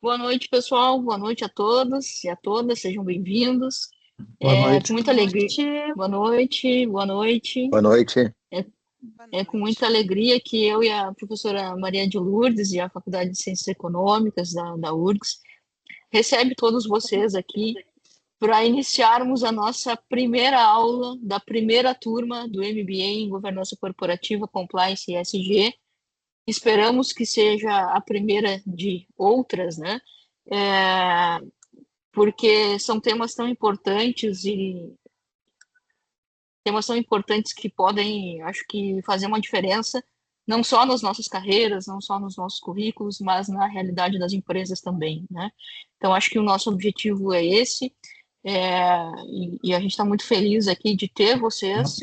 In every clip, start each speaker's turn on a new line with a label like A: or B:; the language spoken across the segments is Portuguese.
A: Boa noite, pessoal. Boa noite a todos e a todas. Sejam bem-vindos.
B: Boa
A: Com
B: noite.
A: muita alegria. Boa noite, boa noite.
B: Boa noite.
A: É,
C: Boa
A: é com
C: noite.
A: muita alegria que eu e a professora Maria de Lourdes e a Faculdade de Ciências Econômicas da URGS recebe todos vocês aqui para iniciarmos a nossa primeira aula da primeira turma do MBA em Governança Corporativa, Compliance e ESG. Esperamos que seja a primeira de outras, né? É, porque são temas tão importantes que podem, acho que, fazer uma diferença, não só nas nossas carreiras, não só nos nossos currículos, mas na realidade das empresas também, né? Então, acho que o nosso objetivo é esse, e a gente está muito feliz aqui de ter vocês,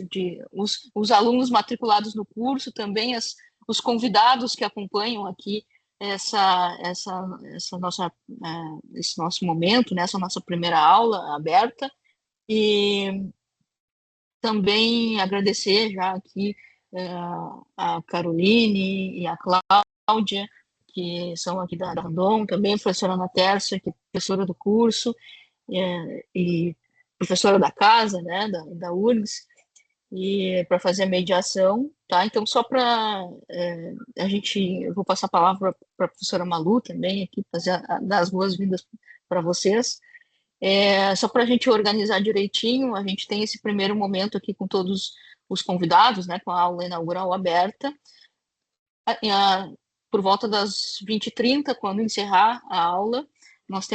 A: os alunos matriculados no curso, também os convidados que acompanham aqui essa nossa, esse nosso momento, né, essa nossa primeira aula aberta, e também agradecer já aqui a Caroline e a Cláudia, que são aqui da Randon, também a professora Ana Tércia, que é professora do curso, e professora da casa, né, da URGS, e para fazer a mediação, tá? Então, só para eu vou passar a palavra para a professora Malu também, aqui, dar as boas-vindas para vocês. Só para a gente organizar direitinho, a gente tem esse primeiro momento aqui com todos os convidados, né, com a aula inaugural aberta. Por volta das 20h30, quando encerrar a aula, nós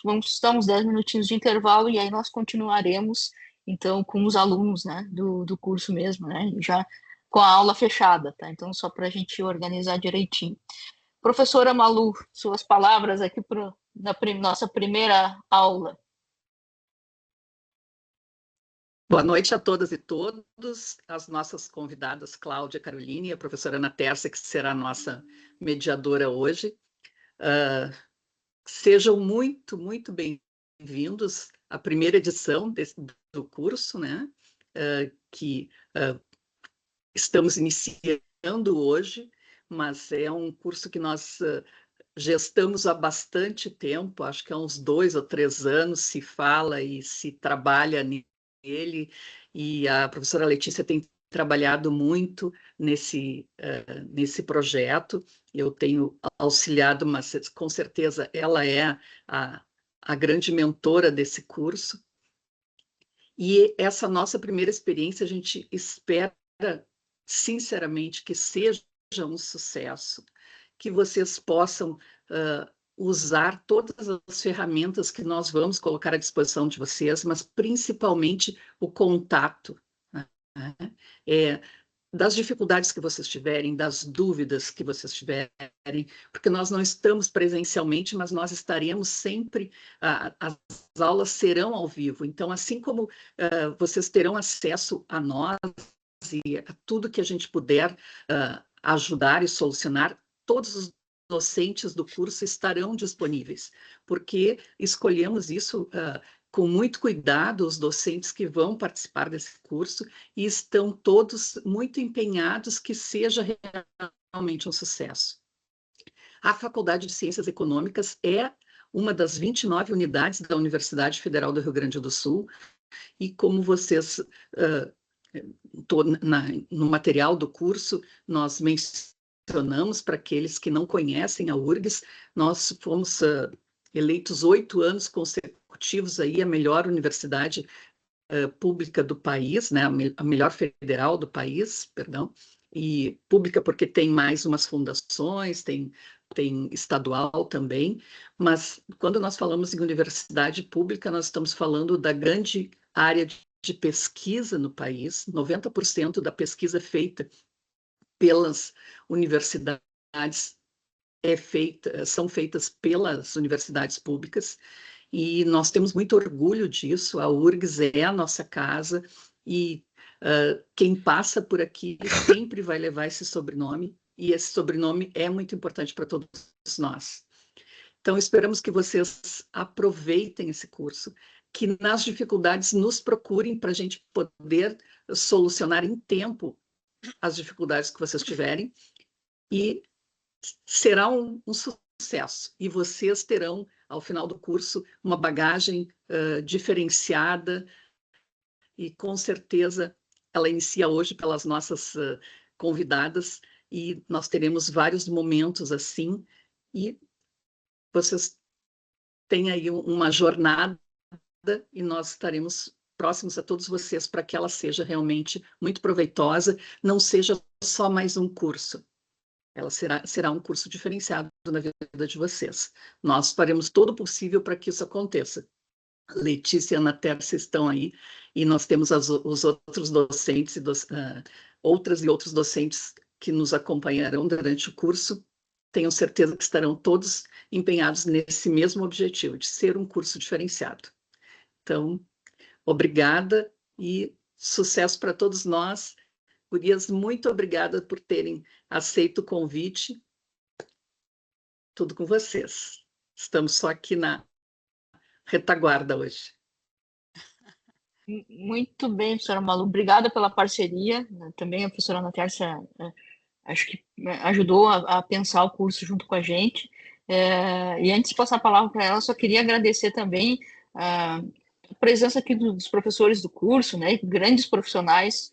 A: vamos estar uns 10 minutinhos de intervalo e aí nós continuaremos, então, com os alunos, né, do curso mesmo, né, já com a aula fechada, tá? Então, só para a gente organizar direitinho. Professora Malu, suas palavras aqui na nossa primeira aula.
C: Boa noite a todas e todos, as nossas convidadas Cláudia, Caroline e a professora Ana Tércia, que será a nossa mediadora hoje. Sejam muito, muito bem-vindos à primeira edição do curso, né? Que estamos iniciando hoje, mas é um curso que nós gestamos há bastante tempo, acho que há uns 2 ou 3 anos se fala e se trabalha nele, e a professora Letícia tem trabalhado muito nesse projeto. Eu tenho auxiliado, mas com certeza ela é a grande mentora desse curso. E essa nossa primeira experiência, a gente espera, sinceramente, que seja um sucesso, que vocês possam usar todas as ferramentas que nós vamos colocar à disposição de vocês, mas principalmente o contato, né? Das dificuldades que vocês tiverem, das dúvidas que vocês tiverem, porque nós não estamos presencialmente, mas nós estaremos sempre, as aulas serão ao vivo, então assim como vocês terão acesso a nós e a tudo que a gente puder ajudar e solucionar, todos os docentes do curso estarão disponíveis, porque escolhemos isso com muito cuidado, os docentes que vão participar desse curso, e estão todos muito empenhados que seja realmente um sucesso. A Faculdade de Ciências Econômicas é uma das 29 unidades da Universidade Federal do Rio Grande do Sul, e como vocês, no material do curso, nós mencionamos para aqueles que não conhecem a URGS, nós fomos eleitos 8 anos consecutivos aí a melhor universidade pública do país, né, a melhor federal do país, perdão, e pública porque tem mais umas fundações, tem estadual também, mas quando nós falamos em universidade pública, nós estamos falando da grande área de pesquisa no país. 90% da pesquisa feita pelas universidades são feitas pelas universidades públicas, e nós temos muito orgulho disso. A URGS é a nossa casa, e quem passa por aqui sempre vai levar esse sobrenome, e esse sobrenome é muito importante para todos nós. Então, esperamos que vocês aproveitem esse curso, que nas dificuldades nos procurem para a gente poder solucionar em tempo as dificuldades que vocês tiverem, e será um sucesso. E vocês terão, ao final do curso, uma bagagem diferenciada e, com certeza, ela inicia hoje pelas nossas convidadas e nós teremos vários momentos assim e vocês têm aí uma jornada e nós estaremos próximos a todos vocês para que ela seja realmente muito proveitosa, não seja só mais um curso. Ela será um curso diferenciado na vida de vocês. Nós faremos todo o possível para que isso aconteça. Letícia e Ana Tércia estão aí, e nós temos os outros docentes, outras e outros docentes que nos acompanharão durante o curso. Tenho certeza que estarão todos empenhados nesse mesmo objetivo, de ser um curso diferenciado. Então, obrigada e sucesso para todos nós. Gurias, muito obrigada por terem aceito o convite. Tudo com vocês. Estamos só aqui na retaguarda hoje.
A: Muito bem, professora Malu. Obrigada pela parceria. Também a professora Ana Tércia, acho que ajudou a pensar o curso junto com a gente. E antes de passar a palavra para ela, só queria agradecer também a presença aqui dos professores do curso, né, grandes profissionais,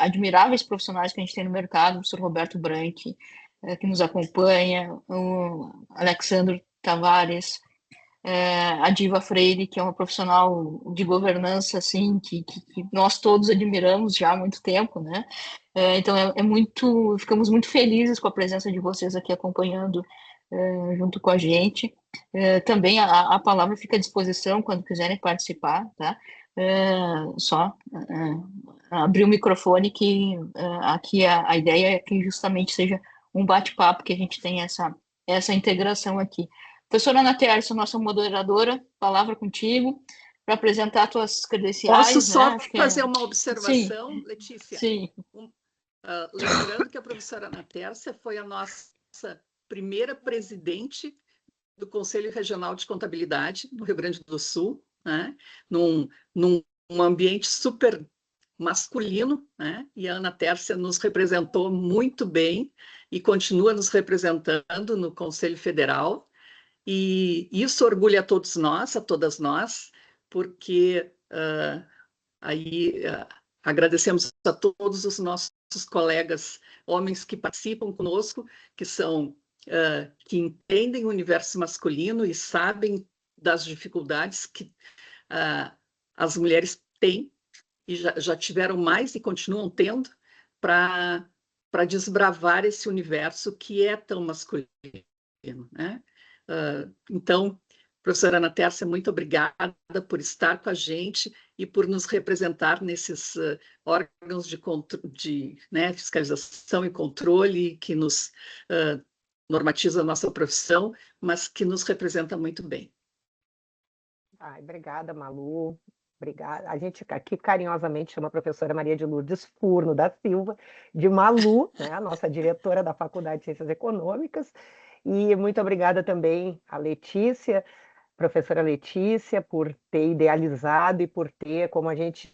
A: admiráveis profissionais que a gente tem no mercado, o professor Roberto Branchi, que nos acompanha, o Alexandre Tavares, a Diva Freire, que é uma profissional de governança, assim, que nós todos admiramos já há muito tempo, né? Então, ficamos muito felizes com a presença de vocês aqui acompanhando junto com a gente. Também a palavra fica à disposição quando quiserem participar, tá? Só abrir o microfone que aqui a ideia é que justamente seja um bate-papo, que a gente tenha essa integração aqui. Professora Ana Tércia, nossa moderadora, palavra contigo, para apresentar tuas credenciais.
C: Posso só
A: né?
C: fazer uma observação,
A: Sim,
C: Letícia?
A: sim.
C: Lembrando que a professora Ana Tércia foi a nossa primeira presidente do Conselho Regional de Contabilidade no Rio Grande do Sul, né? num ambiente super masculino, né? E a Ana Tércia nos representou muito bem e continua nos representando no Conselho Federal. E isso orgulha a todos nós, a todas nós, porque agradecemos a todos os nossos colegas homens que participam conosco, que são que entendem o universo masculino e sabem das dificuldades que as mulheres têm e já tiveram mais e continuam tendo para desbravar esse universo que é tão masculino, né? Então, professora Ana Tércia, muito obrigada por estar com a gente e por nos representar nesses órgãos de fiscalização e controle que nos normatiza a nossa profissão, mas que nos representa muito bem.
B: Obrigada, Malu. Obrigada. A gente aqui carinhosamente chama a professora Maria de Lourdes Furno da Silva de Malu, né, a nossa diretora da Faculdade de Ciências Econômicas. E muito obrigada também à Letícia, professora Letícia, por ter idealizado e por ter, como a gente,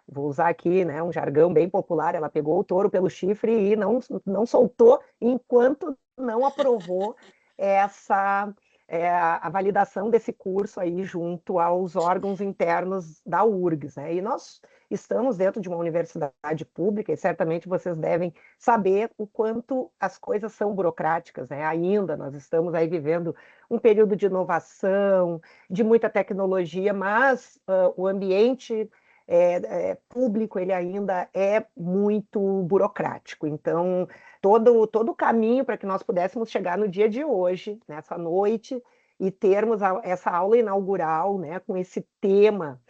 B: vou usar aqui, né, um jargão bem popular, ela pegou o touro pelo chifre e não soltou enquanto não aprovou a validação desse curso aí junto aos órgãos internos da URGS, né? E nós estamos dentro de uma universidade pública e certamente vocês devem saber o quanto as coisas são burocráticas, né? Ainda nós estamos aí vivendo um período de inovação, de muita tecnologia, mas o ambiente público ele ainda é muito burocrático. Então, todo o caminho para que nós pudéssemos chegar no dia de hoje, nessa noite, e termos essa aula inaugural, né, com esse tema,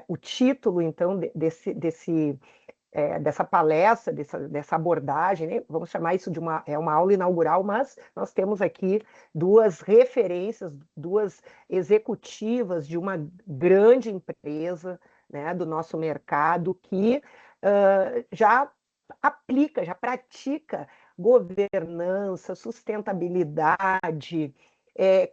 B: o título, então, dessa palestra, dessa abordagem, né? Vamos chamar isso de uma aula inaugural, mas nós temos aqui duas referências, duas executivas de uma grande empresa, né, do nosso mercado, que já aplica, já pratica governança, sustentabilidade,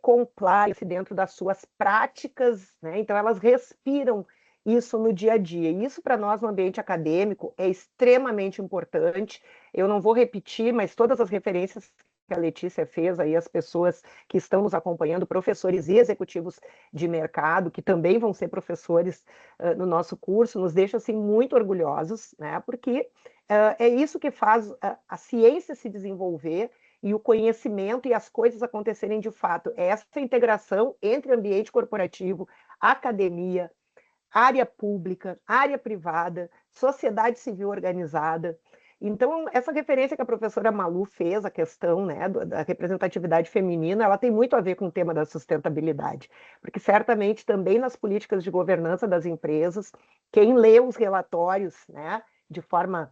B: compliance dentro das suas práticas, né? Então elas respiram isso no dia a dia. E isso para nós no ambiente acadêmico é extremamente importante. Eu não vou repetir, mas todas as referências a Letícia fez aí, as pessoas que estão nos acompanhando, professores e executivos de mercado, que também vão ser professores no nosso curso, nos deixa assim, muito orgulhosos, né? Porque é isso que faz a ciência se desenvolver e o conhecimento e as coisas acontecerem de fato. É essa integração entre ambiente corporativo, academia, área pública, área privada, sociedade civil organizada. Então, essa referência que a professora Malu fez, a questão, né, da representatividade feminina, ela tem muito a ver com o tema da sustentabilidade, porque certamente também nas políticas de governança das empresas, quem lê os relatórios, né, de forma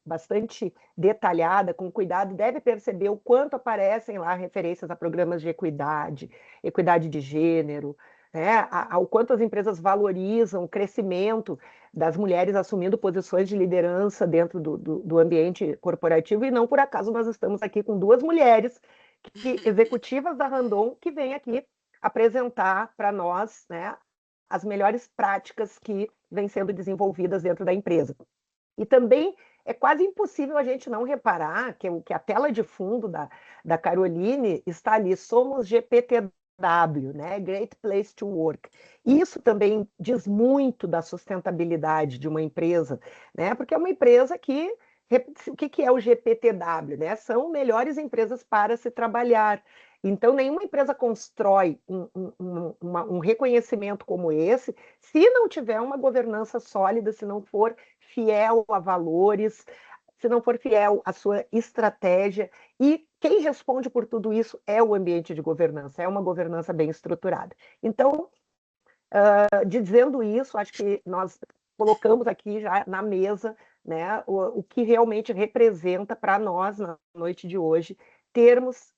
B: bastante detalhada, com cuidado, deve perceber o quanto aparecem lá referências a programas de equidade, equidade de gênero, né, ao quanto as empresas valorizam o crescimento das mulheres assumindo posições de liderança dentro do ambiente corporativo, e não por acaso nós estamos aqui com duas mulheres executivas da Randon que vêm aqui apresentar para nós, né, as melhores práticas que vêm sendo desenvolvidas dentro da empresa. E também é quase impossível a gente não reparar que a tela de fundo da Caroline está ali, somos GPTW, né? Great Place to Work. Isso também diz muito da sustentabilidade de uma empresa, né? Porque é uma empresa que... O que é o GPTW? Né? São melhores empresas para se trabalhar. Então, nenhuma empresa constrói um reconhecimento como esse se não tiver uma governança sólida, se não for fiel a valores, se não for fiel à sua estratégia. E quem responde por tudo isso é o ambiente de governança, é uma governança bem estruturada. Então, dizendo isso, acho que nós colocamos aqui já na mesa, né, o que realmente representa para nós, na noite de hoje, termos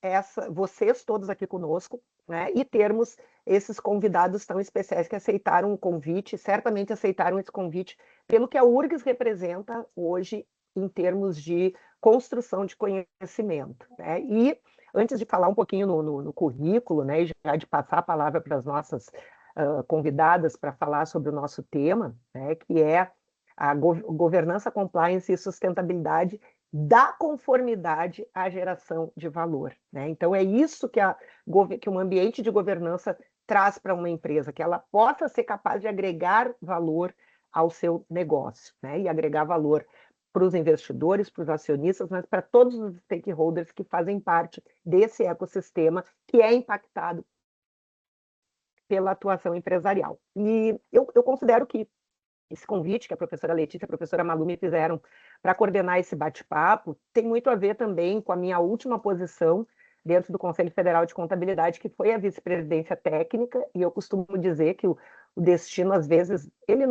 B: vocês todos aqui conosco, né, e termos esses convidados tão especiais que aceitaram o convite, certamente aceitaram esse convite pelo que a URGS representa hoje em termos de construção de conhecimento, né? E antes de falar um pouquinho no currículo, né, e já de passar a palavra para as nossas convidadas para falar sobre o nosso tema, né, que é a governança, compliance e sustentabilidade da conformidade à geração de valor, né? Então, é isso que um ambiente de governança traz para uma empresa, que ela possa ser capaz de agregar valor ao seu negócio, né? E agregar valor para os investidores, para os acionistas, mas para todos os stakeholders que fazem parte desse ecossistema que é impactado pela atuação empresarial. E eu considero que esse convite que a professora Letícia e a professora Malu me fizeram para coordenar esse bate-papo tem muito a ver também com a minha última posição dentro do Conselho Federal de Contabilidade, que foi a vice-presidência técnica, e eu costumo dizer que o destino, às vezes, ele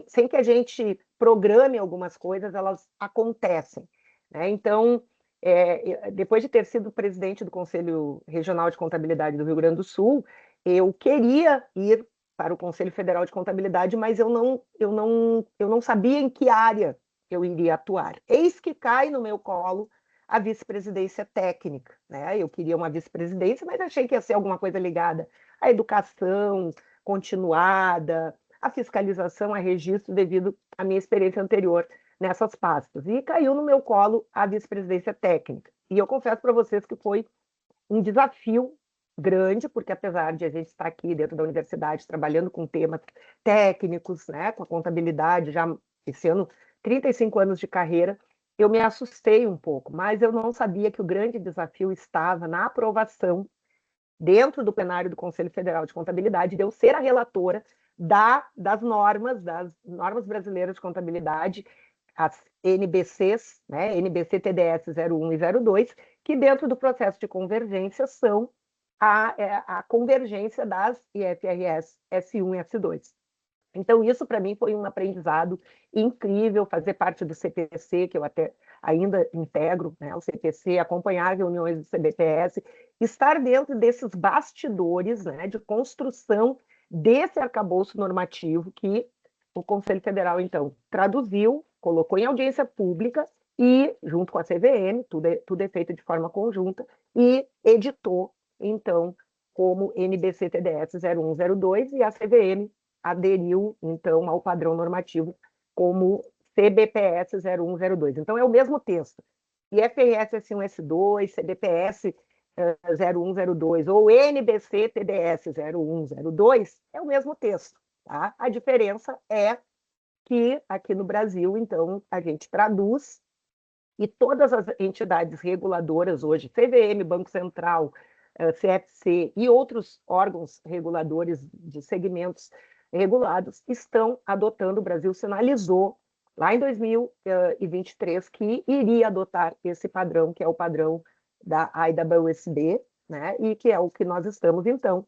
B: sem que a gente programe algumas coisas, elas acontecem, né? Então, depois de ter sido presidente do Conselho Regional de Contabilidade do Rio Grande do Sul, eu queria ir para o Conselho Federal de Contabilidade, mas eu não sabia em que área eu iria atuar. Eis que cai no meu colo a vice-presidência técnica, né? Eu queria uma vice-presidência, mas achei que ia ser alguma coisa ligada à educação continuada, à fiscalização, a registro, devido à minha experiência anterior nessas pastas. E caiu no meu colo a vice-presidência técnica. E eu confesso para vocês que foi um desafio grande, porque apesar de a gente estar aqui dentro da universidade trabalhando com temas técnicos, né, com a contabilidade, já esse ano, 35 anos de carreira, eu me assustei um pouco, mas eu não sabia que o grande desafio estava na aprovação dentro do plenário do Conselho Federal de Contabilidade, de eu ser a relatora das normas brasileiras de contabilidade, as NBCs, né, NBC TDS 01 e 02, que dentro do processo de convergência são a convergência das IFRS S1 e S2. Então, isso para mim foi um aprendizado incrível, fazer parte do CPC, que eu até ainda integro, né, o CPC, acompanhar reuniões do CBPS, estar dentro desses bastidores, né, de construção desse arcabouço normativo que o Conselho Federal, então, traduziu, colocou em audiência pública e, junto com a CVM, tudo é feito de forma conjunta, e editou, então, como NBC TDS 0102, e a CVM aderiu, então, ao padrão normativo como CBPS 0102. Então, é o mesmo texto, IFRS S1, S2, CDPS 0102 ou NBC TDS 0102, é o mesmo texto, tá? A diferença é que aqui no Brasil, então, a gente traduz e todas as entidades reguladoras hoje, CVM, Banco Central, CFC e outros órgãos reguladores de segmentos regulados estão adotando. O Brasil sinalizou lá em 2023 que iria adotar esse padrão, que é o padrão da IWSB, né? E que é o que nós estamos, então.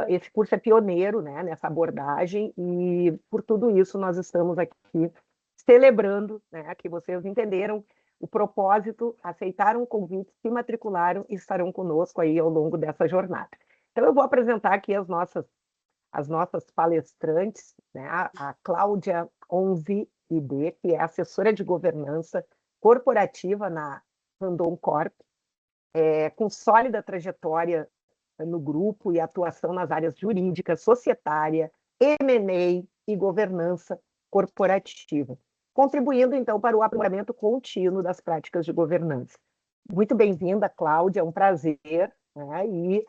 B: Esse curso é pioneiro, né, nessa abordagem, e por tudo isso nós estamos aqui celebrando, né, que vocês entenderam o propósito, aceitaram o convite, se matricularam e estarão conosco aí ao longo dessa jornada. Então eu vou apresentar aqui as nossas palestrantes, né, a Cláudia Onzi-ID, que é assessora de governança corporativa na Randon Corp, com sólida trajetória no grupo e atuação nas áreas jurídica, societária, M&A e governança corporativa, contribuindo, então, para o aprimoramento contínuo das práticas de governança. Muito bem-vinda, Cláudia, é um prazer, né? E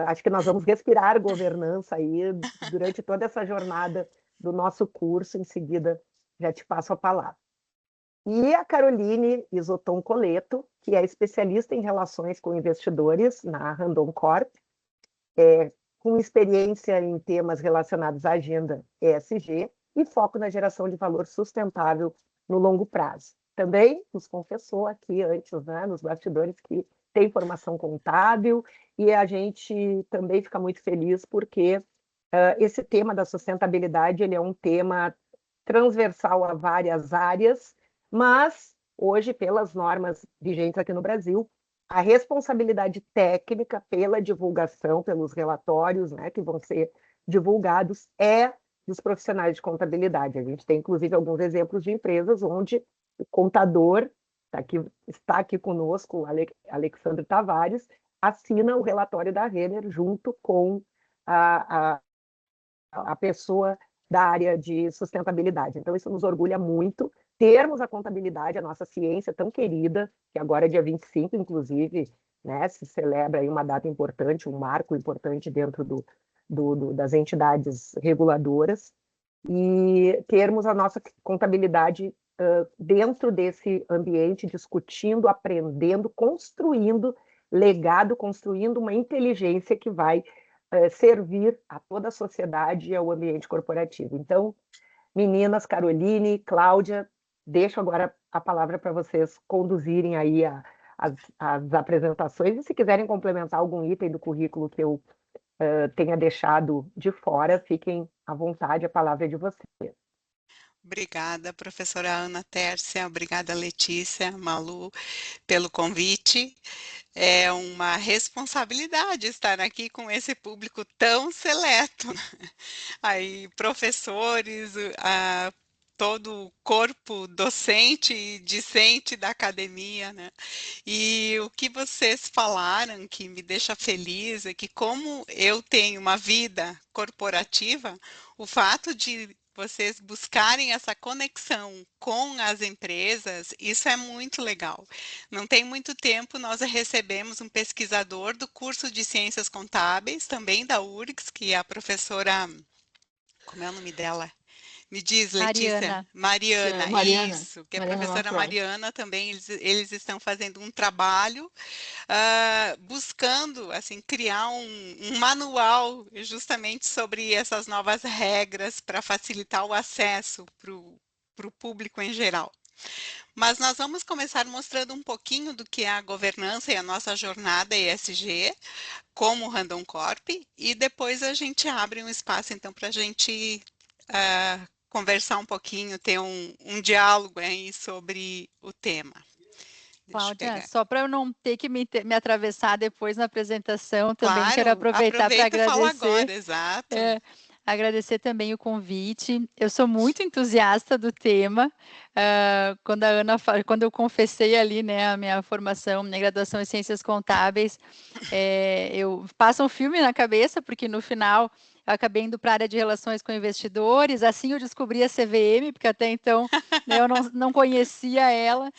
B: acho que nós vamos respirar governança aí durante toda essa jornada do nosso curso. Em seguida, já te passo a palavra. E a Caroline Isoton Coleto, que é especialista em relações com investidores na Randon Corp, com experiência em temas relacionados à agenda ESG e foco na geração de valor sustentável no longo prazo. Também nos confessou aqui antes, né, nos bastidores, que tem formação contábil, e a gente também fica muito feliz porque esse tema da sustentabilidade ele é um tema transversal a várias áreas, mas hoje, pelas normas vigentes aqui no Brasil, a responsabilidade técnica pela divulgação, pelos relatórios, né, que vão ser divulgados, é dos profissionais de contabilidade. A gente tem, inclusive, alguns exemplos de empresas onde o contador está aqui conosco, Alexandre Tavares, assina o relatório da Renner junto com a pessoa da área de sustentabilidade. Então, isso nos orgulha muito, termos a contabilidade, a nossa ciência tão querida, que agora é dia 25, inclusive, né, se celebra aí uma data importante, um marco importante dentro das entidades reguladoras, e termos a nossa contabilidade dentro desse ambiente, discutindo, aprendendo, construindo legado, construindo uma inteligência que vai servir a toda a sociedade e ao ambiente corporativo. Então, meninas, Caroline, Cláudia, deixo agora a palavra para vocês conduzirem aí as apresentações, e se quiserem complementar algum item do currículo que eu tenha deixado de fora, fiquem à vontade, a palavra é de vocês.
D: Obrigada, professora Ana Tércia, obrigada, Letícia, Malu, pelo convite. É uma responsabilidade estar aqui com esse público tão seleto. Aí, professores, todo o corpo docente e discente da academia, né? E o que vocês falaram que me deixa feliz é que, como eu tenho uma vida corporativa, o fato de vocês buscarem essa conexão com as empresas, isso é muito legal. Não tem muito tempo, nós recebemos um pesquisador do curso de Ciências Contábeis, também da URGS, que é a professora, como é o nome dela? Me diz, Letícia. Mariana, isso, que é a professora Mariana também, eles estão fazendo um trabalho buscando assim, criar um manual justamente sobre essas novas regras para facilitar o acesso para o público em geral. Mas nós vamos começar mostrando um pouquinho do que é a governança e a nossa jornada ESG, como Randon Corp, e depois a gente abre um espaço então para a gente conversar um pouquinho, ter um diálogo aí sobre o tema.
E: Cláudia, só para eu não ter que me atravessar depois na apresentação, também
D: claro,
E: quero aproveitar para agradecer.
D: Fala agora, exato.
E: Agradecer também o convite. Eu sou muito entusiasta do tema. Quando eu confessei ali, né, a minha formação, minha graduação em Ciências Contábeis, eu passo um filme na cabeça, porque no final eu acabei indo para a área de relações com investidores, assim eu descobri a CVM, porque até então, né, eu não conhecia ela.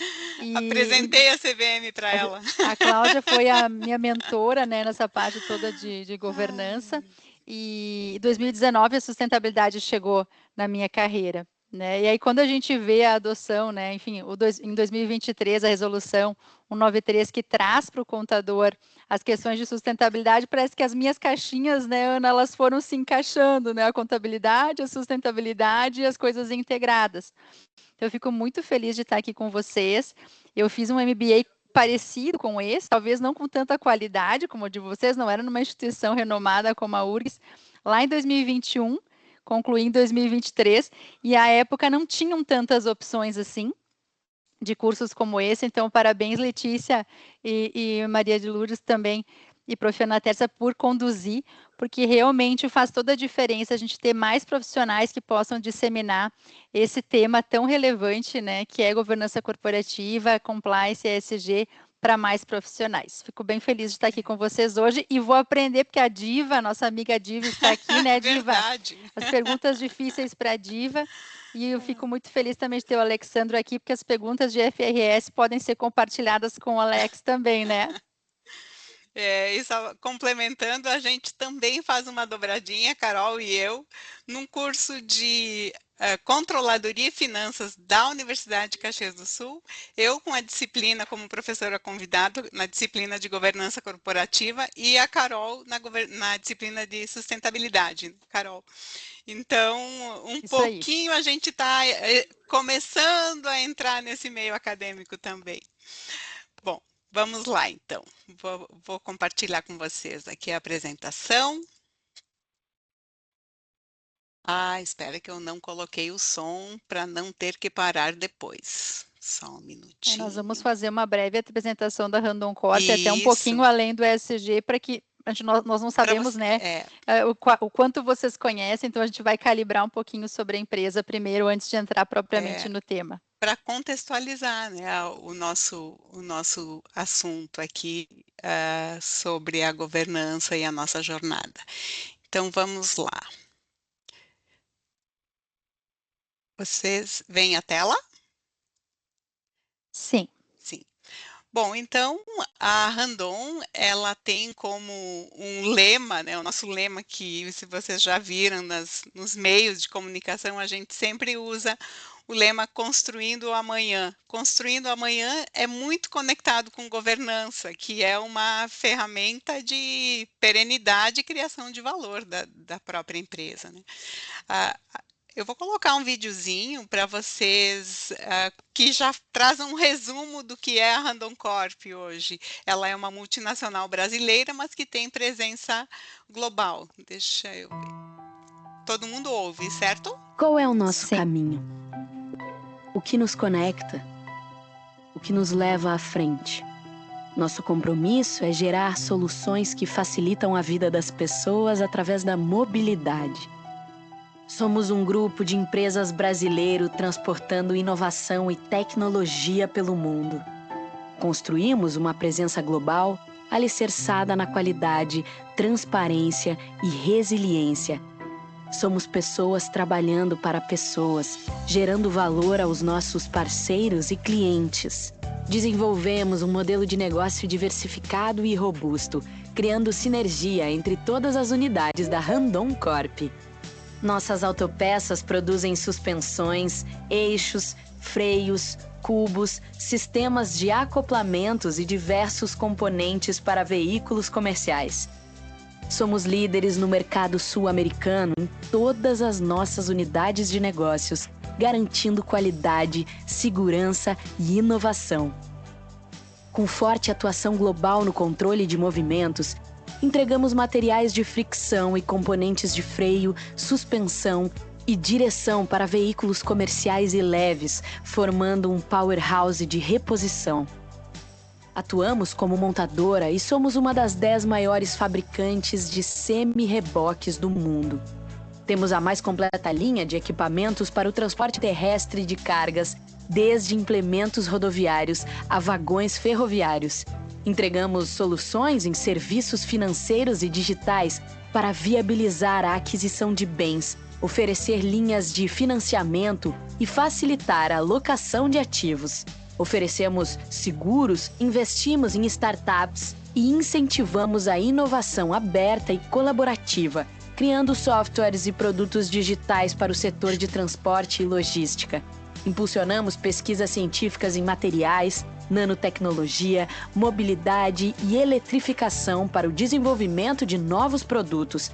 D: Apresentei a CVM para ela.
E: A Cláudia foi a minha mentora, né, nessa parte toda de governança, e em 2019 a sustentabilidade chegou na minha carreira. Né? E aí, quando a gente vê a adoção, né, enfim, em 2023, a resolução 193, que traz para o contador as questões de sustentabilidade, parece que as minhas caixinhas, né, Ana, elas foram se encaixando, né, a contabilidade, a sustentabilidade e as coisas integradas. Então, eu fico muito feliz de estar aqui com vocês. Eu fiz um MBA parecido com esse, talvez não com tanta qualidade como o de vocês, não era numa instituição renomada como a URGS, lá em 2021, concluí em 2023, e à época não tinham tantas opções assim, de cursos como esse, então parabéns Letícia e Maria de Lourdes também, e Prof. Ana Tércia por conduzir, porque realmente faz toda a diferença a gente ter mais profissionais que possam disseminar esse tema tão relevante, né, que é governança corporativa, compliance, ESG, para mais profissionais. Fico bem feliz de estar aqui com vocês hoje e vou aprender, porque a Diva, nossa amiga Diva, está aqui, né, Diva?
D: Verdade.
E: As perguntas difíceis para a Diva. E eu fico muito feliz também de ter o Alexandro aqui, porque as perguntas de FRS podem ser compartilhadas com o Alex também, né?
D: Isso, complementando, a gente também faz uma dobradinha, Carol e eu, num curso de Controladoria e Finanças da Universidade de Caxias do Sul, eu com a disciplina como professora convidada na disciplina de Governança Corporativa e a Carol na disciplina de Sustentabilidade, Carol. Então, pouquinho a gente está começando a entrar nesse meio acadêmico também. Bom, vamos lá, então. Vou compartilhar com vocês aqui a apresentação. Espera que eu não coloquei o som para não ter que parar depois. Só um minutinho.
E: Nós vamos fazer uma breve apresentação da Randon Corp, até um pouquinho além do ESG, para que nós não sabemos, né, o quanto vocês conhecem, então a gente vai calibrar um pouquinho sobre a empresa primeiro, antes de entrar propriamente no tema.
D: Para contextualizar, né, o nosso assunto aqui sobre a governança e a nossa jornada. Então, vamos lá. Vocês veem a tela?
E: Sim.
D: Sim. Bom, então, a Randon, ela tem como um lema, né, o nosso lema que, se vocês já viram nos meios de comunicação, a gente sempre usa o lema Construindo o Amanhã. Construindo o Amanhã é muito conectado com governança, que é uma ferramenta de perenidade e criação de valor da própria empresa, né? Eu vou colocar um videozinho para vocês que já traz um resumo do que é a Randon Corp hoje. Ela é uma multinacional brasileira, mas que tem presença global. Deixa eu ver. Todo mundo ouve, certo?
F: Qual é o nosso caminho? O que nos conecta? O que nos leva à frente? Nosso compromisso é gerar soluções que facilitam a vida das pessoas através da mobilidade. Somos um grupo de empresas brasileiro transportando inovação e tecnologia pelo mundo. Construímos uma presença global alicerçada na qualidade, transparência e resiliência. Somos pessoas trabalhando para pessoas, gerando valor aos nossos parceiros e clientes. Desenvolvemos um modelo de negócio diversificado e robusto, criando sinergia entre todas as unidades da Randon Corp. Nossas autopeças produzem suspensões, eixos, freios, cubos, sistemas de acoplamentos e diversos componentes para veículos comerciais. Somos líderes no mercado sul-americano em todas as nossas unidades de negócios, garantindo qualidade, segurança e inovação. Com forte atuação global no controle de movimentos, entregamos materiais de fricção e componentes de freio, suspensão e direção para veículos comerciais e leves, formando um powerhouse de reposição. Atuamos como montadora e somos uma das 10 maiores fabricantes de semi-reboques do mundo. Temos a mais completa linha de equipamentos para o transporte terrestre de cargas, desde implementos rodoviários a vagões ferroviários. Entregamos soluções em serviços financeiros e digitais para viabilizar a aquisição de bens, oferecer linhas de financiamento e facilitar a locação de ativos. Oferecemos seguros, investimos em startups e incentivamos a inovação aberta e colaborativa, criando softwares e produtos digitais para o setor de transporte e logística. Impulsionamos pesquisas científicas em materiais, nanotecnologia, mobilidade e eletrificação para o desenvolvimento de novos produtos,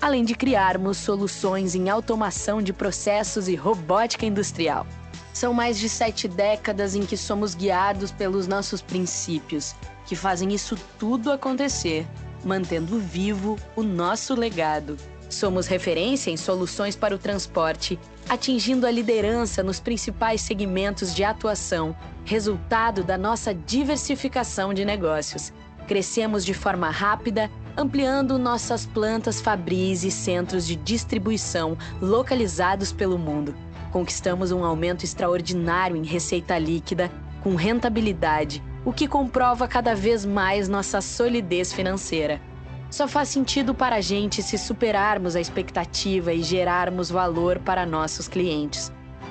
F: além de criarmos soluções em automação de processos e robótica industrial. São mais de 7 décadas em que somos guiados pelos nossos princípios, que fazem isso tudo acontecer, mantendo vivo o nosso legado. Somos referência em soluções para o transporte, atingindo a liderança nos principais segmentos de atuação, resultado da nossa diversificação de negócios. Crescemos de forma rápida, ampliando nossas plantas fabris e centros de distribuição localizados pelo mundo. Conquistamos um aumento extraordinário em receita líquida, com rentabilidade, o que comprova cada vez mais nossa solidez financeira. Só faz sentido para a gente se superarmos a expectativa e gerarmos valor para nossos clientes.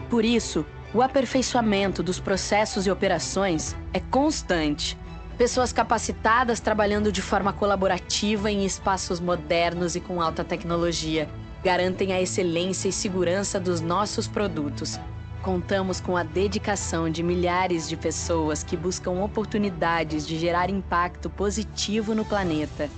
F: Por isso, o aperfeiçoamento dos processos e operações é constante. Pessoas capacitadas trabalhando de forma colaborativa em espaços modernos e com alta tecnologia garantem a excelência e segurança dos nossos produtos. Contamos com a dedicação de milhares de pessoas que buscam oportunidades de gerar impacto positivo no planeta.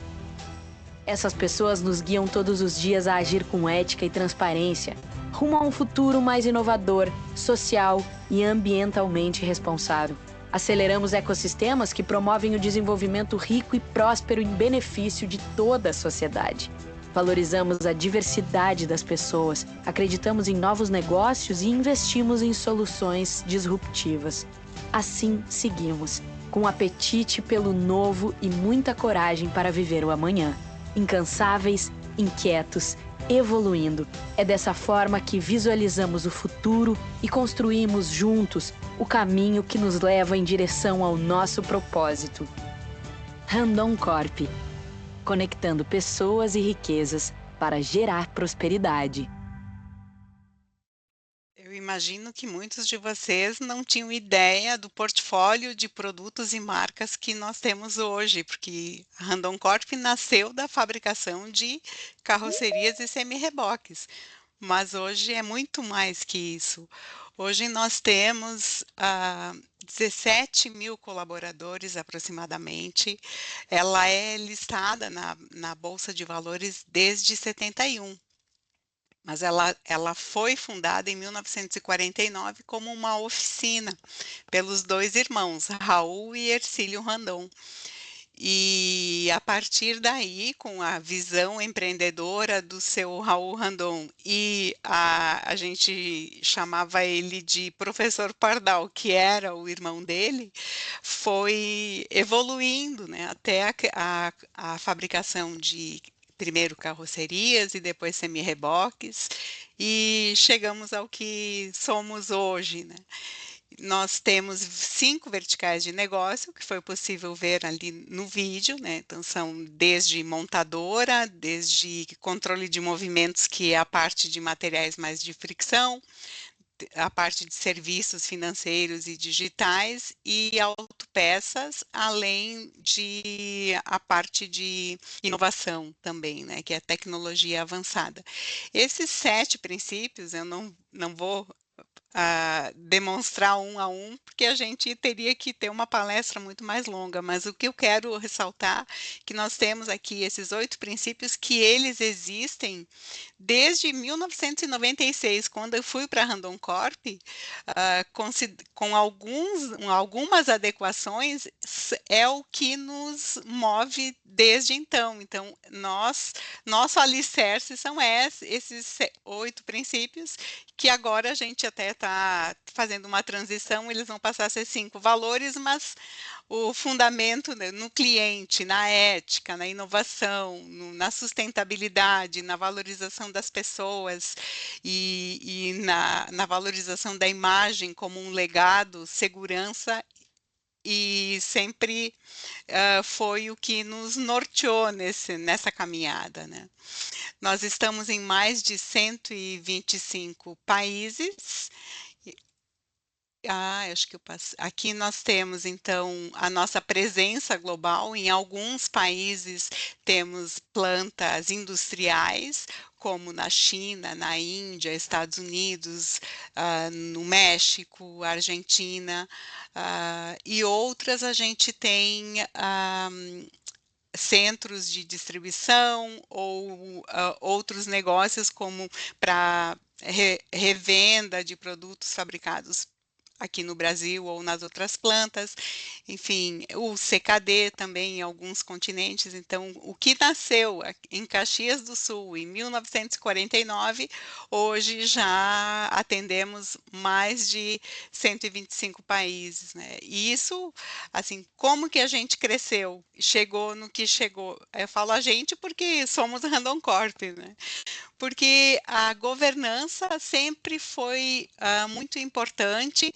F: Essas pessoas nos guiam todos os dias a agir com ética e transparência, rumo a um futuro mais inovador, social e ambientalmente responsável. Aceleramos ecossistemas que promovem o desenvolvimento rico e próspero em benefício de toda a sociedade. Valorizamos a diversidade das pessoas, acreditamos em novos negócios e investimos em soluções disruptivas. Assim, seguimos, com apetite pelo novo e muita coragem para viver o amanhã. Incansáveis, inquietos, evoluindo. É dessa forma que visualizamos o futuro e construímos juntos o caminho que nos leva em direção ao nosso propósito. Randon Corp, conectando pessoas e riquezas para gerar prosperidade.
D: Eu imagino que muitos de vocês não tinham ideia do portfólio de produtos e marcas que nós temos hoje, porque a Randon Corp nasceu da fabricação de carrocerias e semi-reboques, mas hoje é muito mais que isso. Hoje nós temos 17 mil colaboradores aproximadamente. Ela é listada na Bolsa de Valores desde 71. Mas ela foi fundada em 1949 como uma oficina pelos dois irmãos, Raul e Hercílio Randon. E a partir daí, com a visão empreendedora do seu Raul Randon, e a gente chamava ele de Professor Pardal, que era o irmão dele, foi evoluindo, né, até a fabricação de primeiro carrocerias e depois semi-reboques, e chegamos ao que somos hoje, né? Nós temos 5 verticais de negócio, que foi possível ver ali no vídeo, né? Então, são desde montadora, desde controle de movimentos, que é a parte de materiais mais de fricção, a parte de serviços financeiros e digitais e autopeças, além de a parte de inovação também, né, que é a tecnologia avançada. Esses 7 princípios, eu não vou demonstrar um a um, porque a gente teria que ter uma palestra muito mais longa, mas o que eu quero ressaltar que nós temos aqui esses 8 princípios que eles existem desde 1996, quando eu fui para a Randon Corp, com algumas adequações, é o que nos move desde então. Então, nosso alicerce são esses 8 princípios, que agora a gente até está fazendo uma transição, eles vão passar a ser 5 valores, mas o fundamento, né, no cliente, na ética, na inovação, na sustentabilidade, na valorização das pessoas e na valorização da imagem como um legado, segurança e sempre foi o que nos norteou nessa caminhada, né? Nós estamos em mais de 125 países. Acho que eu passo. Aqui nós temos, então, a nossa presença global. Em alguns países temos plantas industriais, como na China, na Índia, Estados Unidos, no México, Argentina, e outras a gente tem centros de distribuição ou outros negócios como para revenda de produtos fabricados aqui no Brasil ou nas outras plantas, enfim, o CKD também em alguns continentes. Então, o que nasceu em Caxias do Sul em 1949, hoje já atendemos mais de 125 países, né? E isso, assim, como que a gente cresceu, chegou no que chegou? Eu falo a gente porque somos Randon Corp, né? Porque a governança sempre foi muito importante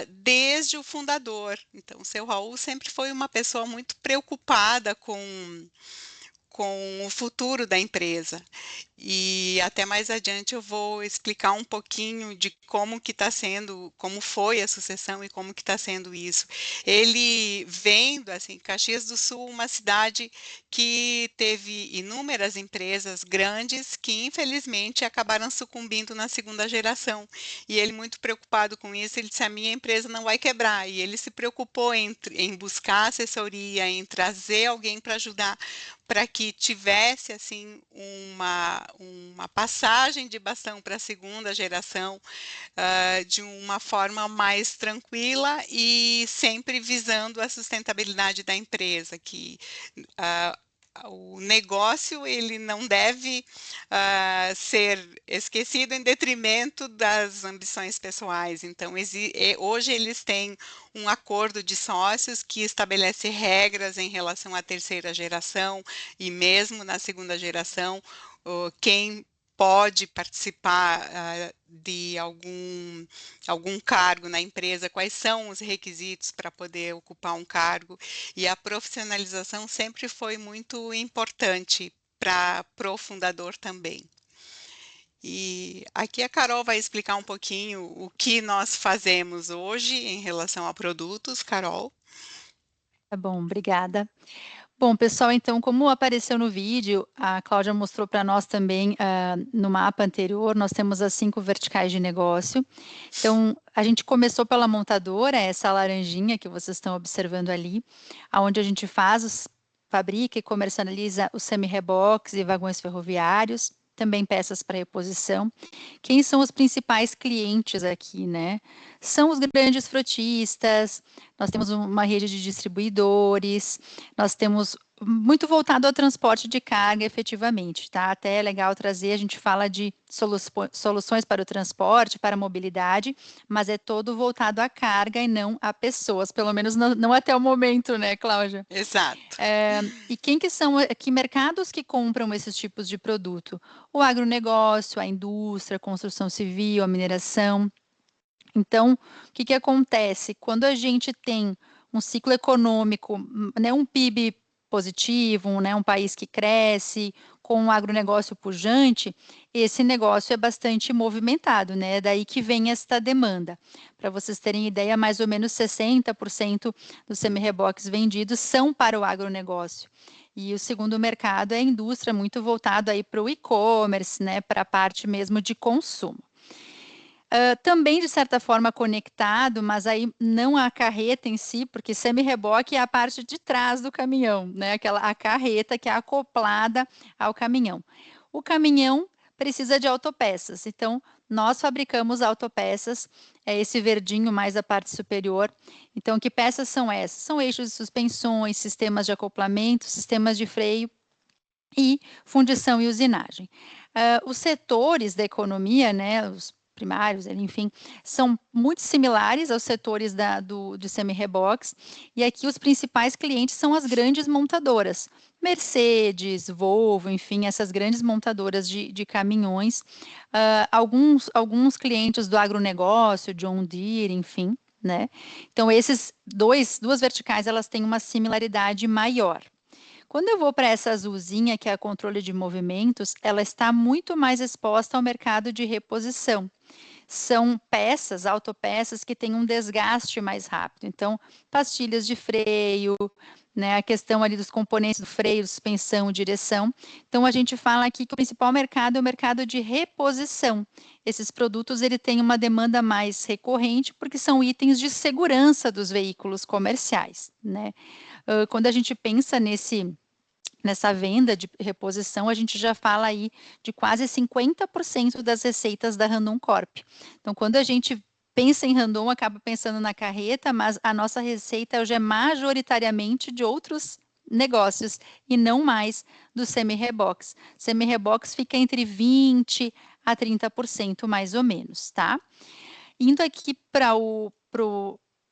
D: desde o fundador. Então, o seu Raul sempre foi uma pessoa muito preocupada com o futuro da empresa. E até mais adiante eu vou explicar um pouquinho de como que está sendo, como foi a sucessão e como que está sendo isso. Ele vendo, assim, Caxias do Sul, uma cidade que teve inúmeras empresas grandes que, infelizmente, acabaram sucumbindo na segunda geração. E ele, muito preocupado com isso, ele disse, a minha empresa não vai quebrar. E ele se preocupou em buscar assessoria, em trazer alguém para ajudar, para que tivesse, assim, uma passagem de bastão para a segunda geração de uma forma mais tranquila e sempre visando a sustentabilidade da empresa, que o negócio ele não deve ser esquecido em detrimento das ambições pessoais. Então, hoje eles têm um acordo de sócios que estabelece regras em relação à terceira geração e mesmo na segunda geração, quem pode participar de algum cargo na empresa, quais são os requisitos para poder ocupar um cargo, e a profissionalização sempre foi muito importante para o fundador também. E aqui a Carol vai explicar um pouquinho o que nós fazemos hoje em relação a produtos. Carol?
E: Tá bom, obrigada. Bom, pessoal, então, como apareceu no vídeo, a Cláudia mostrou para nós também no mapa anterior, nós temos as 5 verticais de negócio. Então, a gente começou pela montadora, essa laranjinha que vocês estão observando ali, onde a gente fabrica e comercializa os semi-reboques e vagões ferroviários, também peças para reposição. Quem são os principais clientes aqui, né? São os grandes frotistas, nós temos uma rede de distribuidores, nós temos muito voltado ao transporte de carga, efetivamente, tá? Até é legal trazer, a gente fala de soluções para o transporte, para a mobilidade, mas é todo voltado à carga e não a pessoas, pelo menos não até o momento, né, Cláudia?
D: Exato.
E: E quem que são, que mercados que compram esses tipos de produto? O agronegócio, a indústria, a construção civil, a mineração. Então, o que acontece? Quando a gente tem um ciclo econômico, né, um PIB positivo, né, um país que cresce, com um agronegócio pujante, esse negócio é bastante movimentado, né? Daí que vem esta demanda. Para vocês terem ideia, mais ou menos 60% dos semi-reboques vendidos são para o agronegócio. E o segundo mercado é a indústria, muito voltado aí para o e-commerce, né, para a parte mesmo de consumo. Também, de certa forma, conectado, mas aí não a carreta em si, porque semi-reboque é a parte de trás do caminhão, né? A carreta que é acoplada ao caminhão. O caminhão precisa de autopeças, então nós fabricamos autopeças, é esse verdinho mais a parte superior. Então, que peças são essas? São eixos de suspensões, sistemas de acoplamento, sistemas de freio e fundição e usinagem. Os setores da economia, né, os primários, enfim, são muito similares aos setores de semi-reboques, e aqui os principais clientes são as grandes montadoras, Mercedes, Volvo, enfim, essas grandes montadoras de caminhões, alguns clientes do agronegócio, John Deere, enfim. né? Então, duas verticais, elas têm uma similaridade maior. Quando eu vou para essa azulzinha, que é a controle de movimentos, ela está muito mais exposta ao mercado de reposição. São peças, autopeças, que têm um desgaste mais rápido. Então, pastilhas de freio, né, a questão ali dos componentes do freio, suspensão, direção. Então, a gente fala aqui que o principal mercado é o mercado de reposição. Esses produtos, ele tem uma demanda mais recorrente, porque são itens de segurança dos veículos comerciais, né? Quando a gente pensa nessa venda de reposição, a gente já fala aí de quase 50% das receitas da Randon Corp. Então, quando a gente pensa em Randon, acaba pensando na carreta, mas a nossa receita hoje é majoritariamente de outros negócios e não mais do semi-rebox. Semi-rebox fica entre 20% a 30% mais ou menos, tá? Indo aqui para o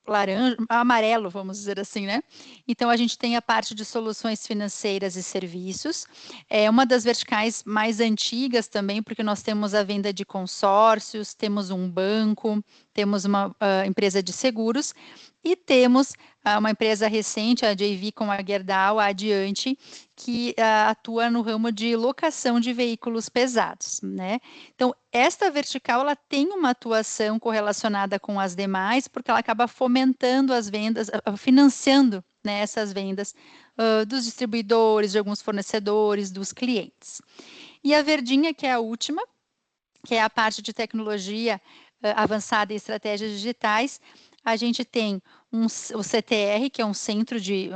E: laranja, amarelo, vamos dizer assim, né? Então, a gente tem a parte de soluções financeiras e serviços. É uma das verticais mais antigas também, porque nós temos a venda de consórcios, temos um banco, temos uma empresa de seguros e temos uma empresa recente, a JV com a Gerdau, a Adiante, que atua no ramo de locação de veículos pesados, né? Então, esta vertical, ela tem uma atuação correlacionada com as demais, porque ela acaba fomentando as vendas, financiando, né, essas vendas dos distribuidores, de alguns fornecedores, dos clientes. E a verdinha, que é a última, que é a parte de tecnologia avançada e estratégias digitais, a gente tem o CTR, que é um centro de...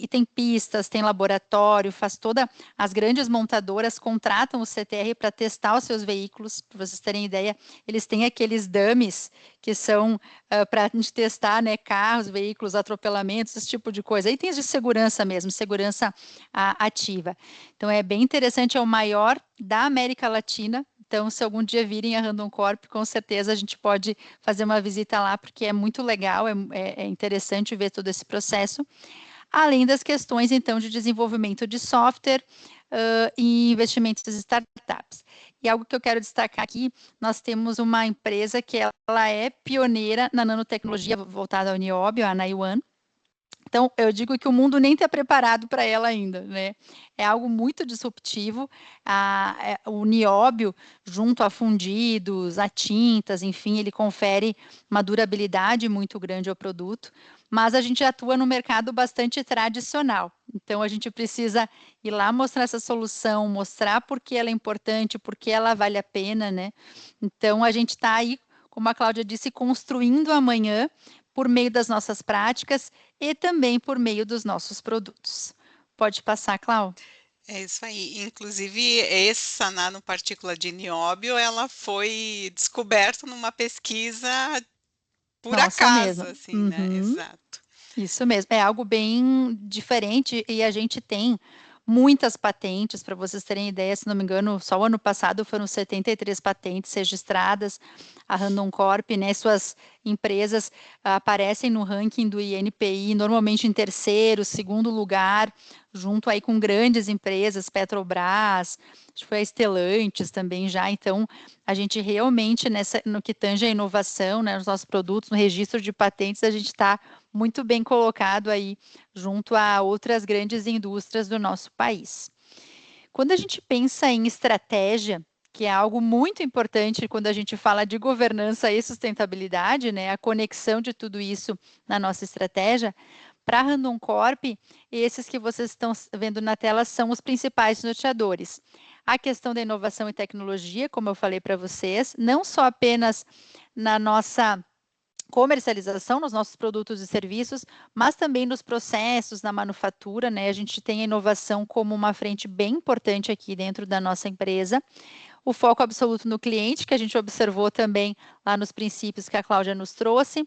E: tem pistas, tem laboratório, faz toda... As grandes montadoras contratam o CTR para testar os seus veículos, para vocês terem ideia, eles têm aqueles dummies, que são para a gente testar, né, carros, veículos, atropelamentos, esse tipo de coisa. Itens de segurança mesmo, segurança ativa. Então, é bem interessante, é o maior da América Latina. Então, se algum dia virem a Randon Corp, com certeza a gente pode fazer uma visita lá, porque é muito legal, é interessante ver todo esse processo. Além das questões, então, de desenvolvimento de software e investimentos em startups. E algo que eu quero destacar aqui, nós temos uma empresa que ela é pioneira na nanotecnologia voltada ao nióbio, a Naiwan. Então, eu digo que o mundo nem está preparado para ela ainda, né? É algo muito disruptivo. O nióbio, junto a fundidos, a tintas, enfim, ele confere uma durabilidade muito grande ao produto, mas a gente atua no mercado bastante tradicional. Então, a gente precisa ir lá mostrar essa solução, mostrar por que ela é importante, por que ela vale a pena, né? Então, a gente está aí, como a Cláudia disse, construindo amanhã por meio das nossas práticas e também por meio dos nossos produtos. Pode passar, Cláudia.
D: É isso aí. Inclusive, essa nanopartícula de nióbio, ela foi descoberta numa pesquisa por acaso,
E: mesmo.
D: assim, né? Exato.
E: Isso mesmo. É algo bem diferente e a gente tem muitas patentes, para vocês terem ideia, se não me engano, só o ano passado foram 73 patentes registradas. A Randon Corp, né, suas empresas aparecem no ranking do INPI, normalmente em terceiro, segundo lugar, junto aí com grandes empresas, Petrobras, acho que foi a Stellantis também já. Então, a gente realmente, no que tange a inovação, né, nos nossos produtos, no registro de patentes, a gente está muito bem colocado aí junto a outras grandes indústrias do nosso país. Quando a gente pensa em estratégia, que é algo muito importante quando a gente fala de governança e sustentabilidade, né, a conexão de tudo isso na nossa estratégia, para a Randon Corp, esses que vocês estão vendo na tela são os principais norteadores. A questão da inovação e tecnologia, como eu falei para vocês, não só apenas na nossa comercialização nos nossos produtos e serviços, mas também nos processos, na manufatura, né? A gente tem a inovação como uma frente bem importante aqui dentro da nossa empresa. O foco absoluto no cliente, que a gente observou também lá nos princípios que a Cláudia nos trouxe.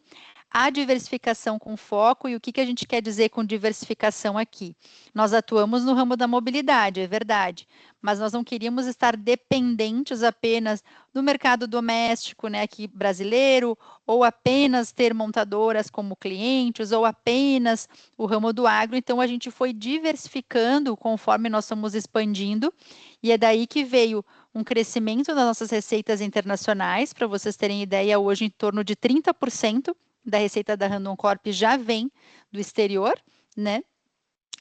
E: A diversificação com foco, e o que a gente quer dizer com diversificação aqui? Nós atuamos no ramo da mobilidade, é verdade, mas nós não queríamos estar dependentes apenas do mercado doméstico, né, aqui brasileiro, ou apenas ter montadoras como clientes, ou apenas o ramo do agro. Então, a gente foi diversificando conforme nós fomos expandindo, e é daí que veio um crescimento das nossas receitas internacionais, para vocês terem ideia, hoje em torno de 30% da receita da Randon Corp já vem do exterior, né?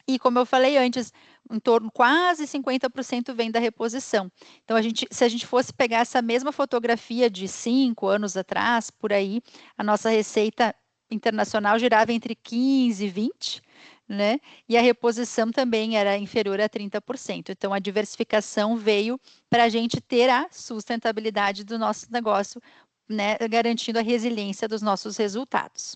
E: E como eu falei antes, em torno quase 50% vem da reposição. Então, se a gente fosse pegar essa mesma fotografia de 5 anos atrás, por aí, a nossa receita internacional girava entre 15 e 20, né? E a reposição também era inferior a 30%. Então, a diversificação veio para a gente ter a sustentabilidade do nosso negócio, né? Garantindo a resiliência dos nossos resultados.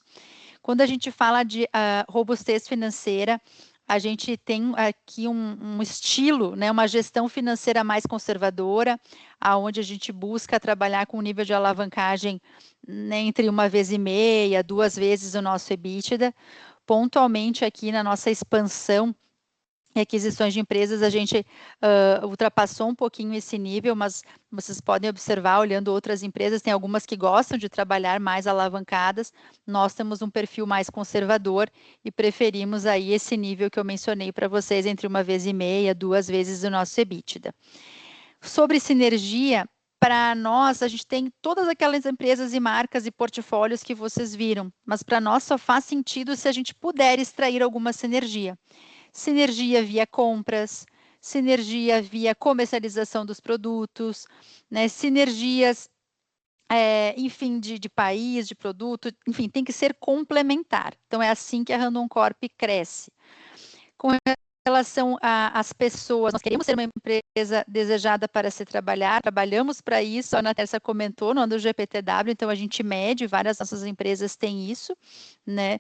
E: Quando a gente fala de robustez financeira, a gente tem aqui um estilo, né, uma gestão financeira mais conservadora, aonde a gente busca trabalhar com um nível de alavancagem, né, entre 1,5 vezes, 2 vezes o nosso EBITDA. Pontualmente aqui na nossa expansão e aquisições de empresas, a gente ultrapassou um pouquinho esse nível, mas vocês podem observar, olhando outras empresas, tem algumas que gostam de trabalhar mais alavancadas, nós temos um perfil mais conservador e preferimos aí esse nível que eu mencionei para vocês, entre 1,5 vezes, 2 vezes o nosso EBITDA. Sobre sinergia, para nós, a gente tem todas aquelas empresas e marcas e portfólios que vocês viram, mas para nós só faz sentido se a gente puder extrair alguma sinergia. Sinergia via compras, sinergia via comercialização dos produtos, né? Sinergias, enfim, de país, de produto, enfim, tem que ser complementar. Então, é assim que a Randon Corp cresce. Com relação às pessoas, nós queremos ser uma empresa desejada para se trabalhar, trabalhamos para isso, a Ana Tércia comentou no GPTW, então a gente mede, várias nossas empresas têm isso, né?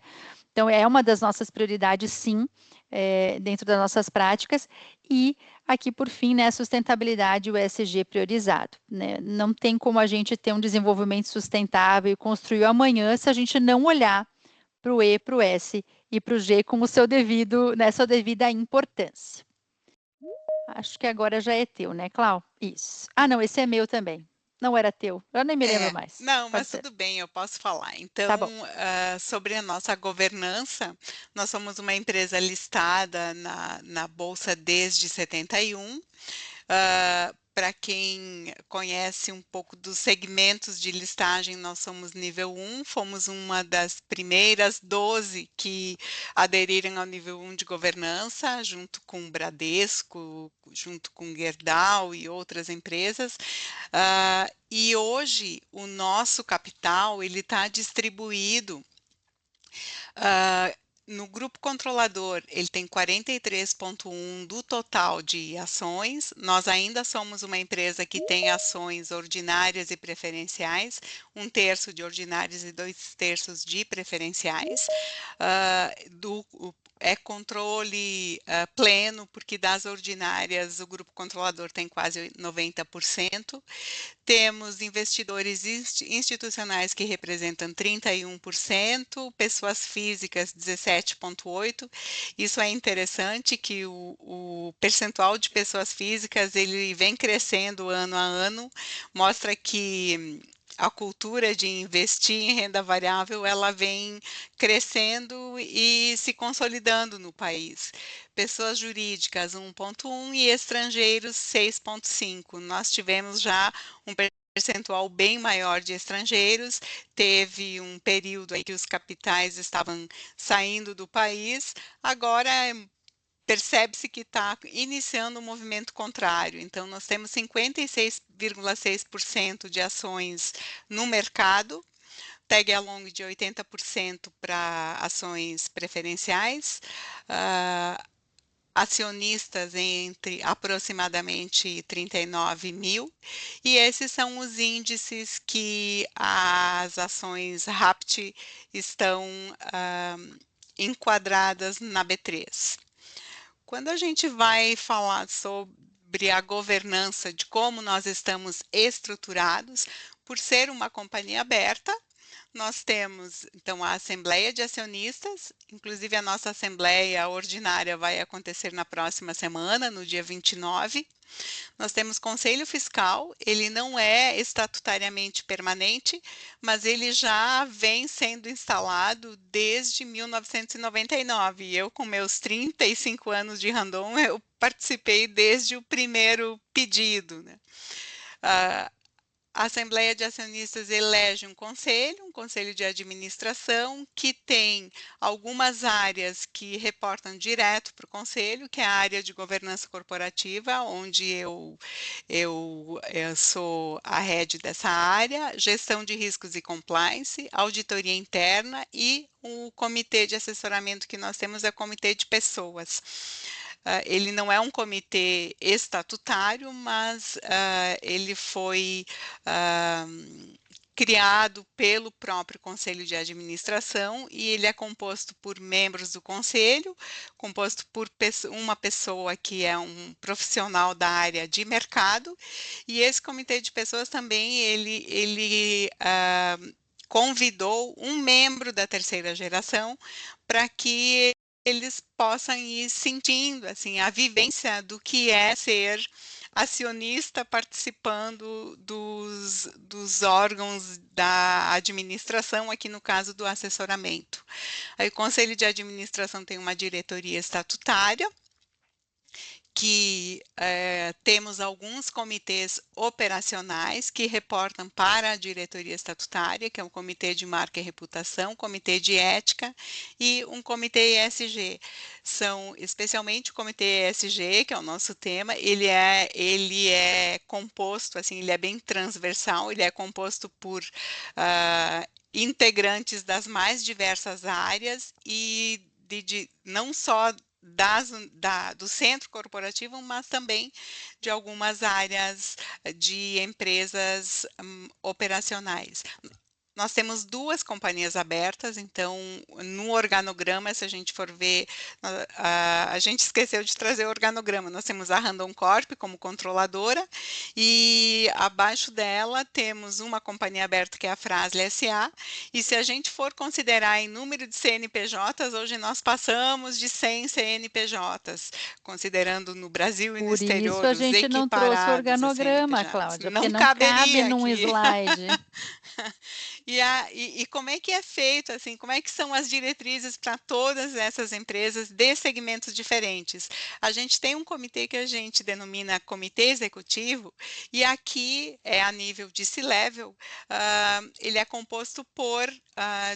E: Então, é uma das nossas prioridades, sim, dentro das nossas práticas. E aqui, por fim, né, a sustentabilidade, o ESG priorizado, né? Não tem como a gente ter um desenvolvimento sustentável e construir o amanhã se a gente não olhar para o E, para o S e para o G com o seu devido, né, sua devida importância. Acho que agora já é teu, né, Clau? Isso. Ah, não, esse é meu também. Não era teu, eu nem me lembro mais.
D: Não,
E: Pode
D: mas
E: ser.
D: tudo bem, eu posso falar. Então,
E: Tá bom.
D: sobre a nossa governança, nós somos uma empresa listada na Bolsa desde 71. Para quem conhece um pouco dos segmentos de listagem, nós somos nível 1, fomos uma das primeiras 12 que aderiram ao nível 1 de governança, junto com o Bradesco, junto com o Gerdau e outras empresas. E hoje o nosso capital ele está distribuído no grupo controlador, ele tem 43,1% do total de ações. Nós ainda somos uma empresa que tem ações ordinárias e preferenciais, 1/3 de ordinárias e 2/3 de preferenciais. É controle pleno, porque das ordinárias o grupo controlador tem quase 90%. Temos investidores institucionais que representam 31%, pessoas físicas 17,8%. Isso é interessante que o percentual de pessoas físicas ele vem crescendo ano a ano, mostra que a cultura de investir em renda variável ela vem crescendo e se consolidando no país. Pessoas jurídicas 1,1% e estrangeiros 6,5%. Nós tivemos já um percentual bem maior de estrangeiros, teve um período aí que os capitais estavam saindo do país, agora percebe-se que está iniciando um movimento contrário. Então, nós temos 56,6% de ações no mercado, tag along de 80% para ações preferenciais, acionistas entre aproximadamente 39 mil, e esses são os índices que as ações RAPT estão enquadradas na B3. Quando a gente vai falar sobre a governança de como nós estamos estruturados, por ser uma companhia aberta, nós temos, então, a Assembleia de Acionistas, inclusive a nossa Assembleia Ordinária vai acontecer na próxima semana, no dia 29. Nós temos Conselho Fiscal, ele não é estatutariamente permanente, mas ele já vem sendo instalado desde 1999. E eu, com meus 35 anos de Randon, eu participei desde o primeiro pedido, né? A Assembleia de Acionistas elege um conselho de administração, que tem algumas áreas que reportam direto para o conselho, que é a área de governança corporativa, onde eu sou a head dessa área, gestão de riscos e compliance, auditoria interna, e o comitê de assessoramento que nós temos é o comitê de pessoas. Ele não é um comitê estatutário, mas ele foi criado pelo próprio Conselho de Administração, e ele é composto por membros do Conselho, composto por uma pessoa que é um profissional da área de mercado, e esse comitê de pessoas também, ele convidou um membro da terceira geração para que eles possam ir sentindo assim a vivência do que é ser acionista, participando dos órgãos da administração, aqui no caso do assessoramento. Aí, o Conselho de Administração tem uma diretoria estatutária, que temos alguns comitês operacionais que reportam para a diretoria estatutária, que é o Comitê de Marca e Reputação, Comitê de Ética e um Comitê ESG. São especialmente o Comitê ESG, que é o nosso tema, ele é composto, assim, ele é bem transversal, ele é composto por integrantes das mais diversas áreas e não só do centro corporativo, mas também de algumas áreas de empresas operacionais. Nós temos 2 companhias abertas, então, no organograma, se a gente for ver, a gente esqueceu de trazer o organograma. Nós temos a Randon Corp como controladora, e abaixo dela temos uma companhia aberta, que é a Frasle S.A., e se a gente for considerar em número de CNPJs, hoje nós passamos de 100 CNPJs, considerando no Brasil e no exterior
E: Por isso a gente não trouxe o organograma, Cláudia, porque não cabe num slide.
D: E como é que é feito, assim, como é que são as diretrizes para todas essas empresas de segmentos diferentes? A gente tem um comitê que a gente denomina comitê executivo, e aqui é a nível de C-level, ele é composto por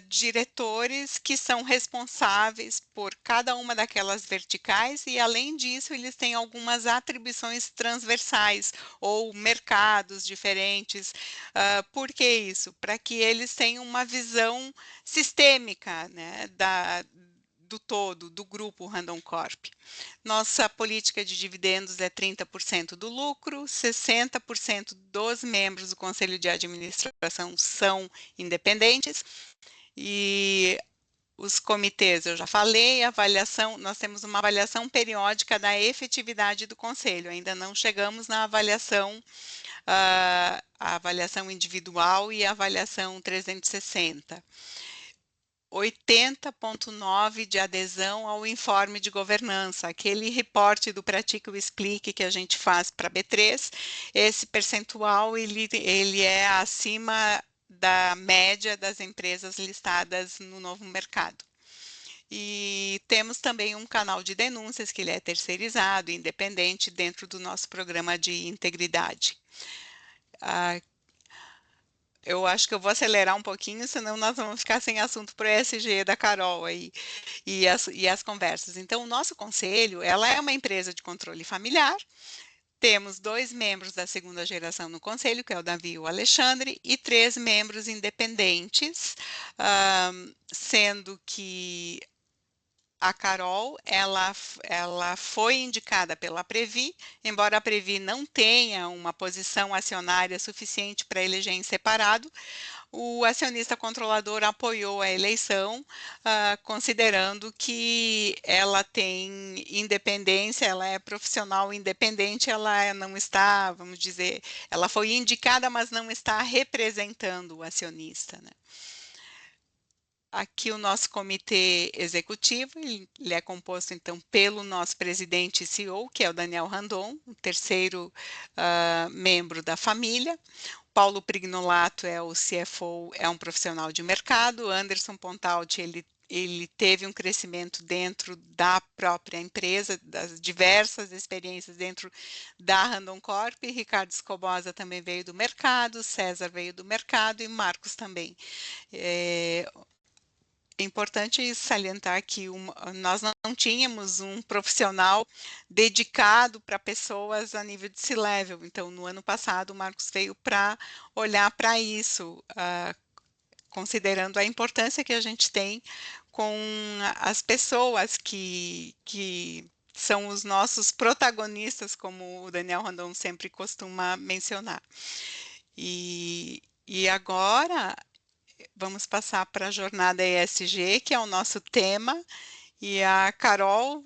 D: diretores que são responsáveis por cada uma daquelas verticais, e além disso eles têm algumas atribuições transversais ou mercados diferentes. Por que isso? Para que eles tenham uma visão sistêmica, né, do todo, do grupo Randon Corp. Nossa política de dividendos é 30% do lucro, 60% dos membros do Conselho de Administração são independentes, e os comitês, eu já falei, avaliação, nós temos uma avaliação periódica da efetividade do Conselho, ainda não chegamos na avaliação, a avaliação individual e a avaliação 360. 80,9% de adesão ao informe de governança, aquele reporte do Pratique e Explique que a gente faz para a B3, esse percentual ele é acima da média das empresas listadas no novo mercado. E temos também um canal de denúncias, que ele é terceirizado, independente, dentro do nosso programa de integridade. Eu acho que eu vou acelerar um pouquinho, senão nós vamos ficar sem assunto para o ESG da Carol aí, e as conversas. Então, o nosso conselho, ela é uma empresa de controle familiar. Temos 2 membros da segunda geração no conselho, que é o Davi e o Alexandre, e 3 membros independentes, sendo que a Carol, ela foi indicada pela Previ, embora a Previ não tenha uma posição acionária suficiente para eleger em separado, o acionista controlador apoiou a eleição, considerando que ela tem independência, ela é profissional independente, ela não está, vamos dizer, ela foi indicada, mas não está representando o acionista, né? Aqui o nosso comitê executivo, ele é composto, então, pelo nosso presidente e CEO, que é o Daniel Randon, o terceiro membro da família. Paulo Prignolato é o CFO, é um profissional de mercado. Anderson Pontalti, ele ele teve um crescimento dentro da própria empresa, das diversas experiências dentro da Randon Corp. Ricardo Escobosa também veio do mercado, César veio do mercado e Marcos também. É importante salientar que nós não tínhamos um profissional dedicado para pessoas a nível de C-Level. Então, no ano passado, o Marcos veio para olhar para isso, considerando a importância que a gente tem com as pessoas que são os nossos protagonistas, como o Daniel Randon sempre costuma mencionar. E agora vamos passar para a jornada ESG, que é o nosso tema, e a Carol,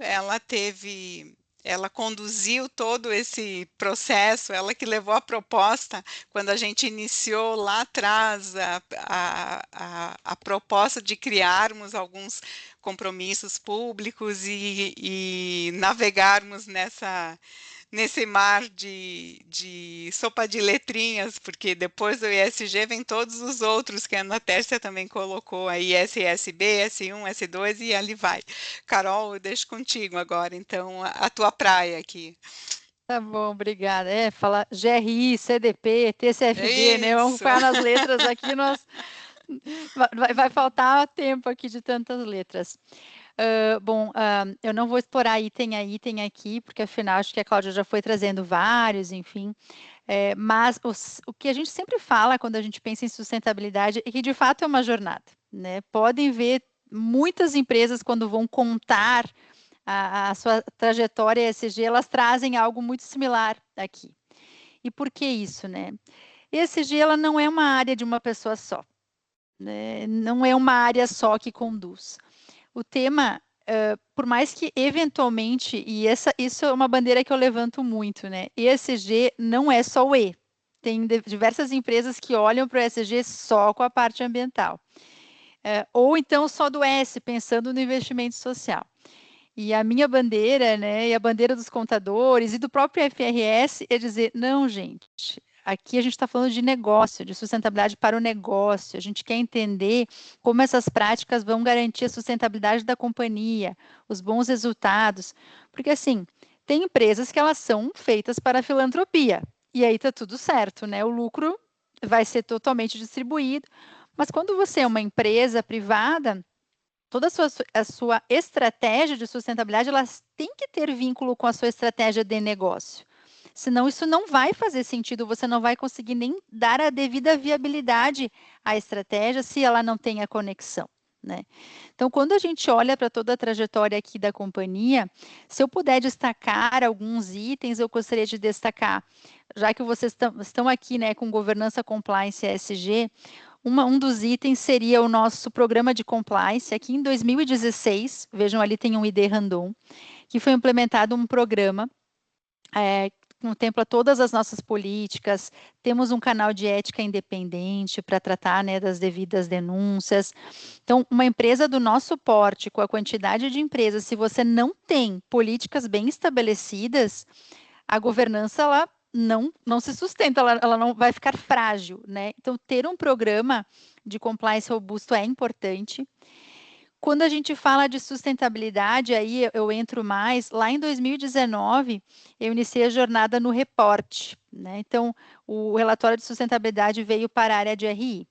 D: ela conduziu todo esse processo, ela que levou a proposta, quando a gente iniciou lá atrás a proposta de criarmos alguns compromissos públicos e navegarmos nesse mar de sopa de letrinhas, porque depois do ESG vem todos os outros que a Ana Tércia também colocou aí, SSB, S1, S2 e ali vai. Carol, eu deixo contigo agora, então, a tua praia aqui.
E: Tá bom, obrigada. Falar GRI, CDP, TCFD, né? Vamos
D: Isso.
E: ficar nas letras aqui, vai faltar tempo aqui de tantas letras. Eu não vou explorar item a item aqui, porque afinal acho que a Cláudia já foi trazendo vários, enfim. Mas o que a gente sempre fala quando a gente pensa em sustentabilidade é que de fato é uma jornada, né? Podem ver muitas empresas quando vão contar a sua trajetória ESG, elas trazem algo muito similar aqui. E por que isso, né? ESG, ela não é uma área de uma pessoa só, né? Não é uma área só que conduz. O tema, por mais que eventualmente, e isso é uma bandeira que eu levanto muito, né? ESG não é só o E. Tem diversas empresas que olham para o ESG só com a parte ambiental. Ou então só do S, pensando no investimento social. E a minha bandeira, né, e a bandeira dos contadores e do próprio FRS é dizer, não, gente, aqui a gente está falando de negócio, de sustentabilidade para o negócio. A gente quer entender como essas práticas vão garantir a sustentabilidade da companhia, os bons resultados. Porque, assim, tem empresas que elas são feitas para a filantropia. E aí está tudo certo, né? O lucro vai ser totalmente distribuído. Mas quando você é uma empresa privada, toda a sua estratégia de sustentabilidade, elas têm que ter vínculo com a sua estratégia de negócio. Senão, isso não vai fazer sentido, você não vai conseguir nem dar a devida viabilidade à estratégia se ela não tem a conexão, né? Então, quando a gente olha para toda a trajetória aqui da companhia, se eu puder destacar alguns itens, eu gostaria de destacar, já que vocês estão aqui, né, com governança, compliance e ESG, um dos itens seria o nosso programa de compliance. Aqui em 2016, vejam ali tem um ID Randon, que foi implementado um programa que contempla todas as nossas políticas, temos um canal de ética independente para tratar, né, das devidas denúncias. Então, uma empresa do nosso porte, com a quantidade de empresas, se você não tem políticas bem estabelecidas, a governança, ela não se sustenta, ela não vai ficar frágil, né? Então, ter um programa de compliance robusto é importante. Quando a gente fala de sustentabilidade, aí eu entro mais. Lá em 2019, eu iniciei a jornada no reporte, né? Então, o relatório de sustentabilidade veio para a área de RI.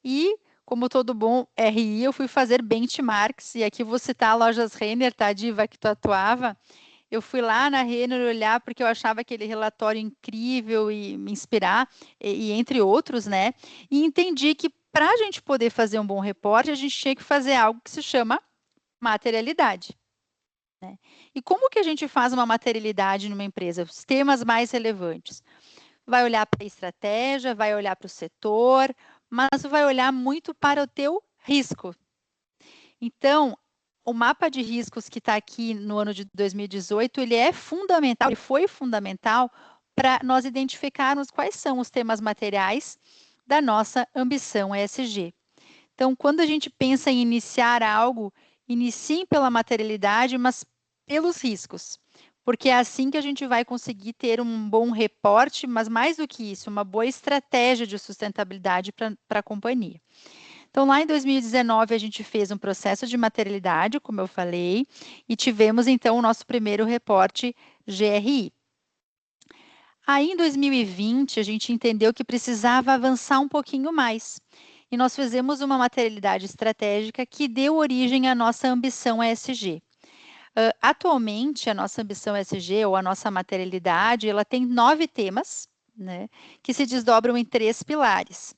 E: E, como todo bom RI, eu fui fazer benchmarks, e aqui vou citar a Lojas Renner, tá, Diva, que tu atuava. Eu fui lá na Renner olhar porque eu achava aquele relatório incrível e me inspirar, e entre outros, né? E entendi que para a gente poder fazer um bom reporte, a gente tinha que fazer algo que se chama materialidade, né? E como que a gente faz uma materialidade numa empresa? Os temas mais relevantes. Vai olhar para a estratégia, vai olhar para o setor, mas vai olhar muito para o teu risco. Então, o mapa de riscos que está aqui no ano de 2018, ele é fundamental, ele foi fundamental para nós identificarmos quais são os temas materiais da nossa ambição ESG. Então, quando a gente pensa em iniciar algo, iniciem pela materialidade, mas pelos riscos, porque é assim que a gente vai conseguir ter um bom reporte, mas mais do que isso, uma boa estratégia de sustentabilidade para a companhia. Então, lá em 2019, a gente fez um processo de materialidade, como eu falei, e tivemos, então, o nosso primeiro reporte GRI. Aí, em 2020, a gente entendeu que precisava avançar um pouquinho mais. E nós fizemos uma materialidade estratégica que deu origem à nossa ambição ESG. Atualmente, a nossa ambição ESG, ou a nossa materialidade, ela tem 9 temas, né, que se desdobram em 3 pilares.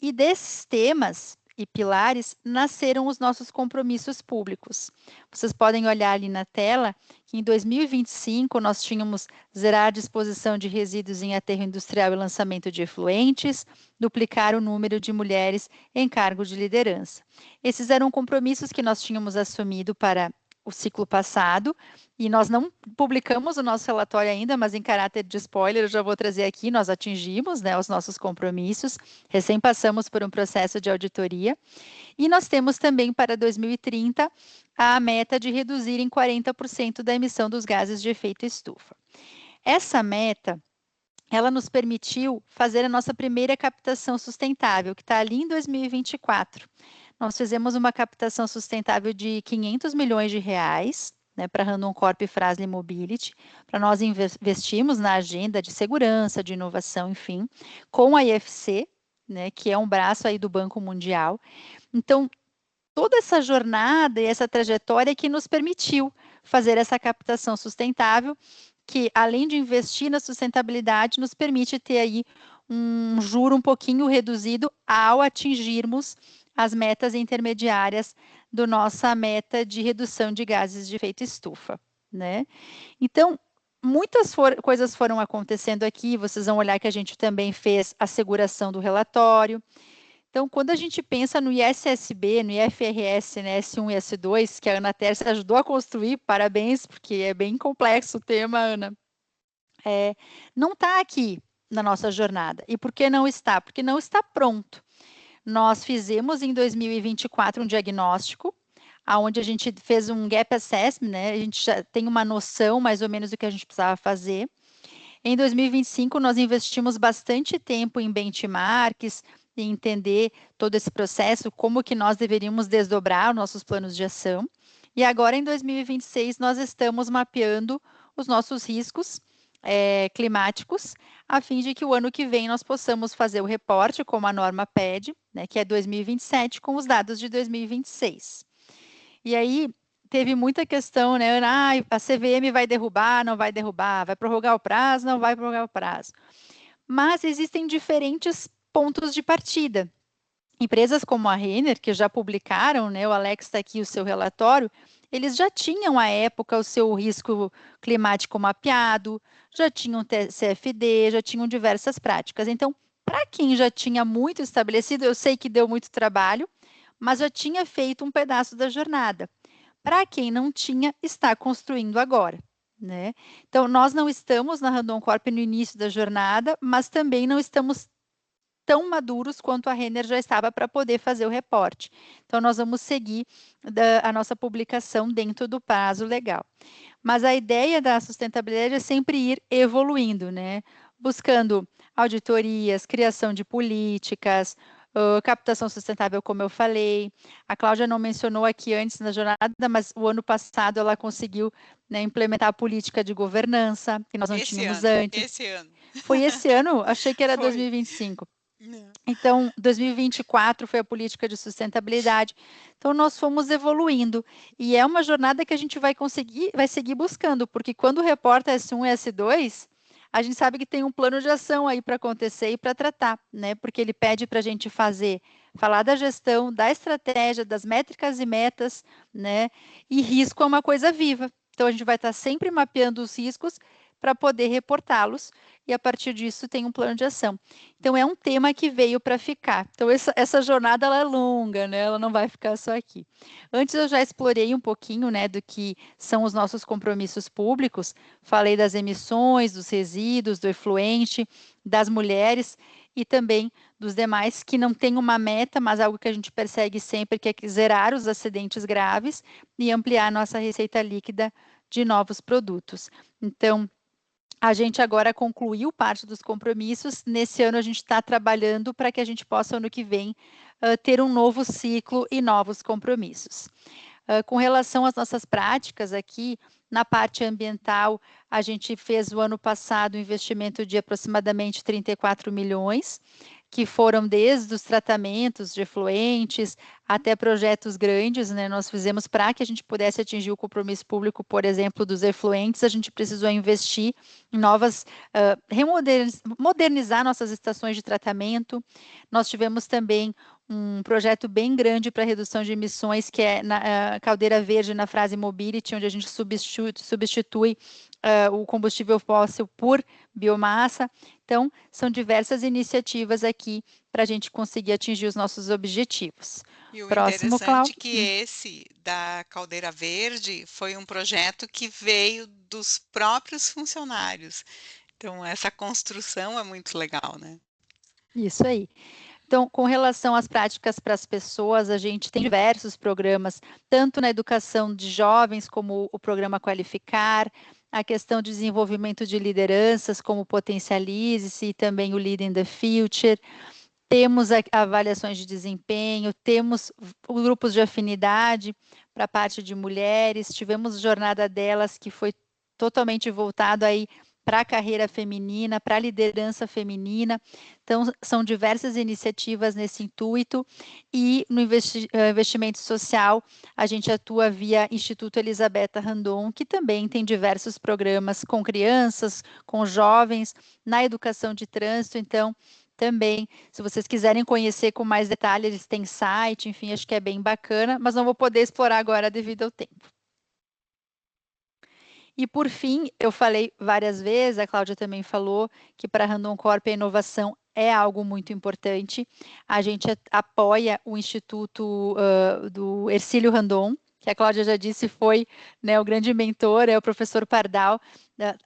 E: E desses temas e pilares nasceram os nossos compromissos públicos. Vocês podem olhar ali na tela que em 2025 nós tínhamos zerar a disposição de resíduos em aterro industrial e lançamento de efluentes, duplicar o número de mulheres em cargo de liderança. Esses eram compromissos que nós tínhamos assumido para o ciclo passado, e nós não publicamos o nosso relatório ainda, mas em caráter de spoiler, eu já vou trazer aqui, nós atingimos, né, os nossos compromissos, recém passamos por um processo de auditoria, e nós temos também para 2030 a meta de reduzir em 40% da emissão dos gases de efeito estufa. Essa meta, ela nos permitiu fazer a nossa primeira captação sustentável, que está ali em 2024. Nós fizemos uma captação sustentável de 500 milhões de reais, né, para Randon Corp e Fras-le Mobility, para nós investirmos na agenda de segurança, de inovação, enfim, com a IFC, né, que é um braço aí do Banco Mundial. Então, toda essa jornada e essa trajetória que nos permitiu fazer essa captação sustentável, que além de investir na sustentabilidade, nos permite ter aí um juro um pouquinho reduzido ao atingirmos as metas intermediárias do nossa meta de redução de gases de efeito estufa, né? Então, muitas coisas foram acontecendo aqui, vocês vão olhar que a gente também fez a asseguração do relatório. Então, quando a gente pensa no ISSB, no IFRS, né, S1 e S2, que a Ana Tércia ajudou a construir, parabéns, porque é bem complexo o tema, Ana, não está aqui na nossa jornada. E por que não está? Porque não está pronto. Nós fizemos em 2024 um diagnóstico, onde a gente fez um gap assessment, né? A gente já tem uma noção mais ou menos do que a gente precisava fazer. Em 2025, nós investimos bastante tempo em benchmarks, em entender todo esse processo, como que nós deveríamos desdobrar os nossos planos de ação. E agora, em 2026, nós estamos mapeando os nossos riscos climáticos, a fim de que o ano que vem nós possamos fazer o reporte, como a norma pede, né, que é 2027, com os dados de 2026. E aí, teve muita questão, né, a CVM vai derrubar, não vai derrubar, vai prorrogar o prazo, não vai prorrogar o prazo. Mas existem diferentes pontos de partida. Empresas como a Renner, que já publicaram, né, o Alex está aqui o seu relatório, eles já tinham à época o seu risco climático mapeado, já tinham CFD, já tinham diversas práticas. Então, para quem já tinha muito estabelecido, eu sei que deu muito trabalho, mas já tinha feito um pedaço da jornada. Para quem não tinha, está construindo agora, né? Então, nós não estamos na Randon Corp no início da jornada, mas também não estamos tão maduros quanto a Renner já estava para poder fazer o reporte. Então, nós vamos seguir a nossa publicação dentro do prazo legal. Mas a ideia da sustentabilidade é sempre ir evoluindo, né? Buscando auditorias, criação de políticas, captação sustentável, como eu falei. A Cláudia não mencionou aqui antes na jornada, mas o ano passado ela conseguiu, né, implementar a política de governança, que nós não tínhamos antes.
D: Esse ano.
E: Foi esse ano? Achei que era 2025. Então, 2024 foi a política de sustentabilidade. Então, nós fomos evoluindo. E é uma jornada que a gente vai seguir buscando, porque quando reporta S1 e S2, a gente sabe que tem um plano de ação aí para acontecer e para tratar, né? Porque ele pede para a gente falar da gestão, da estratégia, das métricas e metas, né? E risco é uma coisa viva. Então, a gente vai estar sempre mapeando os riscos para poder reportá-los, e a partir disso tem um plano de ação. Então, é um tema que veio para ficar. Então, essa jornada ela é longa, né? Ela não vai ficar só aqui. Antes eu já explorei um pouquinho, né, do que são os nossos compromissos públicos, falei das emissões, dos resíduos, do efluente, das mulheres e também dos demais que não tem uma meta, mas algo que a gente persegue sempre, que é zerar os acidentes graves e ampliar a nossa receita líquida de novos produtos. Então, a gente agora concluiu parte dos compromissos. Nesse ano a gente está trabalhando para que a gente possa, ano que vem, ter um novo ciclo e novos compromissos. Com relação às nossas práticas aqui, na parte ambiental, a gente fez o ano passado um investimento de aproximadamente 34 milhões, que foram desde os tratamentos de efluentes até projetos grandes, né? Nós fizemos para que a gente pudesse atingir o compromisso público, por exemplo, dos efluentes, a gente precisou investir em novas, modernizar nossas estações de tratamento. Nós tivemos também um projeto bem grande para redução de emissões, que é na Caldeira Verde, na Frase Mobility, onde a gente substitui o combustível fóssil por biomassa. Então, são diversas iniciativas aqui para a gente conseguir atingir os nossos objetivos.
D: E o
E: Próximo,
D: interessante é
E: Cláudio.
D: que esse da Caldeira Verde foi um projeto que veio dos próprios funcionários. Então, essa construção é muito legal, né?
E: Isso aí. Então, com relação às práticas para as pessoas, a gente tem diversos programas, tanto na educação de jovens, como o programa Qualificar, a questão de desenvolvimento de lideranças, como o Potencialize-se, e também o Lead in the Future. Temos avaliações de desempenho, temos grupos de afinidade para a parte de mulheres, tivemos jornada delas que foi totalmente voltado aí para a carreira feminina, para a liderança feminina. Então, são diversas iniciativas nesse intuito. E no investimento social, a gente atua via Instituto Elisabetta Randon, que também tem diversos programas com crianças, com jovens, na educação de trânsito. Então, também, se vocês quiserem conhecer com mais detalhes, eles têm site, enfim, acho que é bem bacana, mas não vou poder explorar agora devido ao tempo. E, por fim, eu falei várias vezes, a Cláudia também falou, que para a Randon Corp a inovação é algo muito importante. A gente apoia o Instituto do Hercílio Randon, que a Cláudia já disse foi, né, o grande mentor, é o professor Pardal,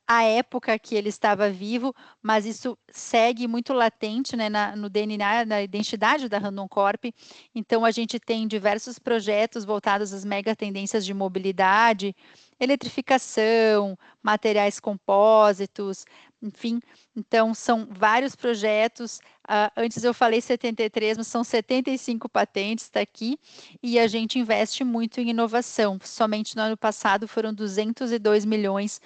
E: a época que ele estava vivo, mas isso segue muito latente, né, no DNA, na identidade da Randon Corp. Então, a gente tem diversos projetos voltados às mega tendências de mobilidade, eletrificação, materiais compósitos, enfim. Então, são vários projetos. Antes eu falei 73, mas são 75 patentes, está aqui, e a gente investe muito em inovação. Somente no ano passado foram 202 milhões,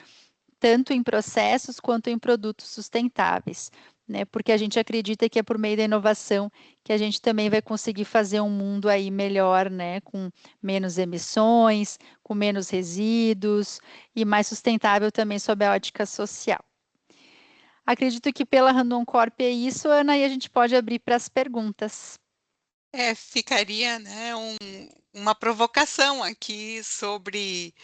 E: tanto em processos quanto em produtos sustentáveis, né? Porque a gente acredita que é por meio da inovação que a gente também vai conseguir fazer um mundo aí melhor, né? Com menos emissões, com menos resíduos e mais sustentável também sob a ótica social. Acredito que pela Randon Corp é isso, Ana, e a gente pode abrir para as perguntas.
D: Ficaria, né, uma provocação aqui sobre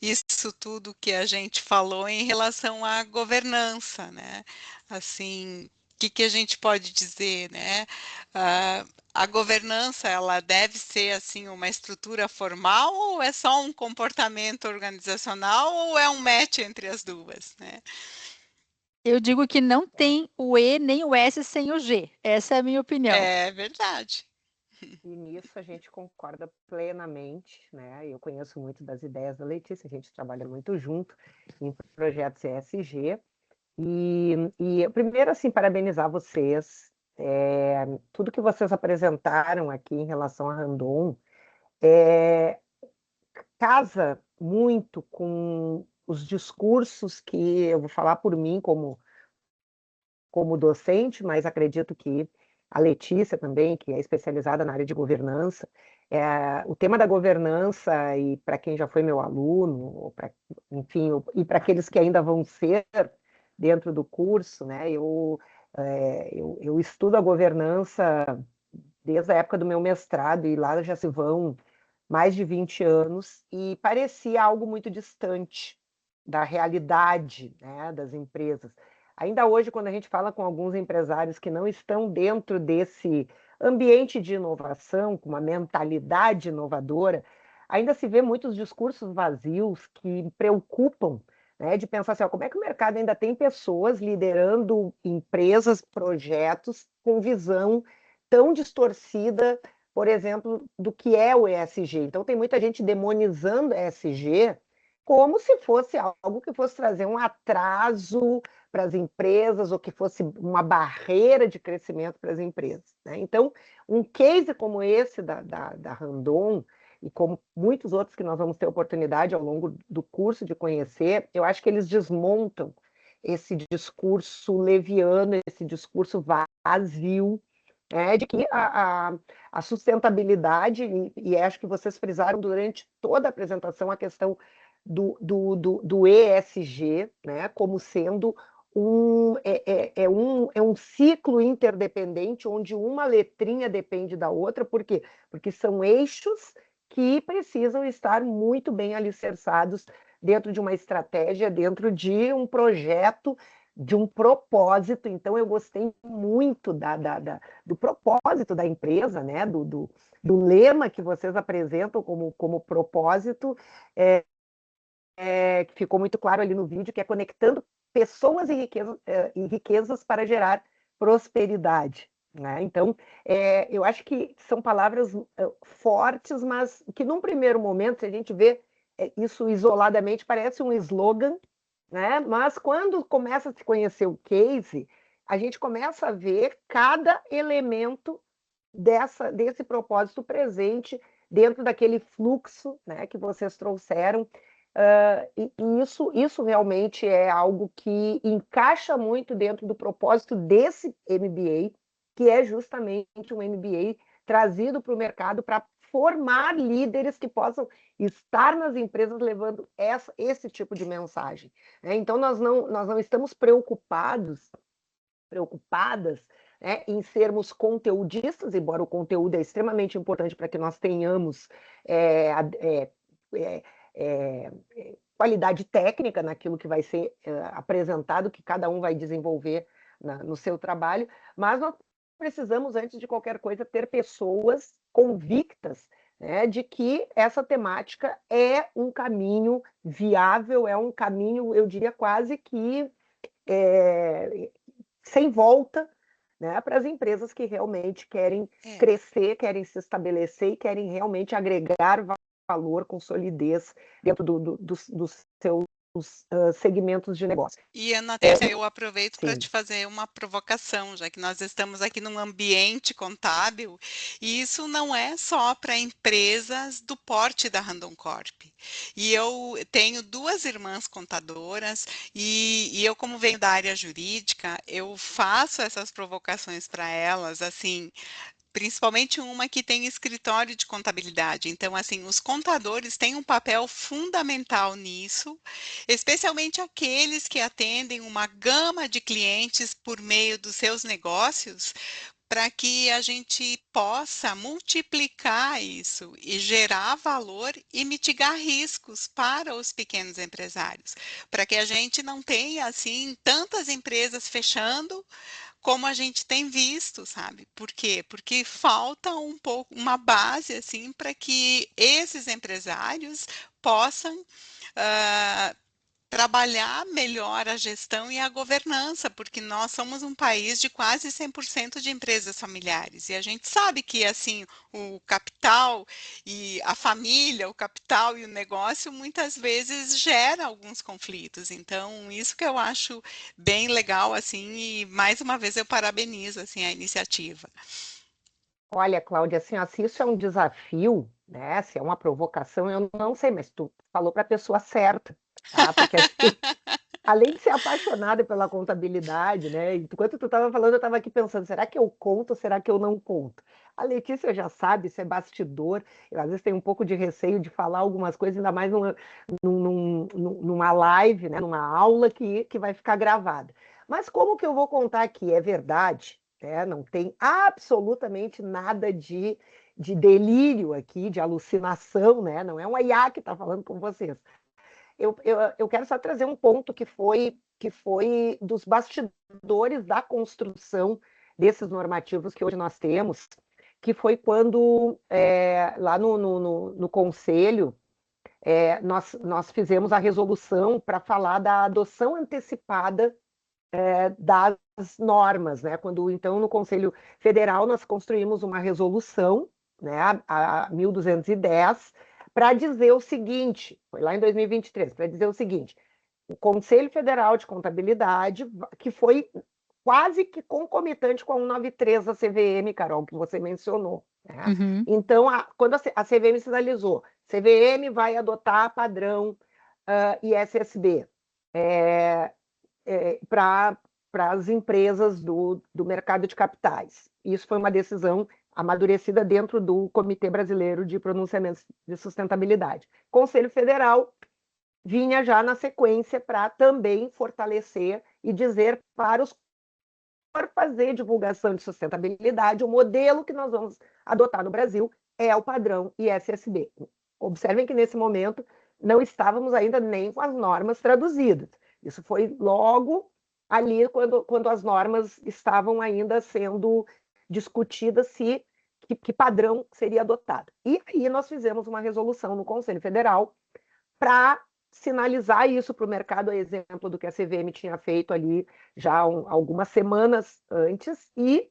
D: isso tudo que a gente falou em relação à governança, né? Assim, o que a gente pode dizer, né? A governança, ela deve ser, assim, uma estrutura formal ou é só um comportamento organizacional ou é um match entre as duas, né?
E: Eu digo que não tem o E nem o S sem o G. Essa é a minha opinião.
D: É verdade.
B: E nisso a gente concorda plenamente, né? Eu conheço muito das ideias da Letícia, a gente trabalha muito junto em projetos ESG. E primeiro, assim, parabenizar vocês. Tudo que vocês apresentaram aqui em relação a Randon casa muito com os discursos que eu vou falar por mim como docente, mas acredito que a Letícia também, que é especializada na área de governança, o tema da governança, e para quem já foi meu aluno, enfim, e para aqueles que ainda vão ser dentro do curso, né, eu estudo a governança desde a época do meu mestrado, e lá já se vão mais de 20 anos, e parecia algo muito distante da realidade, né, das empresas. Ainda hoje, quando a gente fala com alguns empresários que não estão dentro desse ambiente de inovação, com uma mentalidade inovadora, ainda se vê muitos discursos vazios que preocupam, né, de pensar assim, ó, como é que o mercado ainda tem pessoas liderando empresas, projetos com visão tão distorcida, por exemplo, do que é o ESG. Então, tem muita gente demonizando ESG como se fosse algo que fosse trazer um atraso para as empresas ou que fosse uma barreira de crescimento para as empresas, né? Então, um case como esse da Randon, e como muitos outros que nós vamos ter oportunidade ao longo do curso de conhecer, eu acho que eles desmontam esse discurso leviano, esse discurso vazio, de que a sustentabilidade, e acho que vocês frisaram durante toda a apresentação a questão do ESG, né, como sendo um ciclo interdependente, onde uma letrinha depende da outra. Por quê? Porque são eixos que precisam estar muito bem alicerçados dentro de uma estratégia, dentro de um projeto, de um propósito. Então, eu gostei muito do propósito da empresa, né? do lema que vocês apresentam como propósito, que ficou muito claro ali no vídeo, que é conectando pessoas e riquezas para gerar prosperidade, né? Então, eu acho que são palavras fortes, mas que num primeiro momento, se a gente vê isso isoladamente, parece um slogan, né? Mas quando começa a se conhecer o case, a gente começa a ver cada elemento desse propósito presente dentro daquele fluxo, né, que vocês trouxeram. E isso realmente é algo que encaixa muito dentro do propósito desse MBA, que é justamente um MBA trazido para o mercado para formar líderes que possam estar nas empresas levando esse tipo de mensagem, né? Então, nós não estamos preocupadas, né, em sermos conteudistas, embora o conteúdo é extremamente importante para que nós tenhamos qualidade técnica naquilo que vai ser apresentado, que cada um vai desenvolver no seu trabalho, mas nós precisamos, antes de qualquer coisa, ter pessoas convictas, né, de que essa temática é um caminho viável, é um caminho, eu diria, quase que sem volta, né, para as empresas que realmente querem crescer, querem se estabelecer e querem realmente agregar valor com solidez dentro dos seus segmentos de negócio.
D: E, Ana Tércia, eu aproveito para te fazer uma provocação, já que nós estamos aqui num ambiente contábil, e isso não é só para empresas do porte da Randon Corp. E eu tenho 2 irmãs contadoras, e eu, como venho da área jurídica, eu faço essas provocações para elas, assim, principalmente uma que tem escritório de contabilidade. Então, assim, os contadores têm um papel fundamental nisso, especialmente aqueles que atendem uma gama de clientes por meio dos seus negócios, para que a gente possa multiplicar isso e gerar valor e mitigar riscos para os pequenos empresários, para que a gente não tenha, assim, tantas empresas fechando como a gente tem visto, sabe? Por quê? Porque falta um pouco uma base assim para que esses empresários possam trabalhar melhor a gestão e a governança, porque nós somos um país de quase 100% de empresas familiares, e a gente sabe que, assim, o capital e a família, o capital e o negócio, muitas vezes gera alguns conflitos. Então, isso que eu acho bem legal, assim, e mais uma vez eu parabenizo, assim, a iniciativa.
B: Olha, Cláudia, assim, se isso é um desafio, né, se é uma provocação, eu não sei, mas tu falou para a pessoa certa, tá? Porque assim, além de ser apaixonada pela contabilidade, né? Enquanto tu estava falando, eu estava aqui pensando, será que eu conto ou será que eu não conto? A Letícia já sabe, isso é bastidor. Eu às vezes tenho um pouco de receio de falar algumas coisas, ainda mais numa live, né? Numa aula que vai ficar gravada. Mas como que eu vou contar aqui? É verdade, né? Não tem absolutamente nada de delírio aqui, de alucinação, né? Não é um IA que está falando com vocês. Eu quero só trazer um ponto que foi dos bastidores da construção desses normativos que hoje nós temos, que foi quando, lá no Conselho, nós fizemos a resolução para falar da adoção antecipada das normas, né? Quando, então, no Conselho Federal, nós construímos uma resolução, né, a 1210, para dizer o seguinte, foi lá em 2023, para dizer o seguinte, o Conselho Federal de Contabilidade, que foi quase que concomitante com a 193 da CVM, Carol, que você mencionou, né?
E: Uhum.
B: Então, quando a CVM sinalizou, CVM vai adotar padrão ISSB para as empresas do mercado de capitais. Isso foi uma decisão amadurecida dentro do Comitê Brasileiro de Pronunciamentos de Sustentabilidade. Conselho Federal vinha já na sequência para também fortalecer e dizer para os fazer divulgação de sustentabilidade, o modelo que nós vamos adotar no Brasil é o padrão ISSB. Observem que nesse momento não estávamos ainda nem com as normas traduzidas. Isso foi logo ali quando as normas estavam ainda sendo discutidas que padrão seria adotado. E aí nós fizemos uma resolução no Conselho Federal para sinalizar isso para o mercado, a exemplo do que a CVM tinha feito ali já algumas semanas antes, e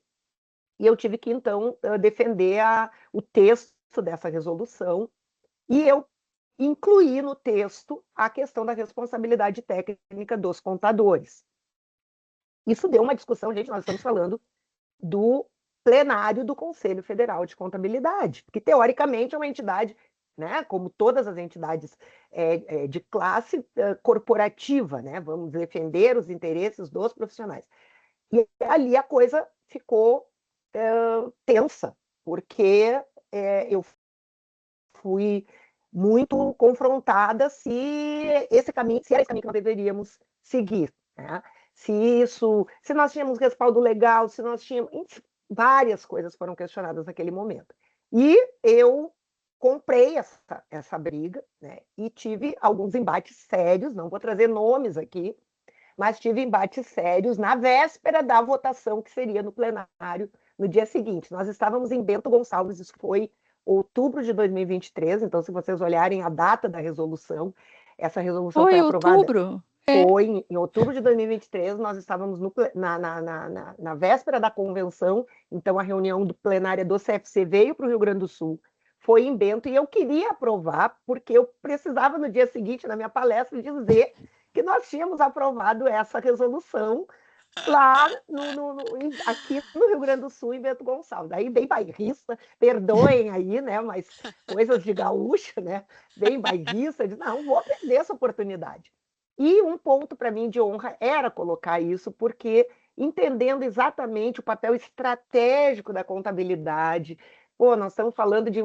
B: eu tive que, então, defender o texto dessa resolução, e eu incluí no texto a questão da responsabilidade técnica dos contadores. Isso deu uma discussão, gente, nós estamos falando do plenário do Conselho Federal de Contabilidade, que teoricamente é uma entidade, né, como todas as entidades de classe corporativa, né, vamos defender os interesses dos profissionais. E ali a coisa ficou tensa, porque eu fui muito confrontada se era esse caminho que nós deveríamos seguir, né? Se nós tínhamos respaldo legal, se nós tínhamos... Enfim, várias coisas foram questionadas naquele momento. E eu comprei essa briga, né? E tive alguns embates sérios, não vou trazer nomes aqui, mas tive embates sérios na véspera da votação que seria no plenário no dia seguinte. Nós estávamos em Bento Gonçalves, isso foi outubro de 2023, então se vocês olharem a data da resolução, essa resolução foi aprovada...
E: Outubro?
B: Foi em outubro de 2023, nós estávamos na véspera da convenção, então a reunião plenária do CFC veio para o Rio Grande do Sul, foi em Bento, e eu queria aprovar, porque eu precisava no dia seguinte, na minha palestra, dizer que nós tínhamos aprovado essa resolução lá aqui no Rio Grande do Sul, em Bento Gonçalves. Aí bem bairrista, perdoem aí, né, mas coisas de gaúcha, né, bem bairrista, disse, não, vou perder essa oportunidade. E um ponto para mim de honra era colocar isso, porque entendendo exatamente o papel estratégico da contabilidade, nós estamos falando de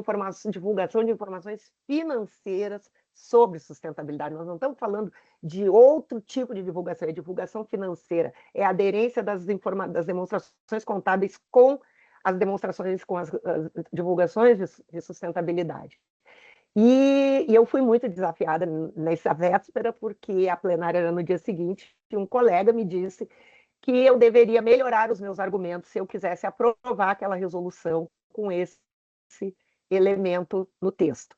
B: divulgação de informações financeiras sobre sustentabilidade, nós não estamos falando de outro tipo de divulgação, é divulgação financeira, é a aderência das demonstrações contábeis com as demonstrações, com as divulgações de sustentabilidade. E eu fui muito desafiada nessa véspera, porque a plenária era no dia seguinte, e um colega me disse que eu deveria melhorar os meus argumentos se eu quisesse aprovar aquela resolução com esse elemento no texto.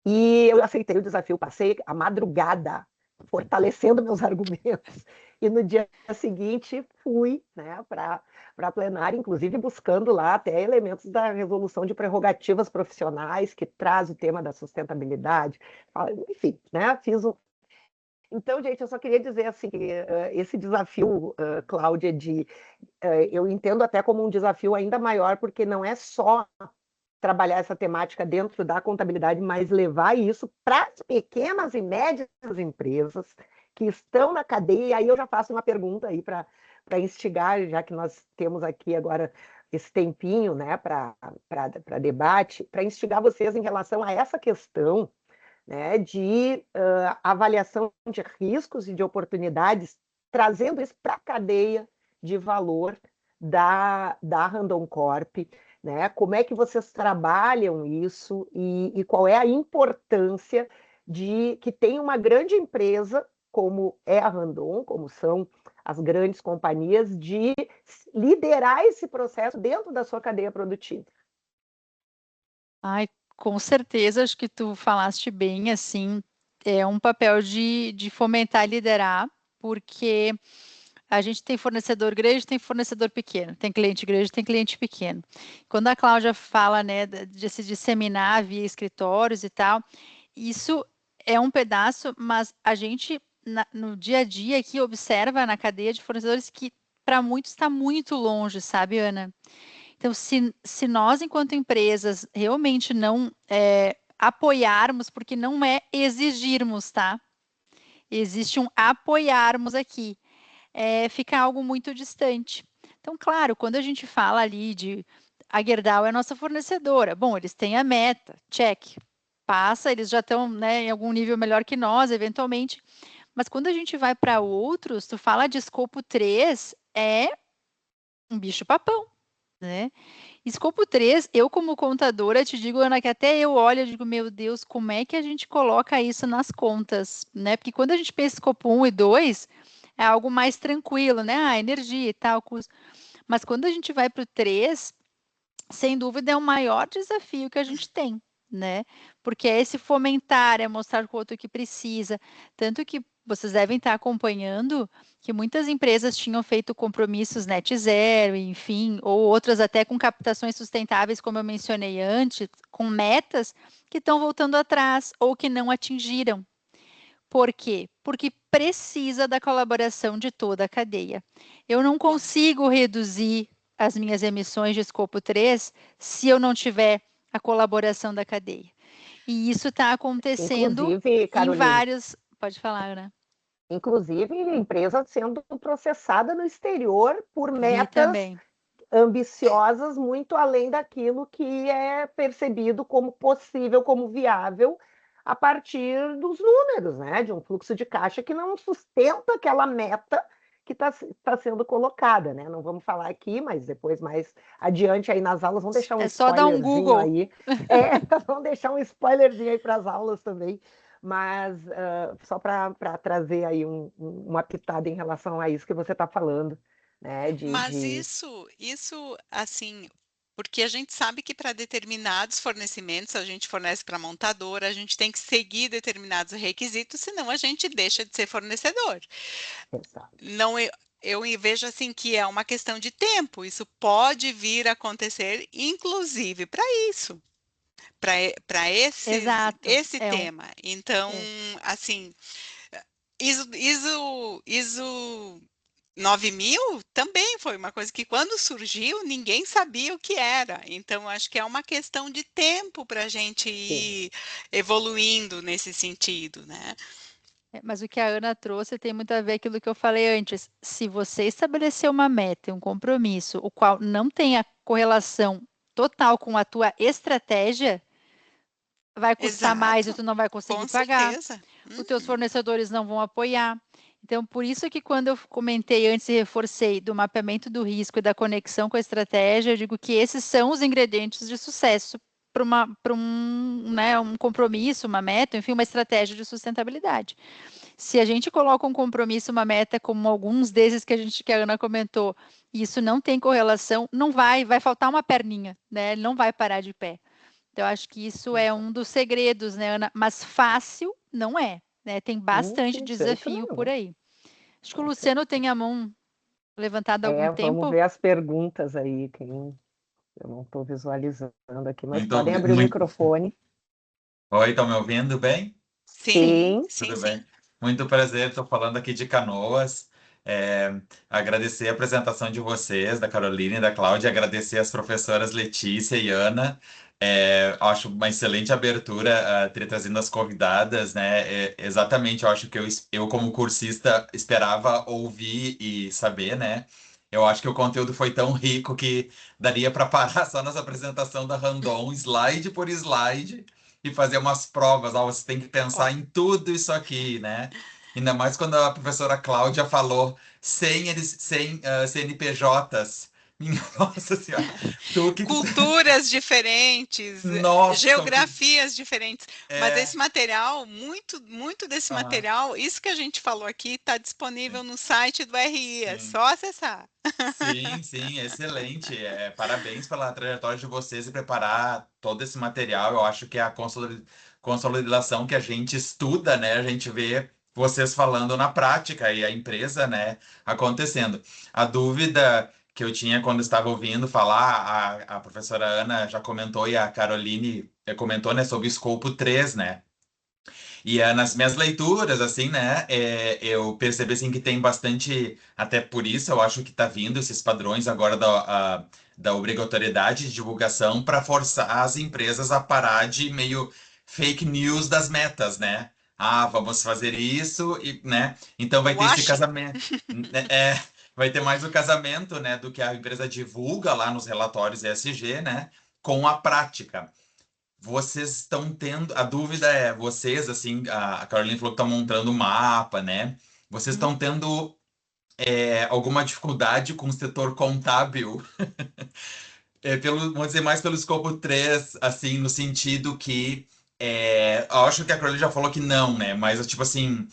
B: E eu aceitei o desafio, passei a madrugada fortalecendo meus argumentos, e no dia seguinte fui, né, para a plenária, inclusive buscando lá até elementos da resolução de prerrogativas profissionais, que traz o tema da sustentabilidade, enfim, né, fiz um... Então, gente, eu só queria dizer assim, que esse desafio, Cláudia, eu entendo até como um desafio ainda maior, porque não é só trabalhar essa temática dentro da contabilidade, mas levar isso para as pequenas e médias empresas que estão na cadeia. E aí eu já faço uma pergunta aí para instigar, já que nós temos aqui agora esse tempinho, né, para debate, para instigar vocês em relação a essa questão, né, de avaliação de riscos e de oportunidades, trazendo isso para a cadeia de valor da Randon Corp, né? Como é que vocês trabalham isso e qual é a importância de que tem uma grande empresa como é a Randon, como são as grandes companhias, de liderar esse processo dentro da sua cadeia produtiva?
E: Ai, com certeza, acho que tu falaste bem, assim, é um papel de fomentar e liderar, porque a gente tem fornecedor grande, tem fornecedor pequeno, tem cliente grande, tem cliente pequeno. Quando a Cláudia fala, né, de se disseminar via escritórios e tal, isso é um pedaço, mas a gente, no dia a dia aqui, observa na cadeia de fornecedores que, para muitos, está muito longe, sabe, Ana? Então, se nós, enquanto empresas, realmente não apoiarmos, porque não é exigirmos, tá? Existe um apoiarmos aqui. Fica algo muito distante. Então, claro, quando a gente fala ali de a Gerdau é a nossa fornecedora, bom, eles têm a meta, check, passa, eles já estão, né, em algum nível melhor que nós, eventualmente, mas quando a gente vai para outros, tu fala de escopo 3, é um bicho-papão, né? Escopo 3, eu como contadora te digo, Ana, que até eu olho e digo, meu Deus, como é que a gente coloca isso nas contas, né? Porque quando a gente pensa escopo 1 e 2, é algo mais tranquilo, né? Ah, energia e tal, custo. Mas quando a gente vai para o 3, sem dúvida é o maior desafio que a gente tem, né? Porque é esse fomentar, é mostrar para o outro que precisa. Tanto que vocês devem estar acompanhando que muitas empresas tinham feito compromissos net zero, enfim, ou outras até com captações sustentáveis, como eu mencionei antes, com metas que estão voltando atrás ou que não atingiram. Por quê? Porque precisa da colaboração de toda a cadeia. Eu não consigo reduzir as minhas emissões de escopo 3 se eu não tiver a colaboração da cadeia. E isso está acontecendo em vários... Pode falar, Ana.
B: Inclusive, empresa sendo processada no exterior por metas ambiciosas, muito além daquilo que é percebido como possível, como viável, a partir dos números, né? De um fluxo de caixa que não sustenta aquela meta que está sendo colocada, né? Não vamos falar aqui, mas depois mais adiante aí nas aulas, vamos deixar um
E: só dar um Google
B: aí. Vamos deixar um spoilerzinho aí para as aulas também. Mas só para trazer aí uma pitada em relação a isso que você está falando, né?
D: Mas isso, assim, porque a gente sabe que para determinados fornecimentos, a gente fornece para montadora, a gente tem que seguir determinados requisitos, senão a gente deixa de ser fornecedor.
B: Exato.
D: Não, eu vejo assim que é uma questão de tempo, isso pode vir a acontecer, inclusive para isso. Para esse tema. Então, assim, ISO 9000 também foi uma coisa que quando surgiu, ninguém sabia o que era. Então, acho que é uma questão de tempo para a gente ir evoluindo nesse sentido, né?
E: Mas o que a Ana trouxe tem muito a ver com aquilo que eu falei antes. Se você estabelecer uma meta, um compromisso, o qual não tem a correlação total com a tua estratégia, vai custar mais e tu não vai conseguir pagar. Os teus fornecedores não vão apoiar. Então, por isso que quando eu comentei antes e reforcei do mapeamento do risco e da conexão com a estratégia, eu digo que esses são os ingredientes de sucesso para um compromisso, uma meta, enfim, uma estratégia de sustentabilidade. Se a gente coloca um compromisso, uma meta, como alguns desses que a Ana comentou, e isso não tem correlação, não vai faltar uma perninha, né? Ele não vai parar de pé. Então, acho que isso é um dos segredos, né, Ana? Mas fácil não é, né? Tem bastante desafio por aí. Acho que o Luciano tem a mão levantada há algum tempo.
B: Vamos ver as perguntas aí, eu não estou visualizando aqui, mas podem abrir o microfone.
G: Oi, estão me ouvindo bem?
D: Sim.
G: Tudo bem. Muito prazer, estou falando aqui de Canoas. Agradecer a apresentação de vocês, da Carolina e da Cláudia, agradecer as professoras Letícia e Ana. Acho uma excelente abertura ter trazido as convidadas, né? Exatamente, eu acho que eu, como cursista, esperava ouvir e saber, né? Eu acho que o conteúdo foi tão rico que daria para parar só nessa apresentação da Randon, slide por slide, e fazer umas provas. Você tem que pensar em tudo isso aqui, né? Ainda mais quando a professora Cláudia falou sem CNPJs. Nossa Senhora.
D: Culturas diferentes, geografias diferentes. Mas esse material, muito desse material, isso que a gente falou aqui, está disponível no site do RI, é só acessar.
G: Sim, excelente. Parabéns pela trajetória de vocês e preparar todo esse material. Eu acho que é a consolidação que a gente estuda, né? A gente vê vocês falando na prática e a empresa, né, acontecendo. A dúvida que eu tinha quando estava ouvindo falar, a professora Ana já comentou e a Caroline comentou, né, sobre o escopo 3, né? E nas minhas leituras, assim, né, eu percebi, assim, que tem bastante, até por isso eu acho que está vindo esses padrões agora da obrigatoriedade de divulgação para forçar as empresas a parar de meio fake news das metas, né? Ah, vamos fazer isso, e, né? Então vai
D: Tu
G: ter esse
D: acha?
G: casamento, vai ter mais o casamento, né, do que a empresa divulga lá nos relatórios ESG, né, com a prática. Vocês estão tendo. A dúvida é, vocês, assim, a Caroline falou que estão montando um mapa, né? Vocês estão tendo alguma dificuldade com o setor contábil? Vamos dizer, mais pelo escopo 3 assim, no sentido que. Eu acho que a Caroline já falou que não, né? Mas, tipo assim,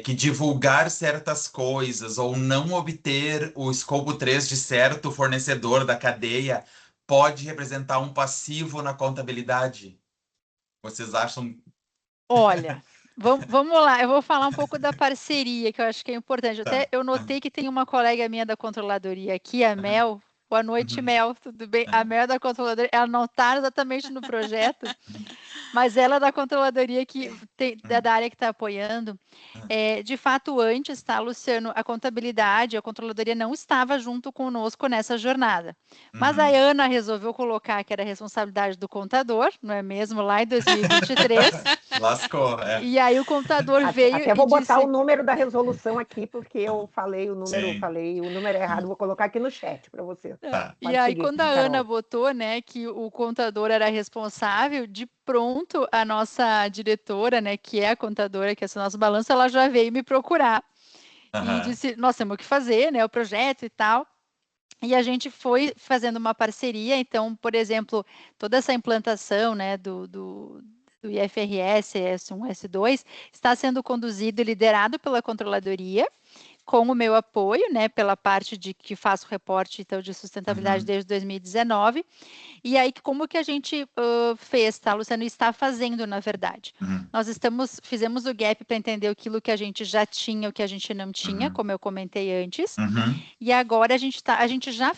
G: que divulgar certas coisas ou não obter o escopo 3 de certo fornecedor da cadeia pode representar um passivo na contabilidade. Vocês acham?
E: Olha, vamos lá, eu vou falar um pouco da parceria, que eu acho que é importante. Até
G: Tá.
E: eu notei que tem uma colega minha da controladoria aqui, a
G: Aham,
E: Mel. Boa noite,
G: uhum,
E: Mel, tudo bem? A
G: aham,
E: Mel é da controladoria, ela não está exatamente no projeto, mas ela é da controladoria que tem,
G: uhum,
E: da área que está apoiando. De fato, antes, tá, Luciano, a contabilidade, a controladoria não estava junto conosco nessa jornada. Mas a
G: uhum.
E: Ana resolveu colocar que era responsabilidade do contador, não é mesmo? Lá em 2023.
G: Lascou,
E: E aí o contador veio
B: Até
E: e
B: vou botar o
E: disse,
B: número da resolução aqui, porque eu falei
G: Sim,
B: o número errado, vou colocar aqui no chat para você.
G: tá.
E: e
B: Pode
E: aí
B: seguir,
E: quando a Ana
B: Carol.
E: botou, né, que o contador era responsável, de pronto a nossa diretora, né, que é a contadora, que é o nosso balanço, ela já veio me procurar e
G: Aham,
E: disse, nós temos que fazer, né, o projeto e tal. E a gente foi fazendo uma parceria, então, por exemplo, toda essa implantação, né, do IFRS, S1, S2, está sendo conduzido e liderado pela controladoria, com o meu apoio, né, pela parte de que faço reporte então de sustentabilidade
G: uhum,
E: desde 2019. E aí como que a gente fez, tá, Luciano, está fazendo na verdade.
G: uhum,
E: Nós fizemos o gap para entender aquilo que a gente já tinha, o que a gente não tinha,
G: uhum,
E: como eu comentei antes.
G: uhum,
E: E agora a gente já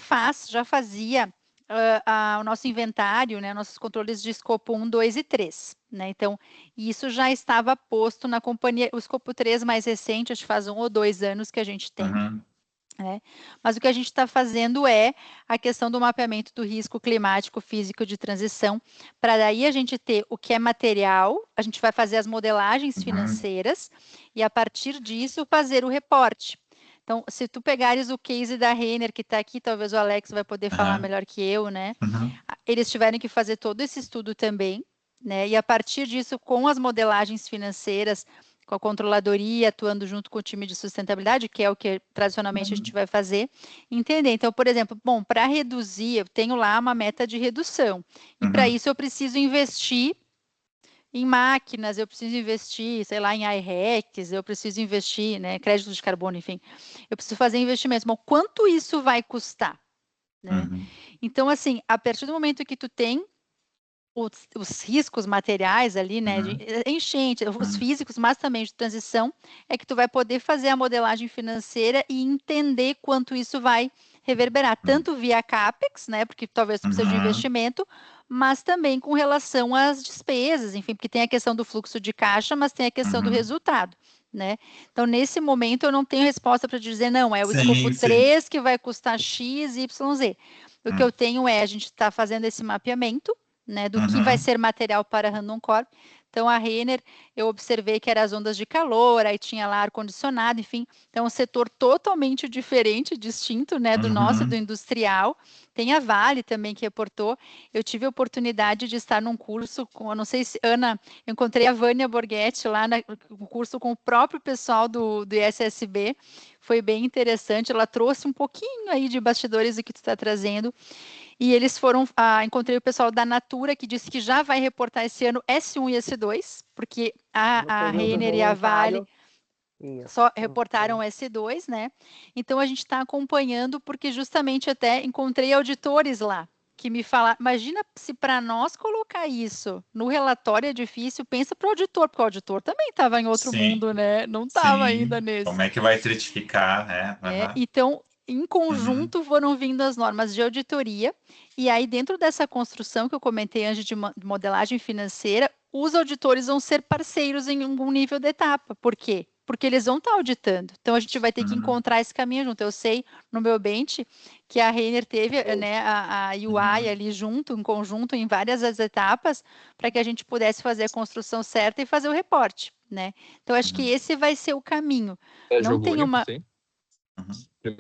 E: fazia o nosso inventário, né, nossos controles de escopo 1, 2 e 3. Né? Então, isso já estava posto na companhia, o escopo 3 mais recente, acho que faz 1 ou 2 anos que a gente tem.
G: uhum,
E: Né? Mas o que a gente está fazendo é a questão do mapeamento do risco climático físico de transição, para daí a gente ter o que é material, a gente vai fazer as modelagens
G: uhum,
E: financeiras e a partir disso fazer o reporte. Então, se tu pegares o case da Renner, que está aqui, talvez o Alex vai poder falar
G: aham,
E: melhor que eu, né?
G: uhum,
E: Eles tiveram que fazer todo esse estudo também, né? E a partir disso, com as modelagens financeiras, com a controladoria atuando junto com o time de sustentabilidade, que é o que tradicionalmente a gente vai fazer, entender. Então, por exemplo, bom, para reduzir, eu tenho lá uma meta de redução, e para
G: uhum,
E: isso eu preciso investir em máquinas, eu preciso investir, sei lá, em iRecs, eu preciso investir, né, crédito de carbono, enfim, eu preciso fazer investimentos. Bom, quanto isso vai custar? Né?
G: uhum,
E: Então, assim, a partir do momento que tu tem os riscos materiais ali, né, de
G: uhum,
E: enchente, os
G: uhum,
E: físicos, mas também de transição, é que tu vai poder fazer a modelagem financeira e entender quanto isso vai reverberar, tanto via CAPEX, né, porque talvez tu precise de
G: uhum,
E: investimento, mas também com relação às despesas, enfim, porque tem a questão do fluxo de caixa, mas tem a questão do
G: uhum.
E: resultado. Né? Então, nesse momento, eu não tenho resposta para dizer, não, é o escopo
G: Sim, sim.
E: 3 que vai custar X, Y, Z. O que eu tenho é, a gente está fazendo esse mapeamento, né, do que vai
G: Uhum,
E: ser material para Randon Corp. Então, a Renner, eu observei que eram as ondas de calor, aí tinha lá ar-condicionado, enfim. Então, um setor totalmente diferente, distinto, né, do nosso, do
G: uhum,
E: industrial. Tem a Vale também, que reportou. Eu tive a oportunidade de estar num curso com, eu não sei se, Ana, eu encontrei a Vânia Borghetti lá no curso com o próprio pessoal do ISSB. Foi bem interessante, ela trouxe um pouquinho aí de bastidores do que tu está trazendo. E eles foram, encontrei o pessoal da Natura, que disse que já vai reportar esse ano S1 e S2, porque
B: No
E: a
B: período
E: Renner e a Vale
B: voluntário, isso.
E: só reportaram S2, né? Então a gente está acompanhando, porque justamente até encontrei auditores lá, que me falaram, imagina se para nós colocar isso no relatório é difícil, pensa para o auditor, porque o auditor também estava em outro
G: Sim,
E: mundo, né? Não estava ainda
G: sim.
E: nesse.
G: Como é que vai certificar, né?
E: Então, em
G: Uhum.
E: conjunto, foram vindo as normas de auditoria, e aí dentro dessa construção que eu comentei antes de modelagem financeira, os auditores vão ser parceiros em algum nível de etapa. Por quê? Porque eles vão estar auditando. Então, a gente vai ter que
G: Uhum.
E: encontrar esse caminho junto. Eu sei, no meu bench, que a Renner teve, né, a UI
G: Uhum.
E: ali junto, em conjunto, em várias as etapas, para que a gente pudesse fazer a construção certa e fazer o reporte, né? Então, acho que
G: Uhum.
E: esse vai ser o caminho.
H: É
E: Não
H: jogo
E: tem
H: único,
E: uma...
H: sim.
G: Uhum.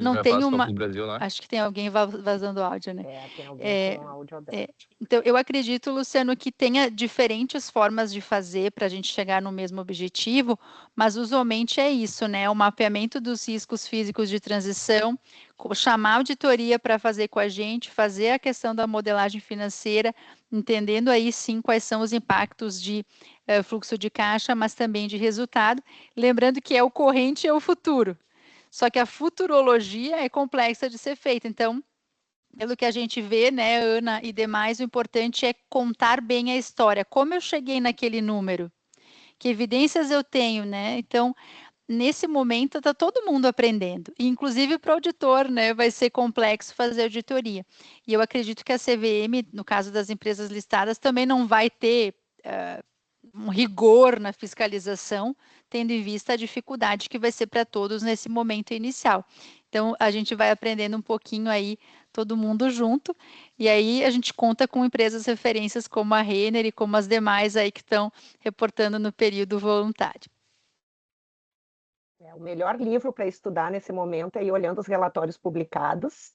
E: Não
H: Primeira
E: tem
H: fase, Copa
E: uma...
H: do Brasil, né?
E: Acho que tem alguém vazando áudio, né?
B: Tem alguém
E: É,
B: com um áudio aberto.
E: então, eu acredito, Luciano, que tenha diferentes formas de fazer para a gente chegar no mesmo objetivo, mas usualmente é isso, né? O mapeamento dos riscos físicos de transição, chamar a auditoria para fazer com a gente, fazer a questão da modelagem financeira, entendendo aí sim quais são os impactos de fluxo de caixa, mas também de resultado. Lembrando que é o corrente e é o futuro. Só que a futurologia é complexa de ser feita, então pelo que a gente vê, né, Ana e demais, o importante é contar bem a história. Como eu cheguei naquele número? Que evidências eu tenho, né? Então, nesse momento, está todo mundo aprendendo. E, inclusive, para o auditor, né, vai ser complexo fazer auditoria. E eu acredito que a CVM, no caso das empresas listadas, também não vai ter um rigor na fiscalização, tendo em vista a dificuldade que vai ser para todos nesse momento inicial. Então, a gente vai aprendendo um pouquinho aí, todo mundo junto, e aí a gente conta com empresas referências como a Renner e como as demais aí que estão reportando no período voluntário.
B: O melhor livro para estudar nesse momento é ir olhando os relatórios publicados,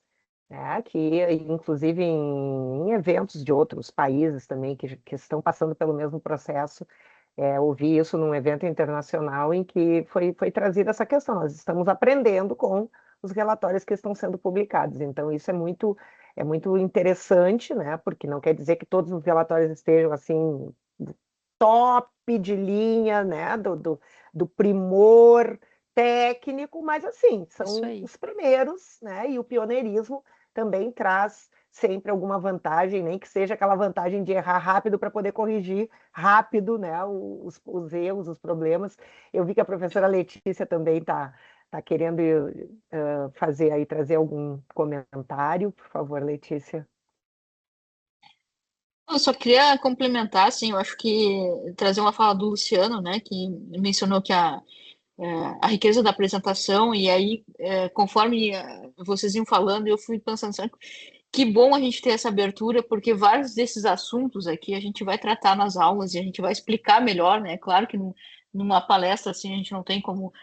B: né, que inclusive em eventos de outros países também que estão passando pelo mesmo processo. Ouvi isso num evento internacional em que foi trazida essa questão. Nós estamos aprendendo com os relatórios que estão sendo publicados. Então, isso é muito interessante, né? Porque não quer dizer que todos os relatórios estejam assim, top de linha, né? Do primor técnico, mas assim,
E: Isso
B: são
E: aí.
B: os primeiros, né? E o pioneirismo também traz sempre alguma vantagem, nem que seja aquela vantagem de errar rápido para poder corrigir rápido, né, os erros, os problemas. Eu vi que a professora Letícia também está querendo fazer aí, trazer algum comentário. Por favor, Letícia.
A: Eu só queria complementar, assim, eu acho que trazer uma fala do Luciano, né, que mencionou que a riqueza da apresentação, e aí, conforme vocês iam falando, eu fui pensando assim, que bom a gente ter essa abertura, porque vários desses assuntos aqui a gente vai tratar nas aulas e a gente vai explicar melhor, né? Claro que numa palestra assim a gente não tem como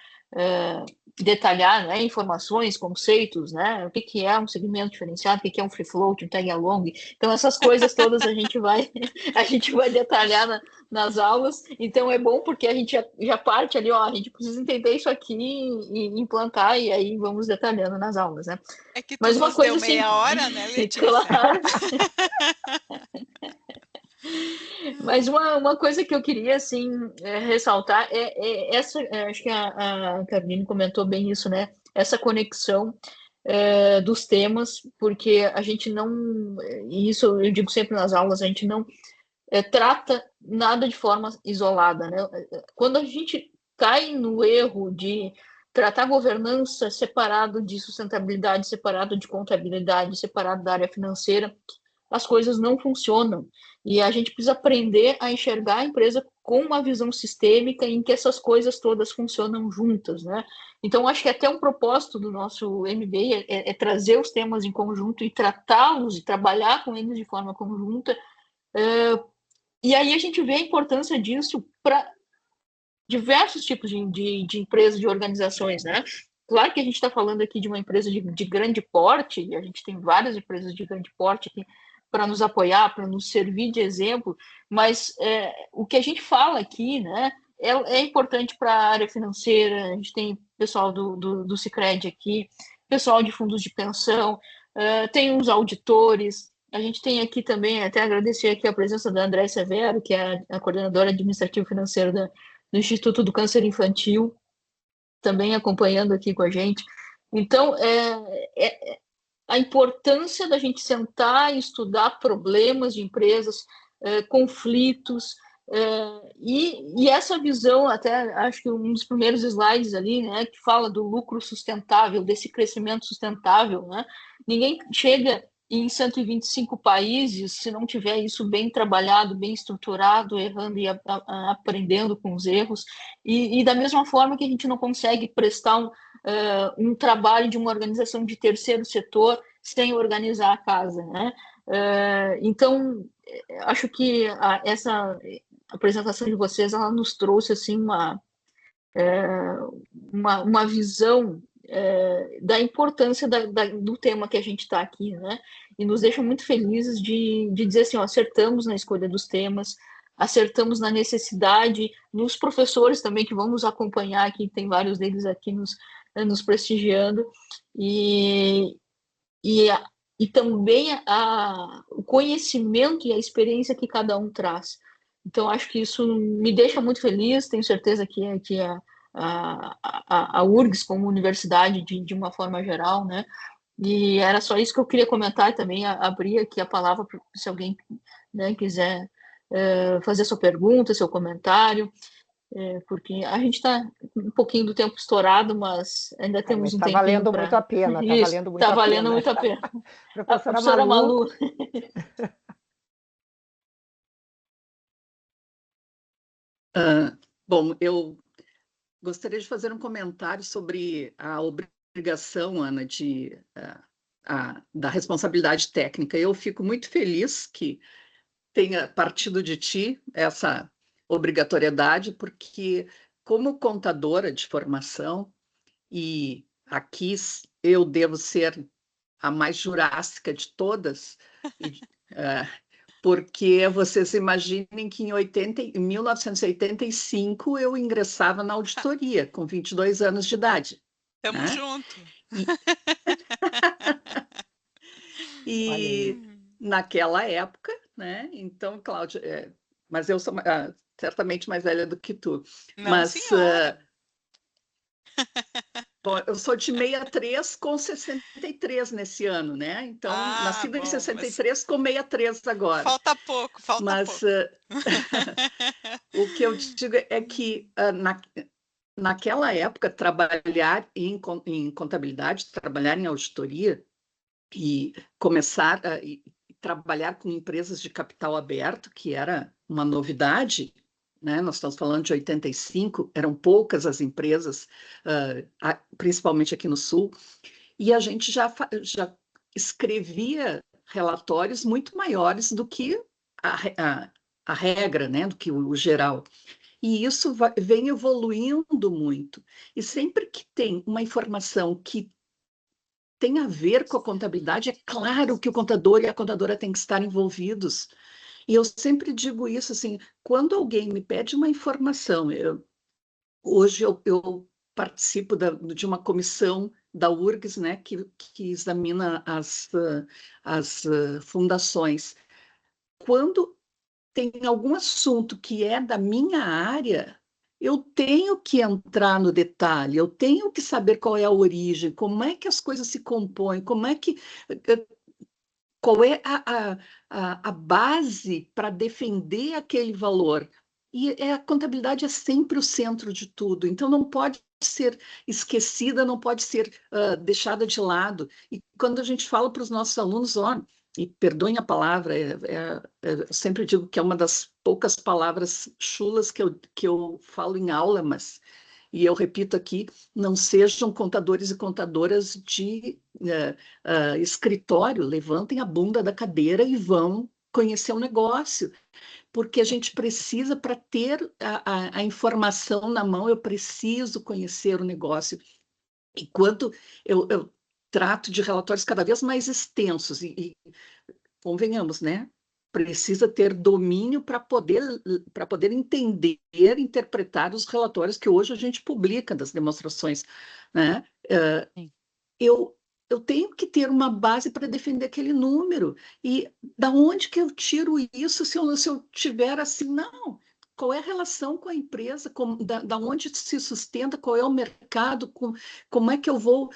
A: detalhar, né, informações, conceitos, né? O que é um segmento diferenciado, o que é um free float, um tag along. Então essas coisas todas a gente vai detalhar nas aulas. Então é bom porque a gente já parte ali, ó, a gente precisa entender isso aqui e implantar, e aí vamos detalhando nas aulas, né?
D: É que tu
A: Mas uma
D: nos
A: coisa
D: deu
A: assim,
D: meia hora, né, Letícia?
A: claro. Mas uma coisa que eu queria assim ressaltar é essa, acho que a Caroline comentou bem isso, né? Essa conexão dos temas, porque a gente não, e isso eu digo sempre nas aulas, a gente não trata nada de forma isolada, né? Quando a gente cai no erro de tratar governança separado de sustentabilidade, separado de contabilidade, separado da área financeira, as coisas não funcionam. E a gente precisa aprender a enxergar a empresa com uma visão sistêmica em que essas coisas todas funcionam juntas, né? Então, acho que até um propósito do nosso MBA é trazer os temas em conjunto e tratá-los e trabalhar com eles de forma conjunta. E aí a gente vê a importância disso para diversos tipos de empresas, de organizações, né? Claro que a gente está falando aqui de uma empresa de grande porte, e a gente tem várias empresas de grande porte aqui para nos apoiar, para nos servir de exemplo, mas o que a gente fala aqui, né, é importante para a área financeira. A gente tem pessoal do Sicredi aqui, pessoal de fundos de pensão, tem os auditores, a gente tem aqui também, até agradecer aqui a presença da André Severo, que é a coordenadora administrativa financeira do Instituto do Câncer Infantil, também acompanhando aqui com a gente. Então, a importância da gente sentar e estudar problemas de empresas, conflitos, e essa visão, até acho que um dos primeiros slides ali, né, que fala do lucro sustentável, desse crescimento sustentável, né? Ninguém chega em 125 países se não tiver isso bem trabalhado, bem estruturado, errando e aprendendo com os erros. E da mesma forma que a gente não consegue prestar um trabalho de uma organização de terceiro setor sem organizar a casa, né? Então, acho que essa apresentação de vocês, ela nos trouxe assim uma visão da importância do tema que a gente está aqui, né? E nos deixa muito felizes de dizer assim, ó, acertamos na escolha dos temas, acertamos na necessidade, nos professores também que vão nos acompanhar aqui, tem vários deles aqui nos prestigiando, e também o conhecimento e a experiência que cada um traz. Então, acho que isso me deixa muito feliz, tenho certeza que a URGS como universidade de uma forma geral, né? E era só isso que eu queria comentar e também abrir aqui a palavra se alguém, né, quiser fazer sua pergunta, seu comentário, porque a gente está um pouquinho do tempo estourado, mas ainda temos um tempinho.
B: Está valendo muito a pena, está valendo muito a pena.
A: Está valendo muito a pena.
B: Professora Malu.
C: Bom, eu gostaria de fazer um comentário sobre a obrigação, Ana, da responsabilidade técnica. Eu fico muito feliz que tenha partido de ti essa obrigatoriedade, porque como contadora de formação, e aqui eu devo ser a mais jurássica de todas, porque vocês imaginem que em 1985 eu ingressava na auditoria, com 22 anos de idade.
D: Tamo junto.
C: E naquela época, né? Então, Cláudia, mas eu sou certamente mais velha do que tu.
D: Não,
C: mas
D: senhora.
C: Bom, eu sou de 63 com 63 nesse ano, né? Então, nascida em 63 com 63 agora.
D: Falta pouco, pouco.
C: O que eu digo é que naquela época, trabalhar em contabilidade, trabalhar em auditoria e começar a trabalhar com empresas de capital aberto, que era uma novidade, né? Nós estamos falando de 85, eram poucas as empresas, principalmente aqui no Sul, e a gente já escrevia relatórios muito maiores do que a regra, né? Do que o geral. E isso vem evoluindo muito. E sempre que tem uma informação que tem a ver com a contabilidade, é claro que o contador e a contadora têm que estar envolvidos. E eu sempre digo isso, assim, quando alguém me pede uma informação, hoje eu participo de uma comissão da URGS, né, que examina as fundações. Quando tem algum assunto que é da minha área, eu tenho que entrar no detalhe, eu tenho que saber qual é a origem, como é que as coisas se compõem, qual é a base para defender aquele valor. E a contabilidade é sempre o centro de tudo, então não pode ser esquecida, não pode ser deixada de lado. E quando a gente fala para os nossos alunos, e perdoem a palavra, eu sempre digo que é uma das poucas palavras chulas que eu falo em aula, e eu repito aqui, não sejam contadores e contadoras de escritório, levantem a bunda da cadeira e vão conhecer o negócio, porque a gente precisa, para ter a informação na mão, eu preciso conhecer o negócio. Enquanto eu trato de relatórios cada vez mais extensos, e convenhamos, né? Precisa ter domínio para poder entender, interpretar os relatórios que hoje a gente publica das demonstrações, né? Eu tenho que ter uma base para defender aquele número. E da onde que eu tiro isso se eu tiver assim, não? Qual é a relação com a empresa? Da onde se sustenta? Qual é o mercado? Como é que eu vou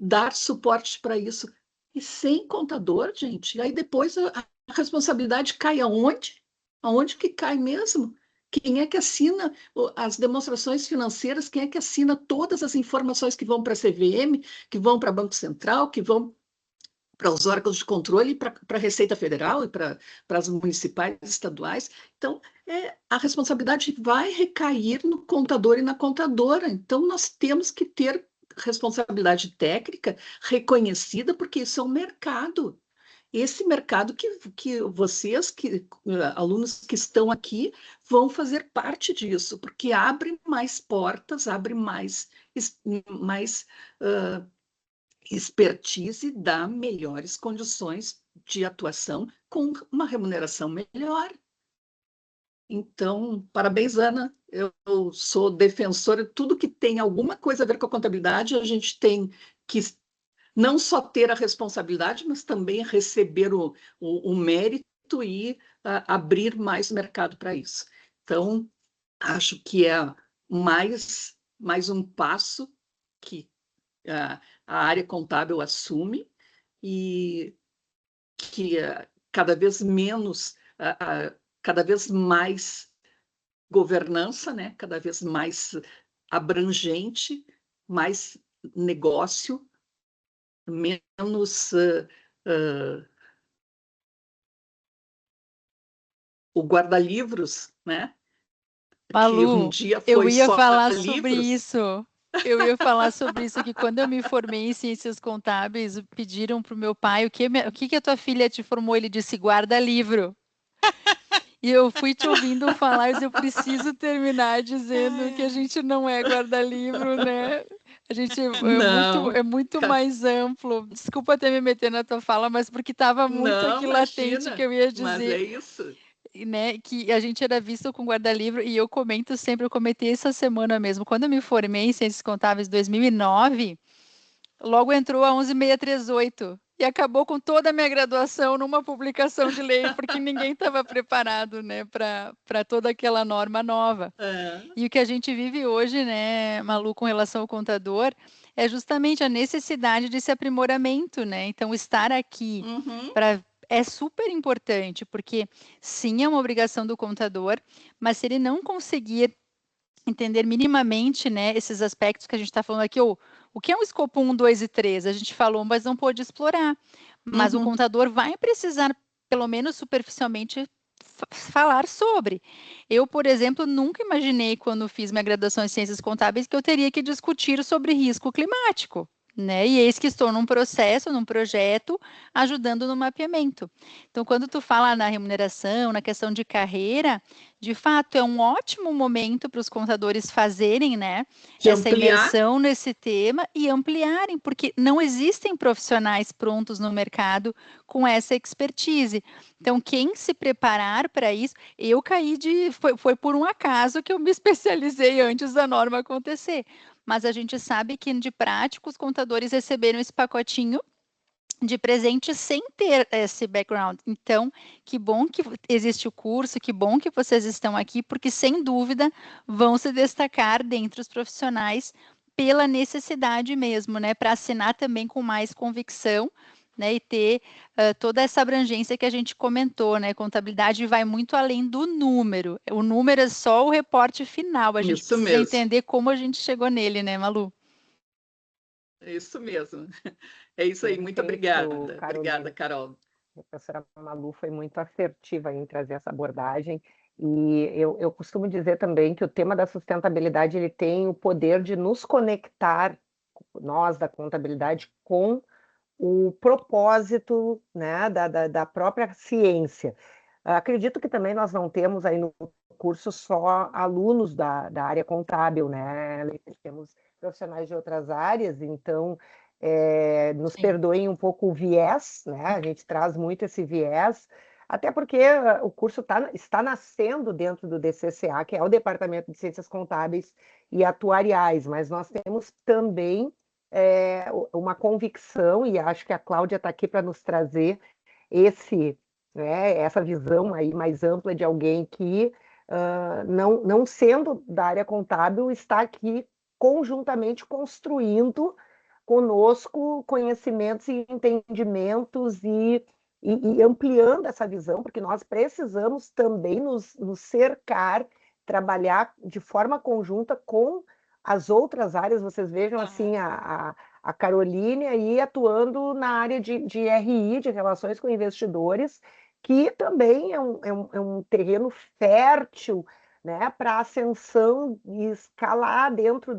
C: dar suporte para isso? E sem contador, gente, aí depois a responsabilidade cai aonde? Aonde que cai mesmo? Quem é que assina as demonstrações financeiras? Quem é que assina todas as informações que vão para a CVM, que vão para o Banco Central, que vão para os órgãos de controle, para a Receita Federal e para as municipais e estaduais? Então, a responsabilidade vai recair no contador e na contadora. Então, nós temos que ter responsabilidade técnica reconhecida, porque isso é um mercado. Esse mercado que vocês, alunos que estão aqui, vão fazer parte disso, porque abre mais portas, abre mais uh, expertise, dá melhores condições de atuação com uma remuneração melhor. Então, parabéns, Ana. Eu sou defensora de tudo que tem alguma coisa a ver com a contabilidade, a gente tem que não só ter a responsabilidade, mas também receber o mérito e abrir mais mercado para isso. Então, acho que é mais um passo que a área contábil assume e que cada vez menos, cada vez mais governança, né? Cada vez mais abrangente, mais negócio, menos o guarda-livros, né? Que um
E: Malu,
C: dia
E: eu
C: foi
E: ia
C: só
E: falar sobre
C: livros.
E: isso. Eu ia falar sobre isso, que quando eu me formei em ciências contábeis, pediram para o meu pai, o que que a tua filha te formou? Ele disse, guarda-livro. E eu fui te ouvindo falar, mas eu preciso terminar dizendo que a gente não é guarda-livro, né? A gente
C: Não,
E: é muito mais amplo. Desculpa até me meter na tua fala, mas porque estava muito
C: não,
E: aqui latente que
C: imagina,
E: eu ia
C: mas é
E: dizer,
C: isso.
E: né, que a gente era visto com guarda-livro, e eu comento sempre, eu comentei essa semana mesmo, quando eu me formei em Ciências Contábeis em 2009, logo entrou a 11638 e acabou com toda a minha graduação numa publicação de lei, porque ninguém estava preparado, né, para toda aquela norma nova.
C: É.
E: E o que a gente vive hoje, né, Malu, com relação ao contador, é justamente a necessidade desse aprimoramento, né? Então, estar aqui
C: Uhum.
E: é super importante, porque sim, é uma obrigação do contador, mas se ele não conseguir entender minimamente, né, esses aspectos que a gente está falando aqui, ou o que é um escopo 1, 2 e 3? A gente falou, mas não pôde explorar. Mas o
C: Uhum.
E: contador vai precisar, pelo menos superficialmente, falar sobre. Eu, por exemplo, nunca imaginei, quando fiz minha graduação em Ciências Contábeis, que eu teria que discutir sobre risco climático. Né? E eis que estou num processo, num projeto, ajudando no mapeamento. Então, quando tu fala na remuneração, na questão de carreira, de fato, é um ótimo momento para os contadores fazerem, né,
C: De
E: essa
C: ampliar.
E: imersão nesse tema e ampliarem, porque não existem profissionais prontos no mercado com essa expertise. Então, quem se preparar para isso, eu caí foi por um acaso que eu me especializei antes da norma acontecer. Mas a gente sabe que, de prática, os contadores receberam esse pacotinho de presente sem ter esse background. Então, que bom que existe o curso, que bom que vocês estão aqui, porque, sem dúvida, vão se destacar dentre os profissionais pela necessidade mesmo, né? Para assinar também com mais convicção, né? E ter toda essa abrangência que a gente comentou, né? Contabilidade vai muito além do número. O número é só o reporte final. A gente
C: Isso
E: precisa
C: mesmo.
E: entender como a gente chegou nele, né, Malu?
C: Isso mesmo. É isso aí. Muito
B: Perfeito,
C: obrigada. Obrigada,
B: Carolina.
C: Carol.
B: A professora Malu foi muito assertiva em trazer essa abordagem. E eu costumo dizer também que o tema da sustentabilidade ele tem o poder de nos conectar, nós da contabilidade, com o propósito, né, da própria ciência. Acredito que também nós não temos aí no curso só alunos da área contábil, né? Temos profissionais de outras áreas, então nos
E: Sim.
B: perdoem um pouco o viés, né? A gente traz muito esse viés, até porque o curso está nascendo dentro do DCCA, que é o Departamento de Ciências Contábeis e Atuariais, mas nós temos também uma convicção, e acho que a Cláudia está aqui para nos trazer essa visão aí mais ampla de alguém que, não sendo da área contábil, está aqui conjuntamente construindo conosco conhecimentos e entendimentos e ampliando essa visão, porque nós precisamos também nos cercar, trabalhar de forma conjunta com as outras áreas. Vocês vejam assim a Caroline aí atuando na área de RI, de relações com investidores, que também é um terreno fértil, né, para ascensão e escalar dentro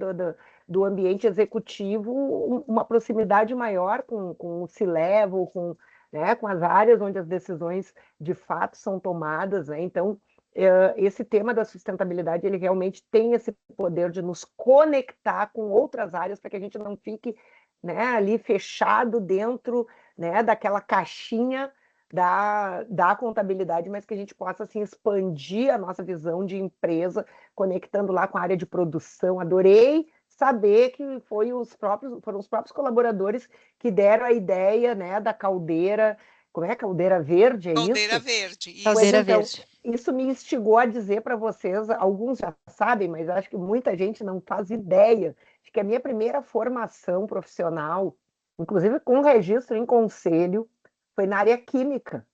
B: do ambiente executivo uma proximidade maior com o C-Level, né, com as áreas onde as decisões de fato são tomadas, né? Então, esse tema da sustentabilidade, ele realmente tem esse poder de nos conectar com outras áreas para que a gente não fique, né, ali fechado dentro, né, daquela caixinha da contabilidade, mas que a gente possa assim, expandir a nossa visão de empresa, conectando lá com a área de produção. Adorei saber que foram os próprios colaboradores que deram a ideia, né, da caldeira. Como é? Caldeira verde, é
D: Caldeira
B: isso?
D: verde, isso.
E: Caldeira
B: Então,
E: verde.
B: isso me instigou a dizer para vocês, alguns já sabem, mas acho que muita gente não faz ideia, de que a minha primeira formação profissional, inclusive com registro em conselho, foi na área química.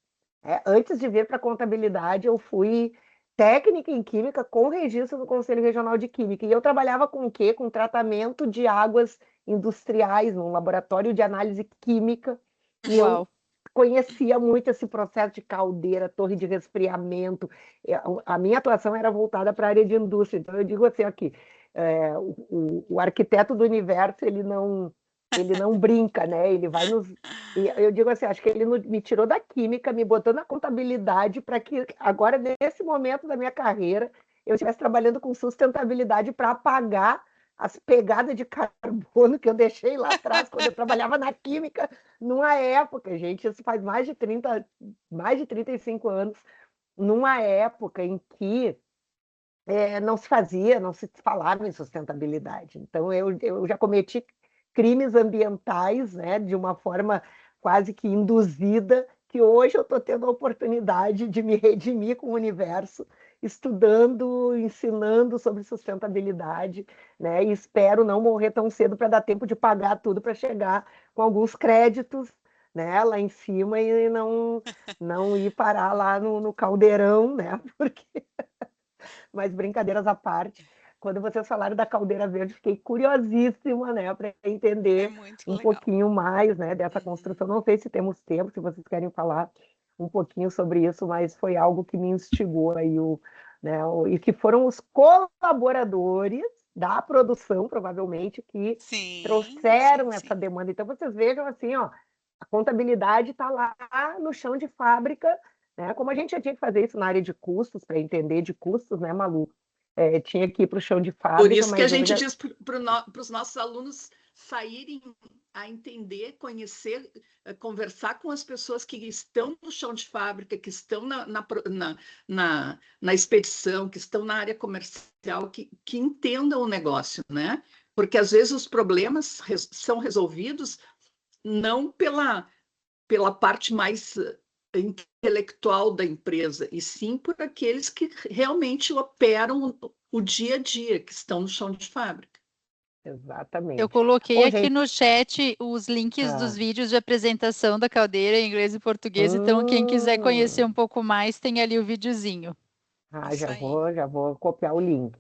B: Antes de vir para a contabilidade, eu fui técnica em química com registro no Conselho Regional de Química. E eu trabalhava com o quê? Com tratamento de águas industriais, num laboratório de análise química. E
E: Uau.
B: eu conhecia muito esse processo de caldeira, torre de resfriamento. A minha atuação era voltada para a área de indústria. Então, eu digo assim, aqui, o arquiteto do universo, ele não brinca, né? Ele vai nos... E eu digo assim, acho que ele me tirou da química, me botou na contabilidade para que agora, nesse momento da minha carreira, eu estivesse trabalhando com sustentabilidade para apagar as pegadas de carbono que eu deixei lá atrás, quando eu trabalhava na química, numa época, gente, isso faz mais de 35 anos, numa época em que não se falava em sustentabilidade. Então, eu já cometi crimes ambientais, né, de uma forma quase que induzida, que hoje eu estou tendo a oportunidade de me redimir com o universo, estudando, ensinando sobre sustentabilidade, né, e espero não morrer tão cedo para dar tempo de pagar tudo para chegar com alguns créditos, né, lá em cima e não ir parar lá no caldeirão, né, porque... Mas brincadeiras à parte, quando vocês falaram da caldeira verde, fiquei curiosíssima, né, para entender
D: muito
B: um
D: legal.
B: pouquinho mais, né, dessa construção. Não sei se temos tempo, se vocês querem falar um pouquinho sobre isso, mas foi algo que me instigou aí, e que foram os colaboradores da produção, provavelmente, que
D: Sim,
B: trouxeram
D: sim,
B: essa
D: sim.
B: demanda. Então, vocês vejam assim, ó, a contabilidade está lá no chão de fábrica, né? Como a gente já tinha que fazer isso na área de custos, para entender de custos, né, Malu? Tinha que ir para o chão de
C: Por
B: fábrica,
C: isso que a
B: mas hoje...
C: gente diz para os nossos alunos saírem a entender, conhecer, conversar com as pessoas que estão no chão de fábrica, que estão na expedição, que estão na área comercial, que entendam o negócio, né? Porque às vezes os problemas são resolvidos não pela parte mais intelectual da empresa, e sim por aqueles que realmente operam o dia a dia, que estão no chão de fábrica.
B: Exatamente.
E: Eu coloquei
B: Bom,
E: aqui
B: gente,
E: no chat os links dos vídeos de apresentação da caldeira em inglês e português, então quem quiser conhecer um pouco mais, tem ali o videozinho.
D: Isso
B: já
D: aí.
B: já vou copiar o link.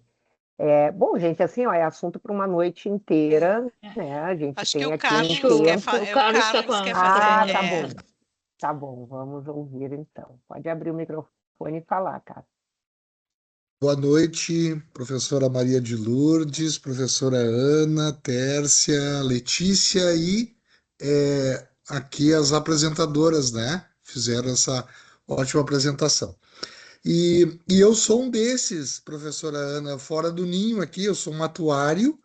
B: Bom, gente, assim, ó, é assunto para uma noite inteira, né? A gente
D: Acho que
B: tem
D: o
B: aqui um
D: Carlos quer,
B: tempo.
A: O Carlos está com
D: Carlos quer
A: tá com
D: fazer.
A: a
B: Tá
A: mão.
B: bom. Tá bom, vamos ouvir então. Pode abrir o microfone e falar, cara.
H: Boa noite, professora Maria de Lourdes, professora Ana, Tércia, Letícia e aqui as apresentadoras, né? Fizeram essa ótima apresentação. E eu sou um desses, professora Ana, fora do ninho aqui, eu sou um atuário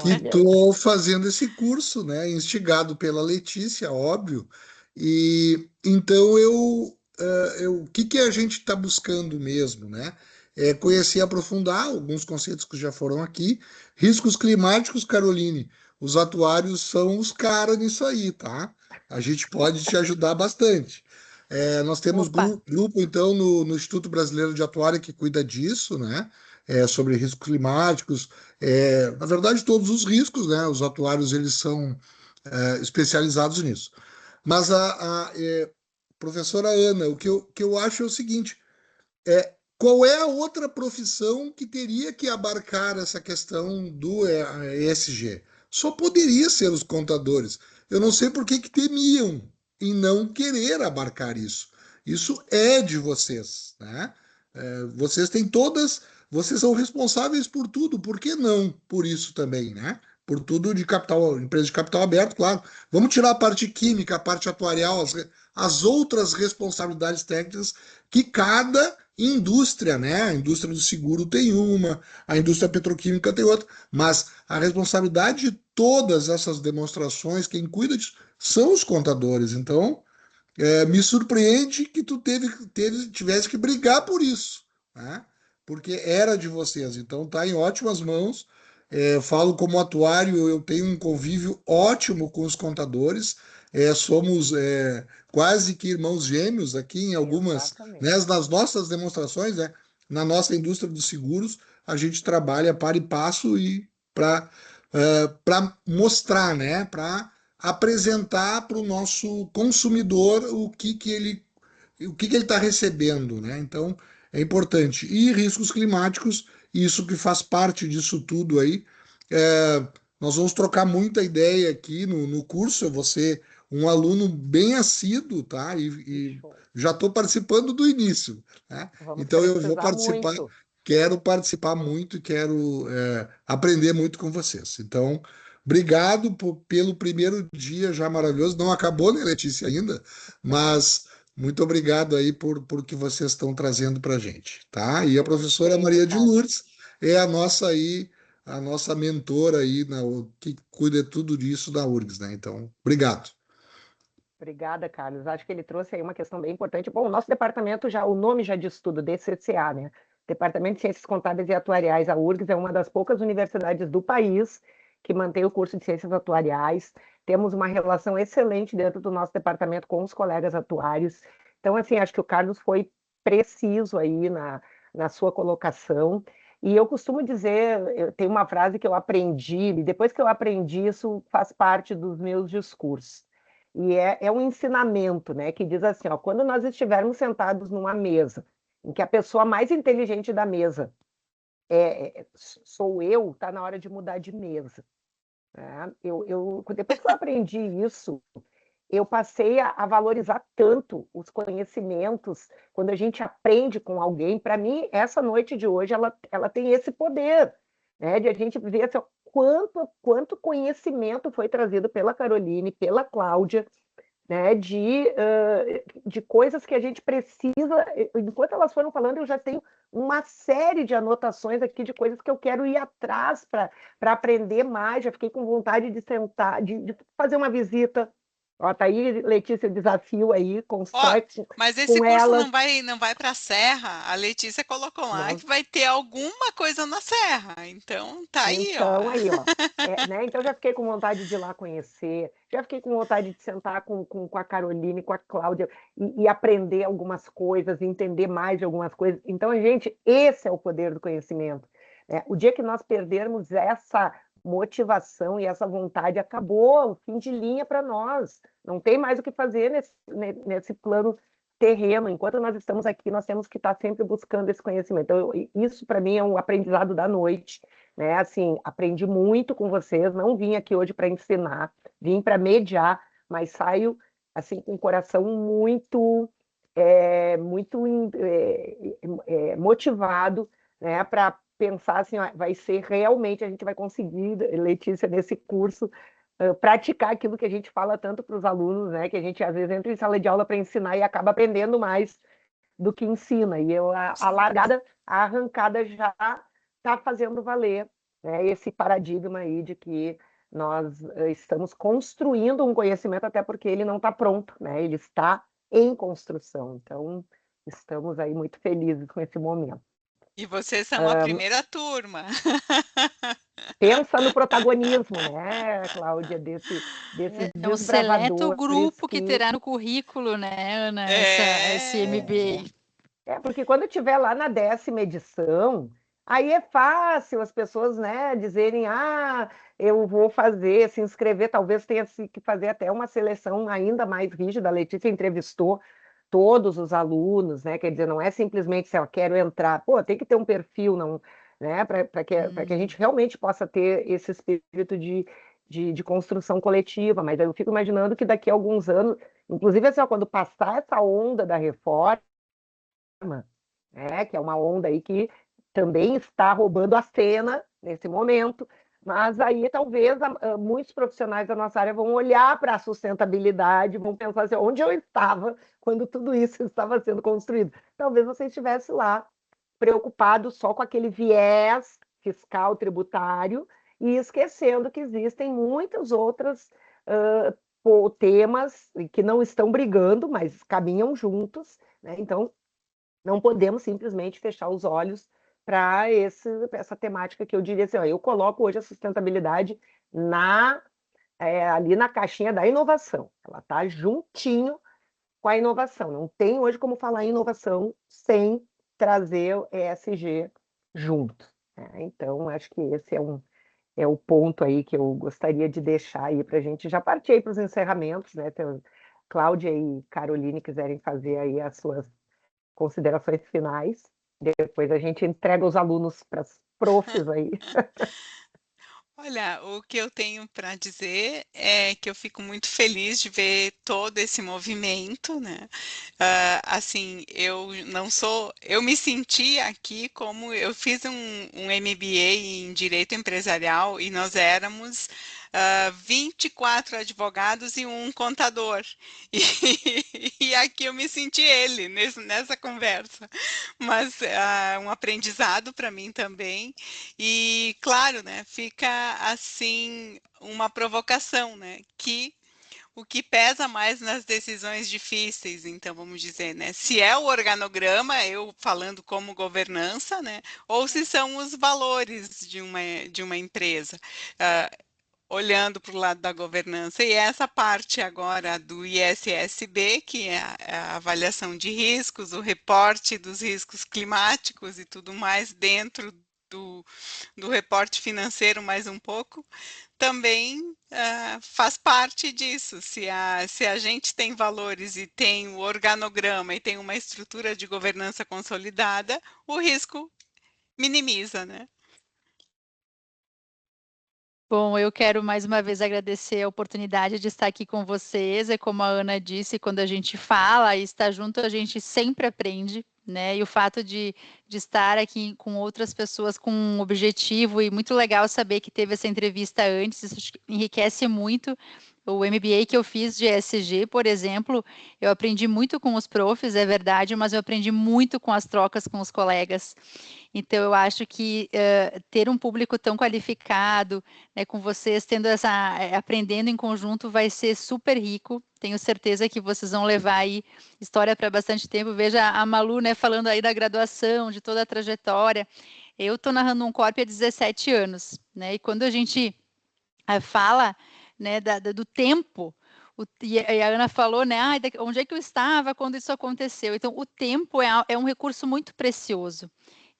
H: que
B: Olha,
H: estou fazendo esse curso, né? Instigado pela Letícia, óbvio. E então o que a gente está buscando mesmo, né? É conhecer e aprofundar alguns conceitos que já foram aqui. Riscos climáticos, Caroline, os atuários são os caras nisso aí, tá? A gente pode te ajudar bastante. Nós temos
E: Opa.
H: grupo, então, no Instituto Brasileiro de Atuária que cuida disso, né? Sobre riscos climáticos. Na verdade, todos os riscos, né? Os atuários, eles são especializados nisso. Mas professora Ana, o que eu acho é o seguinte, qual é a outra profissão que teria que abarcar essa questão do ESG? Só poderia ser os contadores. Eu não sei por que temiam em não querer abarcar isso. Isso é de vocês, né? Vocês têm vocês são responsáveis por tudo, por que não por isso também, né? Por tudo de capital, empresa de capital aberto, claro. Vamos tirar a parte química, a parte atuarial, as outras responsabilidades técnicas que cada indústria, né? A indústria do seguro tem uma, a indústria petroquímica tem outra, mas a responsabilidade de todas essas demonstrações, quem cuida disso, são os contadores. Então, me surpreende que tu tivesse que brigar por isso, né? Porque era de vocês. Então, tá em ótimas mãos. Falo como atuário, eu tenho um convívio ótimo com os contadores. Somos quase que irmãos gêmeos aqui em algumas, né, nas nossas demonstrações, né, na nossa indústria dos seguros, a gente trabalha para e passo e para mostrar, né, para apresentar para o nosso consumidor o que ele está recebendo, né? Então é importante. E riscos climáticos, isso que faz parte disso tudo aí. Nós vamos trocar muita ideia aqui no curso. Eu vou ser um aluno bem assíduo, tá? E já estou participando do início, né? Então eu vou participar, muito. Quero participar muito e quero aprender muito com vocês. Então, obrigado pelo primeiro dia já maravilhoso. Não acabou, né, Letícia, ainda? Mas muito obrigado aí por que vocês estão trazendo para a gente, tá? E a professora Maria de Lourdes é a nossa mentora aí, que cuida de tudo disso da URGS, né? Então, obrigado.
B: Obrigada, Carlos. Acho que ele trouxe aí uma questão bem importante. Bom, o nosso departamento, o nome já diz tudo, DCCA, né? Departamento de Ciências Contábeis e Atuariais. A URGS é uma das poucas universidades do país que mantém o curso de Ciências Atuariais. Temos uma relação excelente dentro do nosso departamento com os colegas atuários. Então, assim, acho que o Carlos foi preciso aí na sua colocação. E eu costumo dizer, tem uma frase que eu aprendi, e depois que eu aprendi, isso faz parte dos meus discursos. E é um ensinamento, né, que diz assim, ó, quando nós estivermos sentados numa mesa, em que a pessoa mais inteligente da mesa sou eu, está na hora de mudar de mesa. Né? Depois que eu aprendi isso, eu passei a valorizar tanto os conhecimentos, quando a gente aprende com alguém. Para mim, essa noite de hoje, ela tem esse poder, né, de a gente ver assim, quanto conhecimento foi trazido pela Caroline, pela Cláudia, né, de coisas que a gente precisa. Enquanto elas foram falando, eu já tenho uma série de anotações aqui de coisas que eu quero ir atrás para aprender mais. Já fiquei com vontade de sentar, de fazer uma visita. Ó, tá aí, Letícia, o desafio aí, constrói
D: mas esse
B: com
D: curso
B: elas.
D: não vai para a Serra. A Letícia colocou lá que vai ter alguma coisa na Serra. Então, tá aí,
B: então,
D: ó.
B: Aí, ó. Né? Então, já fiquei com vontade de ir lá conhecer, já fiquei com vontade de sentar com a Caroline, com a Cláudia e aprender algumas coisas, entender mais de algumas coisas. Então, gente, esse é o poder do conhecimento. Né? O dia que nós perdermos essa motivação e essa vontade, acabou o fim de linha para nós. Não tem mais o que fazer nesse plano terreno. Enquanto nós estamos aqui, nós temos que estar sempre buscando esse conhecimento. Então, isso, para mim, é um aprendizado da noite. Né? Assim, aprendi muito com vocês, não vim aqui hoje para ensinar, vim para mediar, mas saio assim com o coração muito motivado, né, para pensar assim, ó, vai ser realmente, a gente vai conseguir, Letícia, nesse curso, praticar aquilo que a gente fala tanto para os alunos, né, que a gente às vezes entra em sala de aula para ensinar e acaba aprendendo mais do que ensina. E a largada, a arrancada já está fazendo valer, né, esse paradigma aí de que nós estamos construindo um conhecimento, até porque ele não está pronto, né, ele está em construção. Então, estamos aí muito felizes com esse momento.
D: E vocês são a primeira turma.
B: Pensa no protagonismo, né, Cláudia, desses desbravadores.
E: É um seleto grupo que terá no currículo, né, Ana, esse MBA.
B: Porque quando estiver lá na 10ª edição, Aí é fácil as pessoas, né, dizerem, eu vou fazer, se inscrever, talvez tenha que fazer até uma seleção ainda mais rígida. A Letícia entrevistou todos os alunos, né? Quer dizer, não é simplesmente se eu quero entrar, pô, tem que ter um perfil, não, né? Para que a gente realmente possa ter esse espírito de construção coletiva. Mas eu fico imaginando que daqui a alguns anos, inclusive assim, ó, quando passar essa onda da reforma, né, que é uma onda aí que também está roubando a cena nesse momento, mas aí talvez muitos profissionais da nossa área vão olhar para a sustentabilidade, vão pensar assim, onde eu estava quando tudo isso estava sendo construído? Talvez você estivesse lá preocupado só com aquele viés fiscal tributário e esquecendo que existem muitos outros temas que não estão brigando, mas caminham juntos, né? Então, não podemos simplesmente fechar os olhos para essa temática que eu diria assim, ó, eu coloco hoje a sustentabilidade ali na caixinha da inovação. Ela está juntinho com a inovação. Não tem hoje como falar em inovação sem trazer o ESG junto, né? Então, acho que esse é o ponto aí que eu gostaria de deixar aí para a gente já partir para os encerramentos, né? Então, Cláudia e Caroline quiserem fazer aí as suas considerações finais. Depois a gente entrega os alunos para as profs aí.
D: Olha, o que eu tenho para dizer é que eu fico muito feliz de ver todo esse movimento, né? Assim, eu me senti aqui como eu fiz um MBA em Direito Empresarial e nós éramos 24 advogados e um contador. E aqui eu me senti ele nessa conversa. Mas um aprendizado para mim também. E, claro, né, fica assim uma provocação, né, que o que pesa mais nas decisões difíceis, então vamos dizer, né, se é o organograma, eu falando como governança, né, ou se são os valores de uma empresa. Olhando para o lado da governança, e essa parte agora do ISSB, que é a avaliação de riscos, o reporte dos riscos climáticos e tudo mais dentro do reporte financeiro mais um pouco, também faz parte disso. Se a gente tem valores e tem o organograma e tem uma estrutura de governança consolidada, o risco minimiza, né?
E: Bom, eu quero mais uma vez agradecer a oportunidade de estar aqui com vocês. É como a Ana disse, quando a gente fala e está junto, a gente sempre aprende, né? E o fato de estar aqui com outras pessoas com um objetivo, e muito legal saber que teve essa entrevista antes, isso enriquece muito. O MBA que eu fiz de ESG, por exemplo, eu aprendi muito com os profs, é verdade, mas eu aprendi muito com as trocas com os colegas. Então, eu acho que ter um público tão qualificado, né, com vocês aprendendo em conjunto, vai ser super rico. Tenho certeza que vocês vão levar aí história para bastante tempo. Veja a Malu, né, falando aí da graduação, de toda a trajetória. Eu estou narrando um corp há 17 anos, né? E quando a gente fala, né, do tempo, e a Ana falou, né, onde é que eu estava quando isso aconteceu? Então, o tempo é um recurso muito precioso.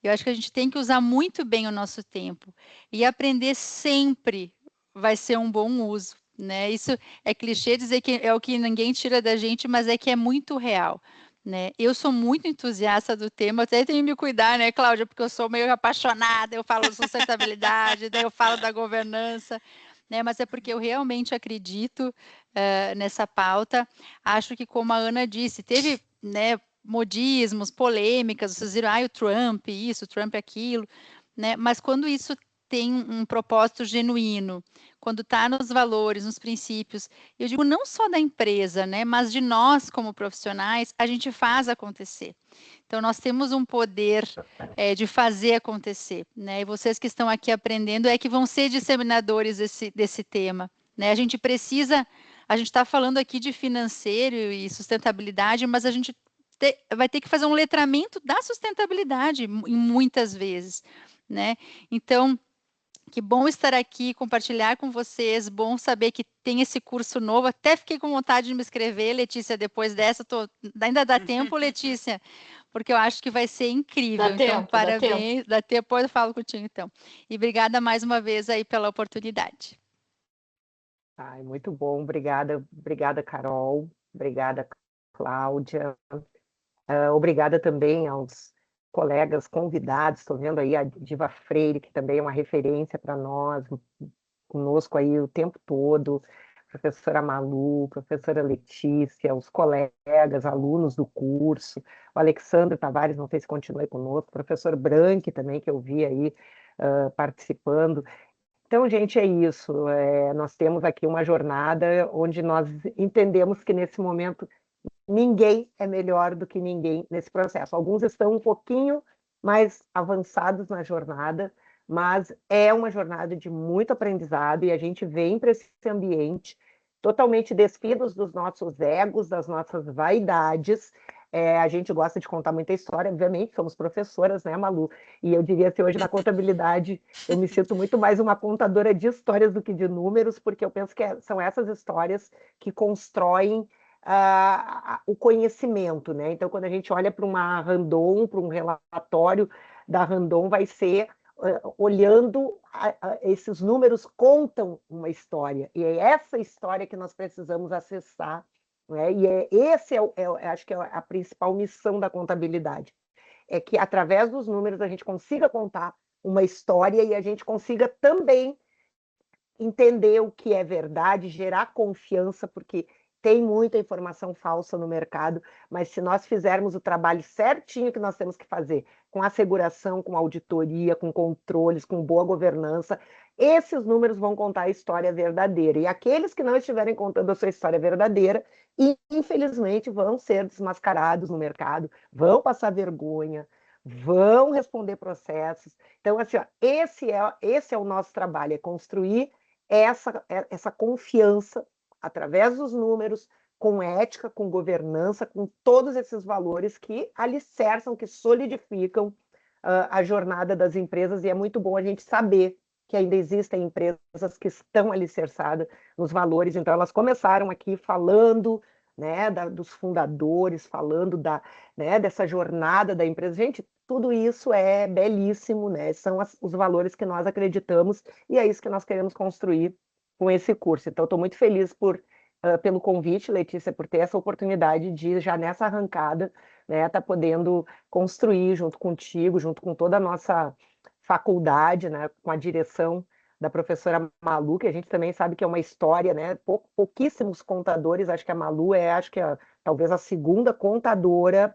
E: Eu acho que a gente tem que usar muito bem o nosso tempo e aprender sempre vai ser um bom uso, né? Isso é clichê dizer que é o que ninguém tira da gente, mas é que é muito real, né? Eu sou muito entusiasta do tema, até tenho que me cuidar, né, Cláudia, porque eu sou meio apaixonada, eu falo de sustentabilidade, daí eu falo da governança, né? Mas é porque eu realmente acredito nessa pauta. Acho que, como a Ana disse, teve, né, modismos, polêmicas, vocês viram, o Trump isso, o Trump aquilo, né? Mas quando isso tem um propósito genuíno, quando está nos valores, nos princípios, eu digo não só da empresa, né, mas de nós como profissionais, a gente faz acontecer. Então, nós temos um poder de fazer acontecer, né? E vocês que estão aqui aprendendo é que vão ser disseminadores desse tema, né? A gente está falando aqui de financeiro e sustentabilidade, mas a gente vai ter que fazer um letramento da sustentabilidade em muitas vezes, né? Então, Que bom estar aqui, compartilhar com vocês, bom saber que tem esse curso novo. Até fiquei com vontade de me inscrever, Letícia, depois dessa. Ainda dá tempo, Letícia? Porque eu acho que vai ser incrível.
A: Dá tempo,
E: parabéns. Dá tempo, depois eu falo contigo, então. E obrigada mais uma vez aí pela oportunidade.
B: Ai, muito bom, obrigada, Carol, obrigada, Cláudia, obrigada também aos colegas convidados, estou vendo aí a Diva Freire, que também é uma referência para nós, conosco aí o tempo todo, professora Malu, professora Letícia, os colegas, alunos do curso, o Alexandre Tavares, não sei se continua aí conosco, o professor Branque também, que eu vi aí participando. Então, gente, é isso. Nós temos aqui uma jornada onde nós entendemos que nesse momento ninguém é melhor do que ninguém nesse processo. Alguns estão um pouquinho mais avançados na jornada, mas é uma jornada de muito aprendizado e a gente vem para esse ambiente totalmente despidos dos nossos egos, das nossas vaidades. A gente gosta de contar muita história, obviamente, somos professoras, né, Malu? E eu diria que hoje na contabilidade eu me sinto muito mais uma contadora de histórias do que de números, porque eu penso que são essas histórias que constroem o conhecimento, né? Então, quando a gente olha para uma Randon, para um relatório da Randon, vai ser olhando esses números contam uma história, e é essa história que nós precisamos acessar, né? E acho que é a principal missão da contabilidade, é que através dos números a gente consiga contar uma história e a gente consiga também entender o que é verdade, gerar confiança, porque tem muita informação falsa no mercado, mas se nós fizermos o trabalho certinho que nós temos que fazer, com asseguração, com auditoria, com controles, com boa governança, esses números vão contar a história verdadeira. E aqueles que não estiverem contando a sua história verdadeira, infelizmente, vão ser desmascarados no mercado, vão passar vergonha, vão responder processos. Então, assim, ó, esse é o nosso trabalho, é construir essa confiança através dos números, com ética, com governança, com todos esses valores que alicerçam, que solidificam a jornada das empresas, e é muito bom a gente saber que ainda existem empresas que estão alicerçadas nos valores. Então, elas começaram aqui falando, né, dos fundadores, falando dessa jornada da empresa. Gente, tudo isso é belíssimo, né? São os valores que nós acreditamos e é isso que nós queremos construir com esse curso. Então, estou muito feliz pelo convite, Letícia, por ter essa oportunidade de, já nessa arrancada, né, tá podendo construir junto contigo, junto com toda a nossa faculdade, né, com a direção da professora Malu, que a gente também sabe que é uma história, né, pouquíssimos contadores, acho que a Malu talvez a segunda contadora,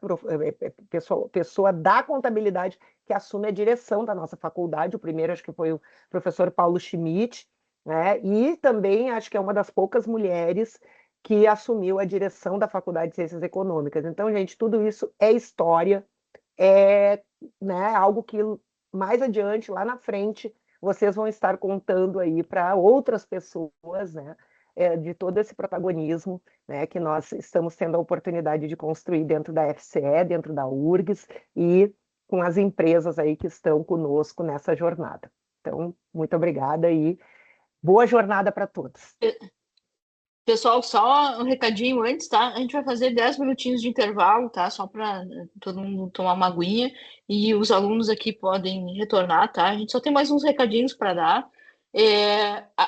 B: pessoa da contabilidade que assume a direção da nossa faculdade. O primeiro acho que foi o professor Paulo Schmidt, né? E também acho que é uma das poucas mulheres que assumiu a direção da Faculdade de Ciências Econômicas. Então, gente, tudo isso é história, né, algo que mais adiante, lá na frente, vocês vão estar contando aí para outras pessoas, né, de todo esse protagonismo, né, que nós estamos tendo a oportunidade de construir dentro da FCE, dentro da URGS e com as empresas aí que estão conosco nessa jornada. Então, muito obrigada e boa jornada para todos.
A: Pessoal, só um recadinho antes, tá? A gente vai fazer 10 minutinhos de intervalo, tá? Só para todo mundo tomar uma aguinha e os alunos aqui podem retornar, tá? A gente só tem mais uns recadinhos para dar.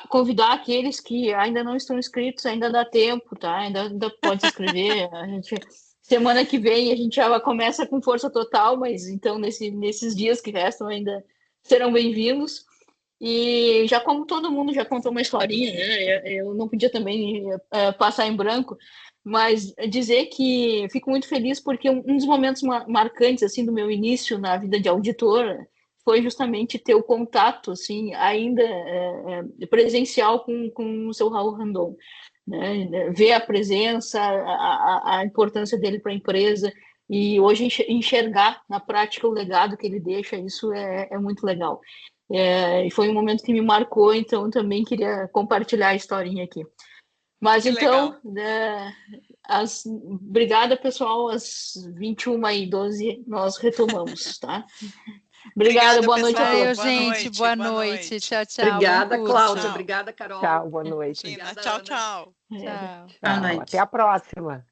A: Convidar aqueles que ainda não estão inscritos, ainda dá tempo, tá? Ainda pode se inscrever. Semana que vem a gente já começa com força total, mas então nesses dias que restam ainda serão bem-vindos. E já como todo mundo já contou uma historinha, né? Eu não podia também passar em branco, mas dizer que fico muito feliz porque um dos momentos marcantes assim do meu início na vida de auditora foi justamente ter o contato assim ainda presencial com o seu Raul Randon, né? Ver a presença, a importância dele para a empresa e hoje enxergar na prática o legado que ele deixa, isso é muito legal. E foi um momento que me marcou, então também queria compartilhar a historinha aqui. Mas
D: Que
A: então, obrigada, pessoal. Às 21h12 nós retomamos, tá? Obrigada, boa noite a
D: pessoal.
A: todos.
E: Valeu, gente. Boa noite. Tchau, tchau.
C: Obrigada,
E: Bom curso.
C: Cláudia.
D: Tchau.
C: Obrigada, Carol.
B: Tchau, boa noite.
D: Imagina.
C: Obrigada,
D: Tchau,
C: Ana.
D: tchau.
E: Tchau.
B: Tchau, até a próxima.